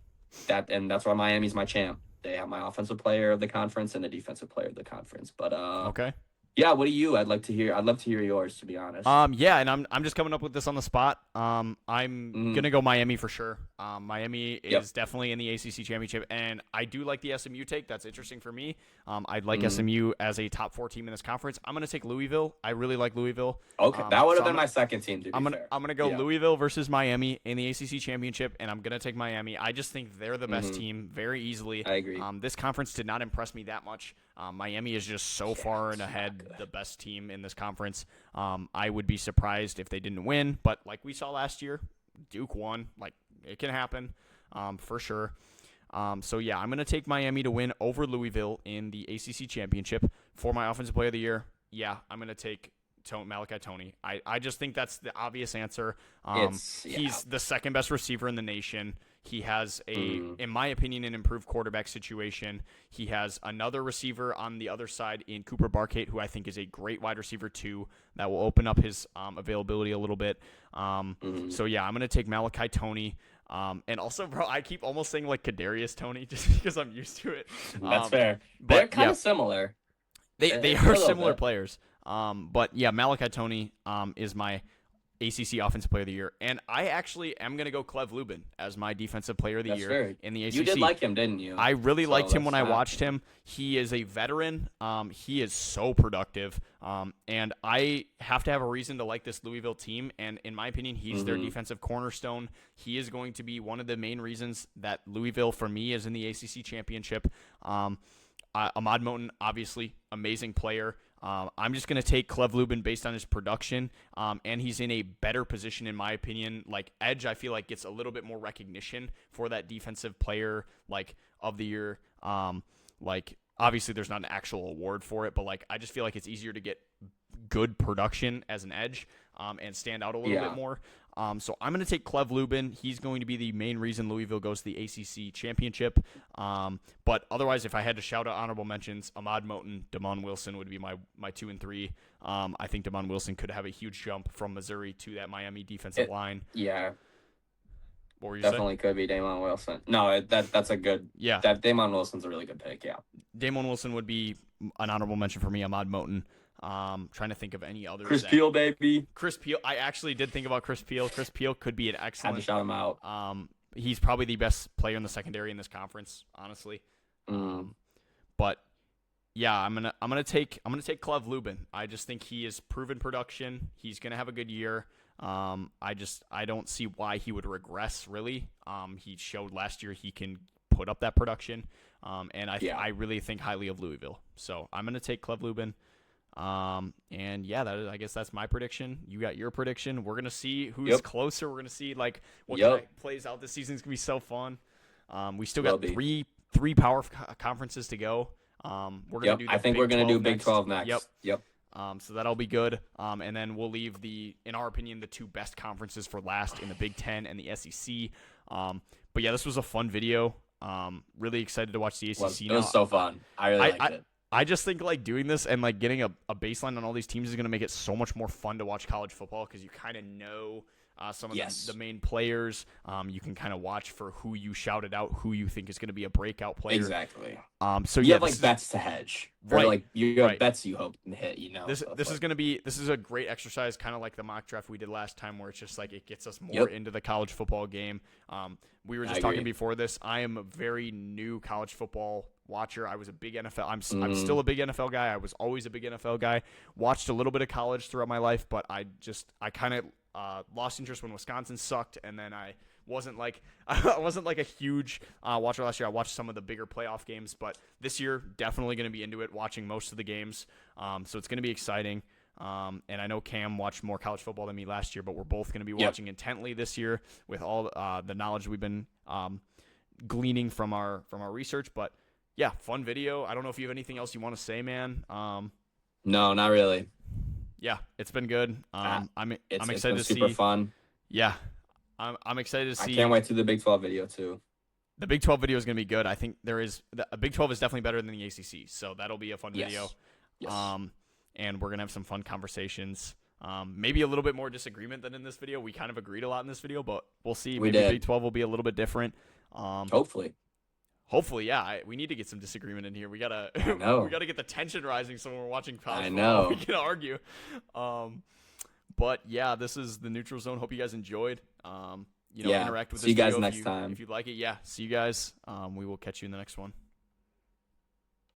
Speaker 1: and that's why Miami's my champ. They have my offensive player of the conference and the defensive player of the conference. But
Speaker 2: Okay.
Speaker 1: yeah, what do you? I'd love to hear yours to be honest.
Speaker 2: Yeah, and I'm just coming up with this on the spot. I'm
Speaker 1: Mm,
Speaker 2: gonna go Miami for sure. Miami
Speaker 1: yep.
Speaker 2: is definitely in the ACC championship, and I do like the SMU take. That's interesting for me. I'd like
Speaker 1: Mm.
Speaker 2: SMU as a top 4 team in this conference. I'm gonna take Louisville. I really like Louisville.
Speaker 1: Okay, that would
Speaker 2: So
Speaker 1: have been my second team to be fair.
Speaker 2: I'm gonna go
Speaker 1: Yeah.
Speaker 2: Louisville versus Miami in the ACC championship, and I'm gonna take Miami. I just think they're the best
Speaker 1: Hmm.
Speaker 2: team very easily.
Speaker 1: I agree.
Speaker 2: This conference did not impress me that much. Miami is just so
Speaker 1: Yeah,
Speaker 2: far and
Speaker 1: it's not
Speaker 2: ahead,
Speaker 1: good.
Speaker 2: the best team in this conference. I would be surprised if they didn't win, but like we saw last year, Duke won. Like it can happen, for sure. So yeah, I'm gonna take Miami to win over Louisville in the ACC championship for my offensive player of the year. Yeah, I'm gonna take Malachi Tony. I just think that's the obvious answer.
Speaker 1: It's yeah.
Speaker 2: He's the second best receiver in the nation. He has
Speaker 1: Mm.
Speaker 2: in my opinion, an improved quarterback situation. He has another receiver on the other side in Cooper Barkate, who I think is a great wide receiver too. That will open up his availability a little bit.
Speaker 1: Mm.
Speaker 2: So yeah, I'm gonna take Malachi Tony. And also, bro, I keep almost saying like Kadarius Tony just because I'm used to it.
Speaker 1: That's fair. They're
Speaker 2: But
Speaker 1: kind
Speaker 2: yeah,
Speaker 1: of similar.
Speaker 2: they
Speaker 1: A
Speaker 2: are
Speaker 1: little
Speaker 2: similar
Speaker 1: bit.
Speaker 2: players. But yeah, Malachi Tony is my ACC Offensive Player of the Year, and I actually am gonna go Cleve Lubin as my Defensive Player of the
Speaker 1: That's
Speaker 2: Year
Speaker 1: fair.
Speaker 2: in the ACC.
Speaker 1: You did like him, didn't you?
Speaker 2: I really
Speaker 1: So
Speaker 2: liked him
Speaker 1: that's
Speaker 2: when I
Speaker 1: not.
Speaker 2: watched him. He is a veteran. He is so productive. And I have to have a reason to like this Louisville team. And in my opinion, he's their
Speaker 1: Mhm.
Speaker 2: defensive cornerstone. He is going to be one of the main reasons that Louisville, for me, is in the ACC championship. Ahmad Moten, obviously, amazing player. I'm just going to take Cleve Lubin based on his production, and he's in a better position, in my opinion. Like, Edge, I feel like, gets a little bit more recognition for that defensive player, like, of the year. Like, obviously, there's not an actual award for it, but, like, I just feel like it's easier to get good production as an edge and stand out a little bit
Speaker 1: Yeah.
Speaker 2: more. So I'm going to take Cleve Lubin. He's going to be the main reason Louisville goes to the ACC championship. But otherwise, if I had to shout out honorable mentions, Ahmad Moten, Damon Wilson would be my 2 and 3. I think Damon Wilson could have a huge jump from Missouri to that Miami defensive line.
Speaker 1: Yeah,
Speaker 2: What were you
Speaker 1: definitely
Speaker 2: saying?
Speaker 1: could be Damon Wilson. No, that's a good.
Speaker 2: Yeah,
Speaker 1: That Damon Wilson's a really good pick. Yeah.
Speaker 2: Damon Wilson would be an honorable mention for me. Ahmad Moten. Trying to think of any others.
Speaker 1: Chris Peel, baby.
Speaker 2: Chris Peel. I actually did think about Chris Peel. Chris Peel could be an
Speaker 1: Had to
Speaker 2: excellent.
Speaker 1: shout him out.
Speaker 2: He's probably the best player in the secondary in this conference, honestly. But yeah, I'm gonna take Cleve Lubin. I just think he is proven production. He's gonna have a good year. I don't see why he would regress really. He showed last year he can put up that production. And I really think highly of Louisville. So I'm gonna take Cleve Lubin. And yeah, I guess that's my prediction. You got your prediction. We're gonna see who's closer. We're gonna see like what kind of plays out this season's gonna be so fun. We still got three power conferences to go. We're gonna do.
Speaker 1: I think we're gonna do Big 12 next. Yep.
Speaker 2: So that'll be good. And then we'll leave in our opinion, the two best conferences for last in the Big 10 and the SEC. But yeah, this was a fun video. Really excited to watch the ACC.
Speaker 1: It was so fun. I really liked it.
Speaker 2: I just think like doing this and like getting a baseline on all these teams is going to make it so much more fun to watch college football because you kind of know some of
Speaker 1: Yes.
Speaker 2: the main players. You can kind of watch for who you shouted out, who you think is going to be a breakout player.
Speaker 1: Exactly.
Speaker 2: So
Speaker 1: you have like bets to hedge, or
Speaker 2: Right,
Speaker 1: like you have
Speaker 2: right.
Speaker 1: bets you hope to hit.
Speaker 2: This
Speaker 1: so
Speaker 2: is going to be a great exercise, kind of like the mock draft we did last time, where it's just like it gets us more into the college football game. We were just talking before this. I am a very new college football watcher. I was a big NFL. I'm still a big NFL guy. I was always a big NFL guy. Watched a little bit of college throughout my life, but I kind of lost interest when Wisconsin sucked, and then I wasn't like a huge watcher last year. I watched some of the bigger playoff games, but this year definitely going to be into it, watching most of the games. So it's going to be exciting. And I know Cam watched more college football than me last year, but we're both going to be watching intently this year with all the knowledge we've been gleaning from our research. But yeah, fun video. I don't know if you have anything else you want to say, man.
Speaker 1: No, not really.
Speaker 2: Yeah, it's been good. I'm excited to see.
Speaker 1: Super fun.
Speaker 2: Yeah, I'm excited to see.
Speaker 1: I can't wait to the Big 12 video too.
Speaker 2: The Big 12 video is going to be good. I think Big 12 is definitely better than the ACC, so that'll be a fun video.
Speaker 1: Yes.
Speaker 2: And we're going to have some fun conversations. Maybe a little bit more disagreement than in this video. We kind of agreed a lot in this video, but we'll see. Maybe Big 12 will be a little bit different.
Speaker 1: Hopefully,
Speaker 2: yeah. We need to get some disagreement in here. We gotta get the tension rising so when we're watching college football, we can argue. But yeah, this is the Neutral Zone. Hope you guys enjoyed. Interact with this video.
Speaker 1: See you guys next time.
Speaker 2: If you like it, see you guys. We will catch you in the next one.